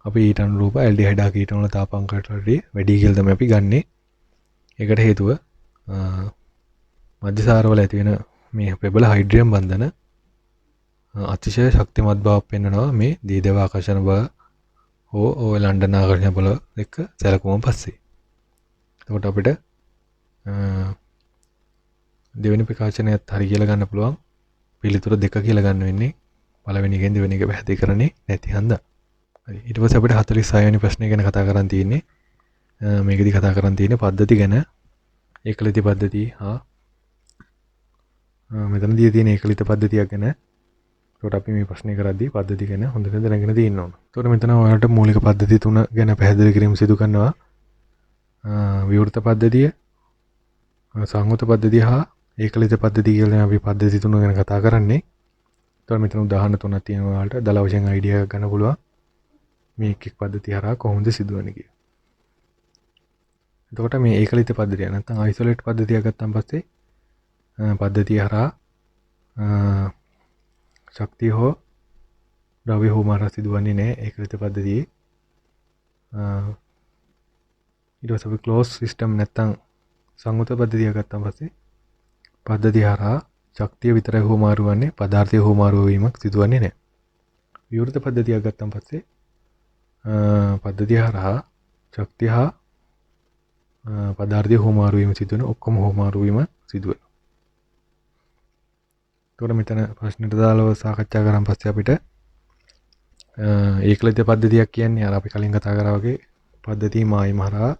අපි ඊට අනුරූප ඇල්ඩිහයිඩ් කීටෝන වල තාපාංකයට වැඩි කියලා තමයි අපි ගන්නෙ. ඒකට හේතුව මධ්‍ය සාරවල ඇති වෙන මේ ප්‍රබල හයිඩ්‍රජන් බන්ධන අතිශය ශක්තිමත් බවක් පෙන්වනවා මේ ද්විද්‍රව ආකර්ෂණ බල හෝ ලන්ඩන් ආකර්ෂණ බල එක්ක සැලකුවම පස්සේ. එතකොට අපිට දෙවෙනි ප්‍රකාශනයත් හරි කියලා ගන්න පුළුවන්. පිළිතුර 2 කියලා ගන්න වෙන්නේ. පළවෙනි එකෙන් දෙවෙනි එක පැහැදිලි කරන්නේ නැති හන්දා. හරි ඊට පස්සේ අපිට 46 වෙනි ප්‍රශ්නය ගැන කතා කරන් තියෙන්නේ. මේකෙදි කතා කරන් තියෙන පද්ධති ගැන ඒකලිත පද්ධතිය හා මෙතනදී තියෙන ඒකලිත පද්ධතියක් ගැන. ඒකට අපි මේ ප්‍රශ්නේ කරද්දී පද්ධති ගැන හොඳට දැනගෙන තියෙන්න ඕන. ඒකට මෙතන ඔයාලට මූලික පද්ධති තුන ගැන පැහැදිලි කිරීම සිදු කරනවා. විවෘත පද්ධතිය, සංහත පද්ධතිය හා ඒකලිත පද්ධතිය කියලා අපි පද්ධති තුන ගැන කතා කරන්නේ. ඒතකොට මෙතන උදාහරණ තුනක් තියෙනවා ඔයාලට දල වශයෙන් අයිඩියා එකක් ගන්න පුළුවන්. මේ එක් පද්ධතිය හරහා කොහොමද සිදුවන්නේ කියලා. එතකොට මේ ඒකලිත පද්ධතිය නැත්නම් අයිසොලේට් පද්ධතිය ගත්තන් පස්සේ පද්ධතිය හරහා ශක්තිය හෝ ද්‍රව්‍ය හෝ මාර්ග සිදුවන්නේ නැහැ ඒකලිත පද්ධතියේ. ඊට පස්සේ අපි ක්ලෝස් සිස්ටම් නැත්නම් සංයුත පද්ධතිය ගත්තන් පස්සේ පද්ධතිය හරහා ශක්තිය විතරයි හෝ මාරු වන්නේ පදාර්ථය හෝ මාරු වීමක් සිදුවන්නේ නැහැ. විවෘත පද්ධතියක් ගත්තන් පස්සේ පද්ධතිය හරහා ශක්තිය හා පදාර්ථය හෝ මාරු වීම සිදුවන ඔක්කොම හෝ මාරු වීම සිදුවෙනවා. එතකොට මෙතන ප්‍රශ්නෙට දාලව සාකච්ඡා කරන් පස්සේ අපිට ඒකලිත පද්ධතියක් කියන්නේ අර අපි කලින් කතා කරා වගේ පද්ධතිය මායිම හරහා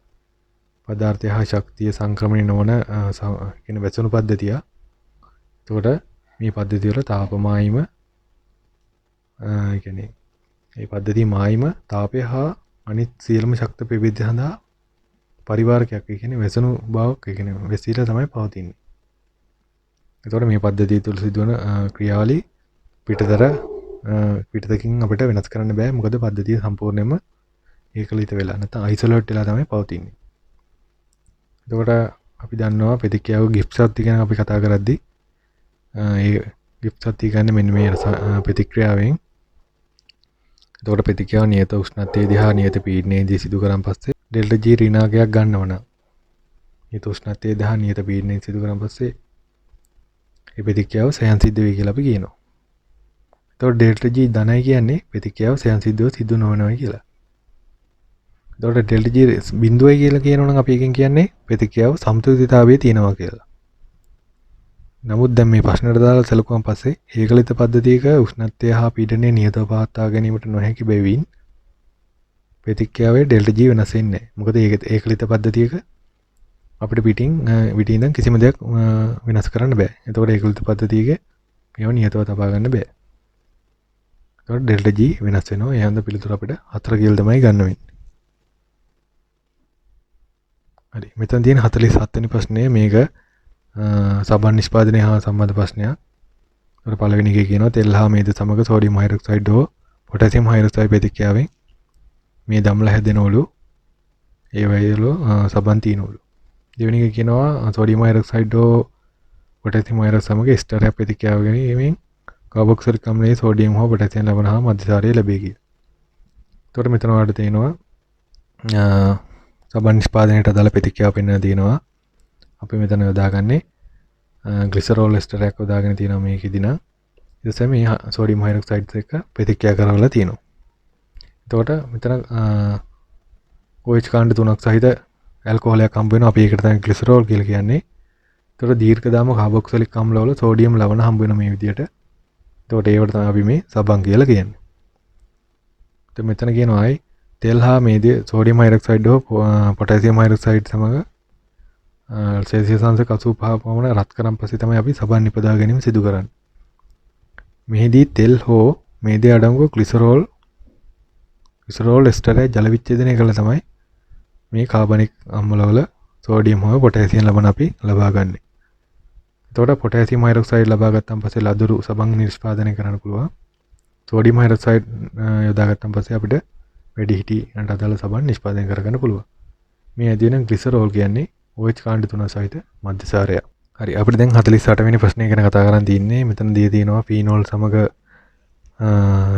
පදාර්ථය හා ශක්තිය සංක්‍රමණය නොවන කියන වැසුණු පද්ධතිය. එතකොට මේ පද්ධතිය වල තාප මායිම කියන්නේ මේ පද්ධතිය මායිම තාපය හා අනිත් සියලුම ශක්ති ප්‍රභේද සඳහා පරිවාරකයක් කියන්නේ වැසුණු බවක් කියන්නේ වැසීලා තමයි පවතින්නේ. එතකොට මේ පද්ධතිය තුළ සිදුවන ක්‍රියාවලිය පිටතකින් අපිට වෙනස් කරන්න බෑ. මොකද පද්ධතිය සම්පූර්ණයෙන්ම ඒකලිත වෙලා නැත්නම් අයිසොලේට් වෙලා තමයි පවතින්නේ. එතකොට අපි දන්නවා ප්‍රතික්‍රියාව ගිබ්ස් සත්‍ය ගැන අපි කතා කරද්දී ඒ ගිබ්ස් සත්‍ය කියන්නේ මෙන්න මේ ප්‍රතික්‍රියාවෙන්. එතකොට ප්‍රතික්‍රියාව නියත උෂ්ණත්වයේදී හා නියත පීඩනයේදී සිදු කරන් පස්සේ ඩෙල්ටා G ඍණාකයක් ගන්නව නම් නියත උෂ්ණත්වයේදී හා නියත පීඩනයේදී සිදු කරන් පස්සේ මේ ප්‍රතික්‍රියාව ස්වයංසිද්ධ වෙයි කියලා අපි කියනවා. එතකොට ඩෙල්ටා G ධනයි කියන්නේ ප්‍රතික්‍රියාව ස්වයංසිද්ධව සිදු නොවනවා කියලා. එතකොට ඩෙල්ටා G බිඳුවයි කියලා කියනවනම් අපි එකෙන් කියන්නේ ප්‍රතික්‍රියාව සමතුලිතතාවයේ තියෙනවා කියලා. නමුත් දැන් මේ ප්‍රශ්නෙට දාලා සැලකුවාන් පස්සේ ඒකලිත පද්ධතියක උෂ්ණත්වය හා පීඩනය නියතව පවත්වා ගැනීමට නොහැකි බැවින් ප්‍රතික්‍රියාවේ ඩෙල්ටා G වෙනස් වෙන්නේ නැහැ. මොකද ඒකලිත පද්ධතියක අපිට පිටින් ඉඳන් කිසිම දෙයක් වෙනස් කරන්න බෑ. එතකොට ඒකලිත පද්ධතියක මේව නියතව තබා ගන්න බෑ. එතකොට ඩෙල්ටා G වෙනස් වෙනවා. ඒ හන්ද පිළිතුර අපිට 4 කියලා තමයි ගන්න වෙන්නේ. හරි. මෙතන තියෙන 47 වෙනි ප්‍රශ්නය මේක සබන් නිෂ්පාදනය හා සම්බන්ධ ප්‍රශ්නයක්. ඒකට පළවෙනි එකේ කියනවා තෙල් හා මේද සමග සෝඩියම් හයිඩ්‍රොක්සයිඩ් හෝ පොටෑසියම් හයිඩ්‍රොක්සයිඩ් ප්‍රතික්‍රියාවෙන් මේ දම්ලා හැදෙනවලු. ඒ වගේලු සබන් තියෙනවලු. දෙවෙනි එක කියනවා සෝඩියම් හයිඩ්‍රොක්සයිඩ් හෝ පොටෑසියම් හයිඩ්‍රොක්සයිඩ් සමග ස්ටරයක් ප්‍රතික්‍රියාව ගැනීමෙන් කාබොක්සිලික් අම්ලයේ සෝඩියම් හෝ පොටෑසියම් ලබන හා මධ්‍යසාරය ලැබේ කියලා. ඒකට මෙතන වලට තියෙනවා සබන් නිෂ්පාදනයට අදාළ ප්‍රතික්‍රියාව පෙන්වලා තියෙනවා. අපි මෙතන යොදාගන්නේ ග්ලිසරෝල් එස්ටරයක් යොදාගෙන තියෙනවා මේකෙදි නම්. ඊට පස්සේ මේ සෝඩියම් හයිඩ්‍රොක්සයිඩ් එක ප්‍රතික්‍රියා කරවලා තියෙනවා. එතකොට මෙතන OH කාණ්ඩ තුනක් සහිත ඇල්කොහොලයක් හම්බ වෙනවා. අපි ඒකට තමයි ග්ලිසරෝල් කියලා කියන්නේ. එතකොට දීර්ඝදාම කාබොක්සිලික් අම්ලවල සෝඩියම් ලවණ හම්බ වෙන මේ විදියට. එතකොට ඒවට තමයි අපි මේ සබන් කියලා කියන්නේ. එතකොට මෙතන කියනවායි තෙල් හා මේදේ සෝඩියම් හයිඩ්‍රොක්සයිඩ් හෝ පොටෑසියම් හයිඩ්‍රොක්සයිඩ් සමග සෙල්සියස් අංශ 85 පමණ රත් කරන් පස්සේ තමයි අපි සබන් නිපදවා ගැනීම සිදු කරන්නේ. මෙහිදී තෙල් හෝ මේදේ අඩංගු ග්ලිසරෝල් එස්ටරය ජල විච්ඡේදනය කළා තමයි මේ කාබනික් අම්ලවල සෝඩියම් හෝ පොටෑසියම් ලබන අපි ලබා ගන්නෙ. එතකොට පොටෑසියම් හයිඩ්‍රොක්සයිඩ් ලබා ගත්තන් පස්සේ ලදරු සබන් නිෂ්පාදනය කරන්න පුළුවන්. සෝඩියම් හයිඩ්‍රොක්සයිඩ් යොදා ගත්තන් පස්සේ අපිට වැඩි හිටියන්ට අදාළ සබන් නිෂ්පාදනය කරගන්න පුළුවන්. මේ ඇදෙන ග්ලිසරෝල් කියන්නේ OH කාණ්ඩ තුන සහිත මධ්‍යසාරය. හරි අපිට දැන් 48 වෙනි ප්‍රශ්නය ගැන කතා කරන් තින්නේ. මෙතන දී තියෙනවා ෆීනෝල් සමග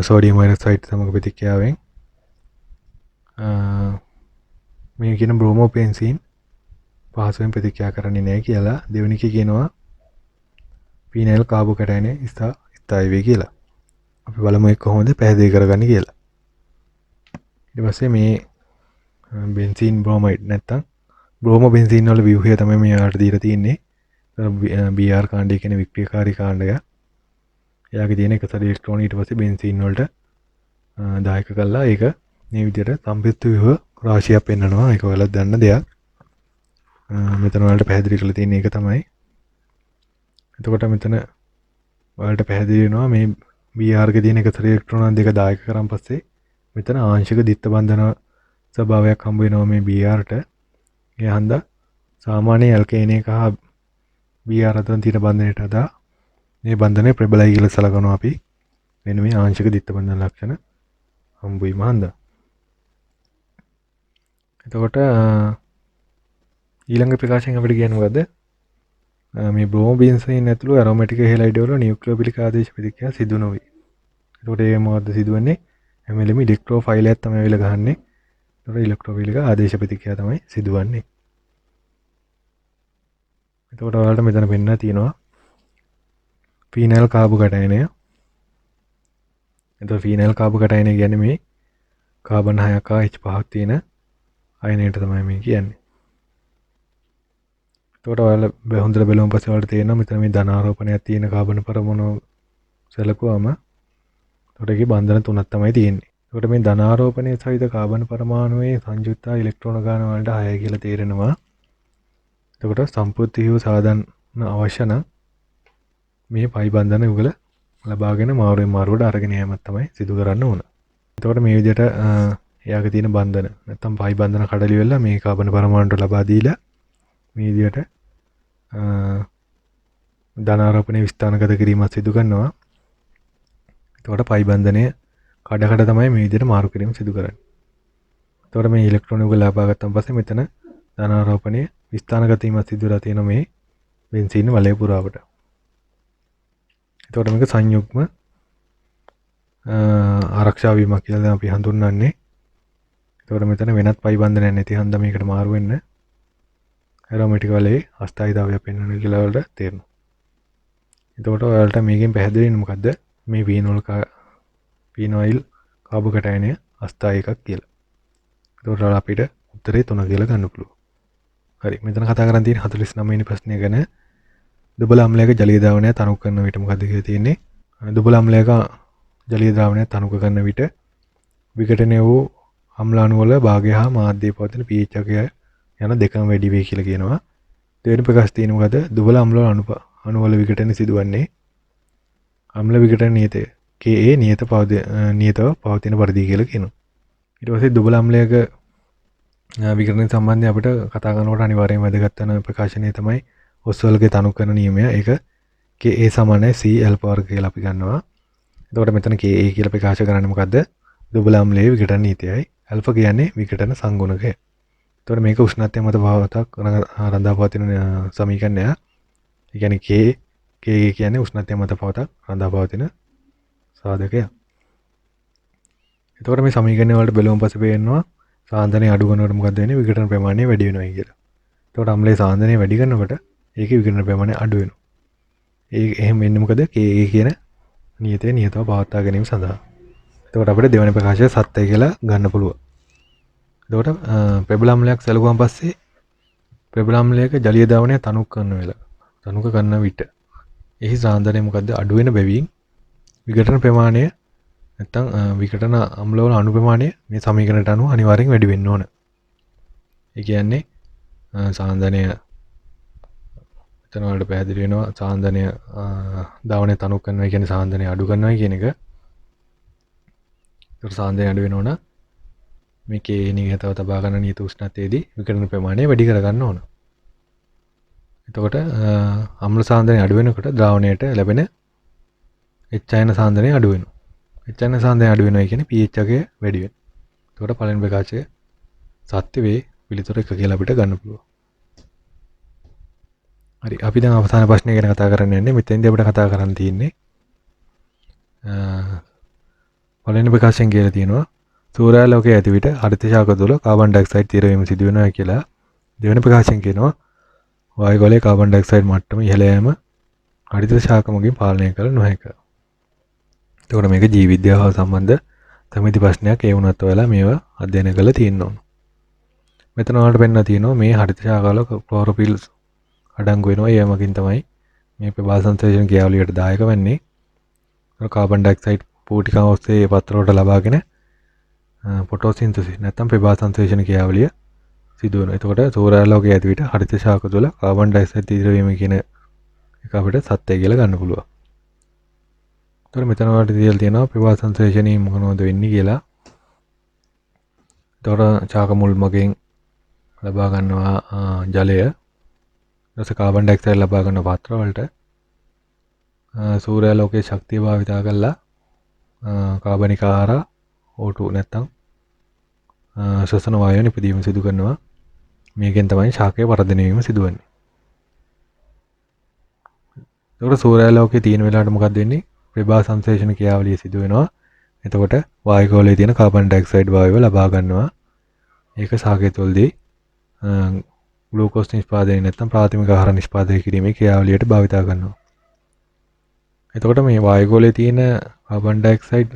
සෝඩියම් හයිඩ්‍රොක්සයිඩ් සමග ප්‍රතික්‍රියාවෙන් මේ කියන බ්‍රෝමෝපෙන්සීන් පහසුවෙන් ප්‍රතික්‍රියා කරන්නේ නැහැ කියලා. දෙවෙනි එකේ කියනවා ෆීනයිල් කාබෝකැටයන ස්ථායී වේ කියලා. අපි බලමු ඒක කොහොමද පැහැදිලි කරගන්නේ කියලා. ඊට පස්සේ මේ බෙන්සීන් බ්‍රෝමයිඩ් නැත්තම් බ්‍රෝමෝ බෙන්සීන් වල ව්‍යුහය තමයි මේ වලට දීලා තියෙන්නේ. BR කාණ්ඩය කියන වික්‍රියකාරී කාණ්ඩය. එයාගේ තියෙන එක සැරේ ඉලෙක්ට්‍රෝන ඊට පස්සේ බෙන්සීන් වලට දායක කළා. ඒක මේ විදිහට සම්ප්‍රයුක්ත ව්‍යුහ රාශියක් පෙන්වනවා. ඒක ඔයාලත් දන්න දෙයක්. මෙතන ඔයාලට පැහැදිලි කරලා තියෙන එක තමයි. එතකොට මෙතන ඔයාලට පැහැදිලි වෙනවා මේ BR එකේ තියෙන එකතර ඉලෙක්ට්‍රෝන දෙක දායක කරන් පස්සේ මෙතන ආංශික දිත්ත බන්ධන ස්වභාවයක් හම්බ වෙනවා මේ BRට. ඒ හන්දා සාමාන්‍ය ඇල්කේන එක හා BR අතර තියෙන බන්ධනයට අදා මේ බන්ධනය ප්‍රබලයි කියලා සලකනවා අපි. මෙන්න මේ ආංශික දිත්ත බන්ධන ලක්ෂණ හම්බ වීම හන්දා. එතකොට ඊළඟ ප්‍රකාශයෙන් අපිට කියන්නේ මොකද්ද? මේ බ්‍රෝමෝබෙන්සීන් ඇතුළු ඇරෝමැටික් හෙලයිඩ් වල නියුක්ලියෝෆිලික් ආදේශ ප්‍රතික්‍රියා සිදු නොවේ. එතකොට ඒ මොකද්ද සිදුවන්නේ? හැමෙලෙම ඉලෙක්ට්‍රෝෆයිල් එකක් තමයි වෙල ගහන්නේ. එතකොට ඉලෙක්ට්‍රෝෆිලික ආදේශ ප්‍රතික්‍රියා තමයි සිදුවන්නේ. එතකොට ඔයාලට මෙතන පෙන්නලා තියෙනවා ෆීනයිල් කාබෝකටයනය. එතකොට ෆීනයිල් කාබෝකටයනය කියන්නේ මේ කාබන් 6ක් හා H5ක් තියෙන අයනයට තමයි මේ කියන්නේ. එතකොට ඔයාලා හොඳට බලමු පස්සේ ඔයාලට තේරෙනවා මෙතන මේ ධනාරෝපණයක් තියෙන කාබන් පරමාණු සැලකුවාම එතකොට ඒකේ බන්ධන තුනක් තමයි තියෙන්නේ. එතකොට මේ ධනාරෝපණයේ සහිත කාබන් පරමාණුවේ සංයුක්ත ඉලෙක්ට්‍රෝන ගාන වලට 6 කියලා තේරෙනවා. එතකොට සම්පූර්ණ වූ සාධන අවශ්‍ය නම් මේ පයි බන්ධන යුගල ලබාගෙන මාරුවෙන් මාරුවට අරගෙන යෑමක් තමයි සිදු කරන්න ඕන. එතකොට මේ විදිහට එයාගේ තියෙන බන්ධන නැත්තම් පයි බන්ධන කඩලි වෙලා මේ කාබන් පරමාණුට ලබා දීලා මේ විදිහට ධනාරෝපණය විස්ථානගත කිරීමක් සිදු කරනවා. එතකොට පයි බන්ධනය කඩ තමයි මේ විදිහට මාරු කිරීම සිදු කරන්නේ. එතකොට මේ ඉලෙක්ට්‍රෝන යුගල ලබා ගත්තන් පස්සේ මෙතන ධනාරෝපණය විස්ථානගත වීමක් සිදු වෙලා තියෙන මේ බෙන්සීන් වලය පුරාවට. එතකොට මේක සංයුග්ම ආරක්ෂා වීමක් කියලා අපි හඳුන්වන්නේ. එතකොට මෙතන වෙනත් පයි බන්ධනයක් නැති හන්ද මේකට මාරු වෙන්න ඇරෝමැටික් වලේ අස්ථායීතාවය පෙන්වන්න කියලා වලට තේරෙනවා. එතකොට ඔයාලට මේකෙන් පැහැදිලි වෙන්නේ මොකද්ද? මේ ෆීනොයිල් කාබෝකටයනය අස්ථායී එකක් කියලා. එතකොට අපිට උත්තරේ 3 කියලා ගන්න පුළුවන්. හරි. මෙතන කතා කරන් තියෙන 49 වෙනි ප්‍රශ්නය ගැන දුබල අම්ලයක ජලීය ද්‍රාවණය තනුක කරන විට මොකද කියලා තියෙන්නේ? දුබල අම්ලයක ජලීය ද්‍රාවණය තනුක කරන විට විඝටනය වූ අම්ල අණු වල භාගය හා මාධ්‍යයේ පවතින pH එකය යන දෙකම වැඩි වේ කියලා කියනවා. දෙවෙනි ප්‍රකාශය තියෙන මොකද? දුබල අම්ල අණු වල විඝටන සිදුවන්නේ අම්ල විඝටන නියතය Ka නියතව පවතින පරිදි කියලා කියනවා. ඊට පස්සේ දුබල අම්ලයක විඝටන සම්බන්ධයෙන් අපිට කතා කරනකොට අනිවාර්යයෙන්ම වැදගත් වෙන ප්‍රකාශනය තමයි ඔස්වල්ගේ තනුකරණ නියමය. ඒක Ka = Cl වර්ග කියලා අපි ගන්නවා. එතකොට මෙතන Ka කියලා ප්‍රකාශ කරන්නේ මොකද්ද? දුබල අම්ලයේ විඝටන නීතියයි. ඇල්ෆා කියන්නේ විඝටන සංගුණකය. එතකොට මේක උෂ්ණත්වය මත පවතක් රඳා පවතින සමීකරණයක්. ඒ කියන්නේ Ka කියන්නේ උෂ්ණත්වය මත පවතක් රඳා පවතින සාධකයක්. එතකොට මේ සමීකරණය වලට බලමුන් පස්සේ පේනවා සාන්ද්‍රණය අඩු කරනකොට මොකද වෙන්නේ? විඝටන ප්‍රමාණය වැඩි වෙනවා කියලා. එතකොට අම්ලයේ සාන්ද්‍රණය වැඩි කරනකොට ඒකේ විඝටන ප්‍රමාණය අඩු වෙනවා. එහෙම වෙන්නේ මොකද? Ka කියන නියතය නියතව පවත්වා ගැනීම සඳහා. එතකොට අපිට දෙවෙනි ප්‍රකාශය සත්‍යයි කියලා ගන්න පුළුවන්. එතකොට ප්‍රබල අම්ලයක් සැලකුවාන් පස්සේ ප්‍රබල අම්ලයක ජලීය ද්‍රාවණය තනුක කරන විට එහි සාන්ද්‍රණය මොකද්ද? අඩු වෙන බැවින් විඝටන ප්‍රමාණය නැත්තම් විඝටන අම්ලවල අණු ප්‍රමාණය මේ සමීකරණයට අනුව අනිවාර්යෙන් වැඩි වෙන්න ඕන. ඒ කියන්නේ සාන්ද්‍රණය එතන වලට පැහැදිලි වෙනවා සාන්ද්‍රණය ද්‍රාවණය තනුක කරනවා කියන්නේ සාන්ද්‍රණය අඩු කරනවා කියන එක. ඒතර සාන්ද්‍රණය අඩු වෙනවනම් මේ Ka නියතව තබා ගන්න නියත උෂ්ණත්වයේදී විඝටන ප්‍රමාණය වැඩි කර ගන්න ඕන. එතකොට අම්ල සාන්ද්‍රණය අඩු වෙනකොට ද්‍රාවණයට ලැබෙන එච් අයන සාන්ද්‍රණය අඩු වෙනවා. එච් අයන සාන්ද්‍රණය අඩු වෙනවා කියන්නේ pH එකේ වැඩි වෙනවා. එතකොට පළවෙනි ප්‍රකාශය සත්‍ය වේ පිළිතුර 1 කියලා අපිට ගන්න පුළුවන්. හරි අපි දැන් අවසාන ප්‍රශ්නය ගැන කතා කරන්න යන්නේ. මෙතෙන්දී අපිට කතා කරන්න තියෙන්නේ පළවෙනි ප්‍රකාශයෙන් කියලා තියෙනවා සූර්යාලෝකයේ ඇති විට හරිත ශාක තුළ කාබන් ඩයොක්සයිඩ් තීර වීම සිදු වෙනවා කියලා. දෙවෙනි ප්‍රකාශයෙන් කියනවා වායු ගොලයේ කාබන් ඩයොක්සයිඩ් මට්ටම ඉහළ යෑම හරිත ශාක මගින් පාලනය කළ නොහැක. එතකොට මේක ජීව විද්‍යාව සම්බන්ධ සමිති ප්‍රශ්නයක්. ඒ වුණත් ඔයාලා මේවා අධ්‍යයනය කරලා තියෙන්න ඕන. මෙතන ඔයාලට පෙන්නලා තියෙනවා මේ හරිත ශාකවල ක්ලෝරොෆිල් අඩංගු වෙනවා. ඒ වගේම තමයි මේ ප්‍රභා සංශ්ලේෂණ ක්‍රියාවලියට දායක වෙන්නේ. කාබන් ඩයොක්සයිඩ් පූටිකාව ඔස්සේ පත්‍ර වලට ලබාගෙන ෆොටෝසින්තසිස් නැත්නම් ප්‍රභා සංශ්ලේෂණ ක්‍රියාවලිය සිදු වෙනවා. එතකොට සූර්යාලෝකයේ ඇති විට හරිත ශාක තුළ කාබන් ඩයොක්සයිඩ් තීව්‍ර වීම කියන එක අපිට සත්‍යය කියලා ගන්න පුළුවන්. එතකොට මෙතන වලට දීලා තියෙනවා ප්‍රභා සංශ්ලේෂණයේ මොනවද වෙන්නේ කියලා. එතකොට ශාක මුල් මගෙන් ලබා ගන්නවා ජලය. ඊට කාබන් ඩයොක්සයිඩ් ලබා ගන්න පාත්‍ර වලට සූර්යාලෝකයේ ශක්තිය භාවිතා කරලා කාබනික ආහාර O2 නැත්නම් ශ්වසන වායු නිපදවීම සිදු කරනවා. මේකෙන් තමයි ශාකයේ වර්ධනය වීම සිදුවන්නේ. එතකොට සූර්යාලෝකයේ තියෙන වෙලාවට මොකක්ද වෙන්නේ? ප්‍රභා සංශ්ලේෂණ ක්‍රියාවලිය සිදු වෙනවා. එතකොට වායුගෝලයේ තියෙන කාබන් ඩයොක්සයිඩ් වායුව ලබා ගන්නවා. ඒක ශාකයේ තුළදී ග්ලූකෝස් නිෂ්පාදනය නැත්නම් ප්‍රාථමික ආහාර නිෂ්පාදනය කිරීමේ ක්‍රියාවලියට භාවිතා කරනවා. එතකොට මේ වායුගෝලයේ තියෙන කාබන් ඩයොක්සයිඩ්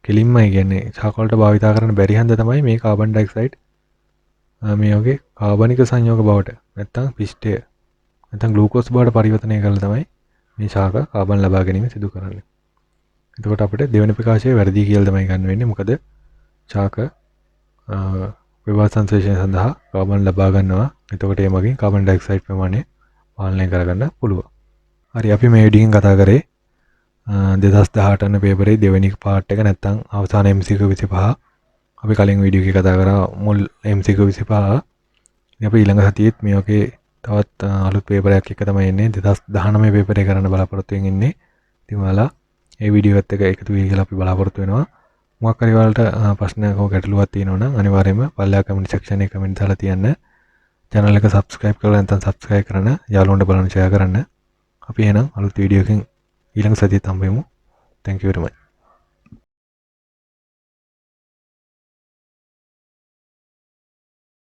කෙලින්මයි කියන්නේ ශාක වලට භාවිතා කරන්න බැරි හන්ද තමයි මේ කාබන් ඩයොක්සයිඩ් මේ වගේ කාබනික සංයෝග බවට නැත්නම් පිෂ්ඨය නැත්නම් ග්ලූකෝස් බවට පරිවර්තනය කරලා තමයි මේ ශාක කාබන් ලබා ගැනීම සිදු කරන්නේ. එතකොට අපිට දෙවෙනි ප්‍රකාශය වැරදි කියලා තමයි ගන්න වෙන්නේ. මොකද ශාක ප්‍රභා සංශ්ලේෂණය සඳහා කාබන් ලබා ගන්නවා. එතකොට ඒ මගින් කාබන් ඩයොක්සයිඩ් ප්‍රමාණය පාලනය කරගන්න පුළුවන්. හරි අපි මේ විදිහෙන් කතා කරේ 2018 යන පේපරේ දෙවෙනි පාර්ට් එක නැත්නම් අවසාන MCQ 25. අපි කලින් වීඩියෝ එකේ කතා කරා මුල් MCQ 25. ඉතින් අපි ඊළඟ සතියේත් මේ වගේ තවත් අලුත් පේපර් එකක් එක තමයි එන්නේ 2019 පේපරේ කරන්න බලාපොරොත්තු වෙමින් ඉන්නේ. ඉතින් ඔයාලා මේ වීඩියෝ එකත් එක්ක එකතු වෙයි කියලා අපි බලාපොරොත්තු වෙනවා. මොකක් හරි ඔයාලට ප්‍රශ්නයක් හෝ ගැටලුවක් තියෙනවා නම් අනිවාර්යයෙන්ම පල්ලා කමෙන්ට් සෙක්ෂන් එකේ කමෙන්ට් දාලා තියන්න. channel එක subscribe කරලා නැත්නම් subscribe කරන්න, යාළුවන්ට බලන්න share කරන්න. අපි එහෙනම් අලුත් වීඩියෝ එකකින් ඊළඟ සතියේත් හම්බෙමු. Thank you very much.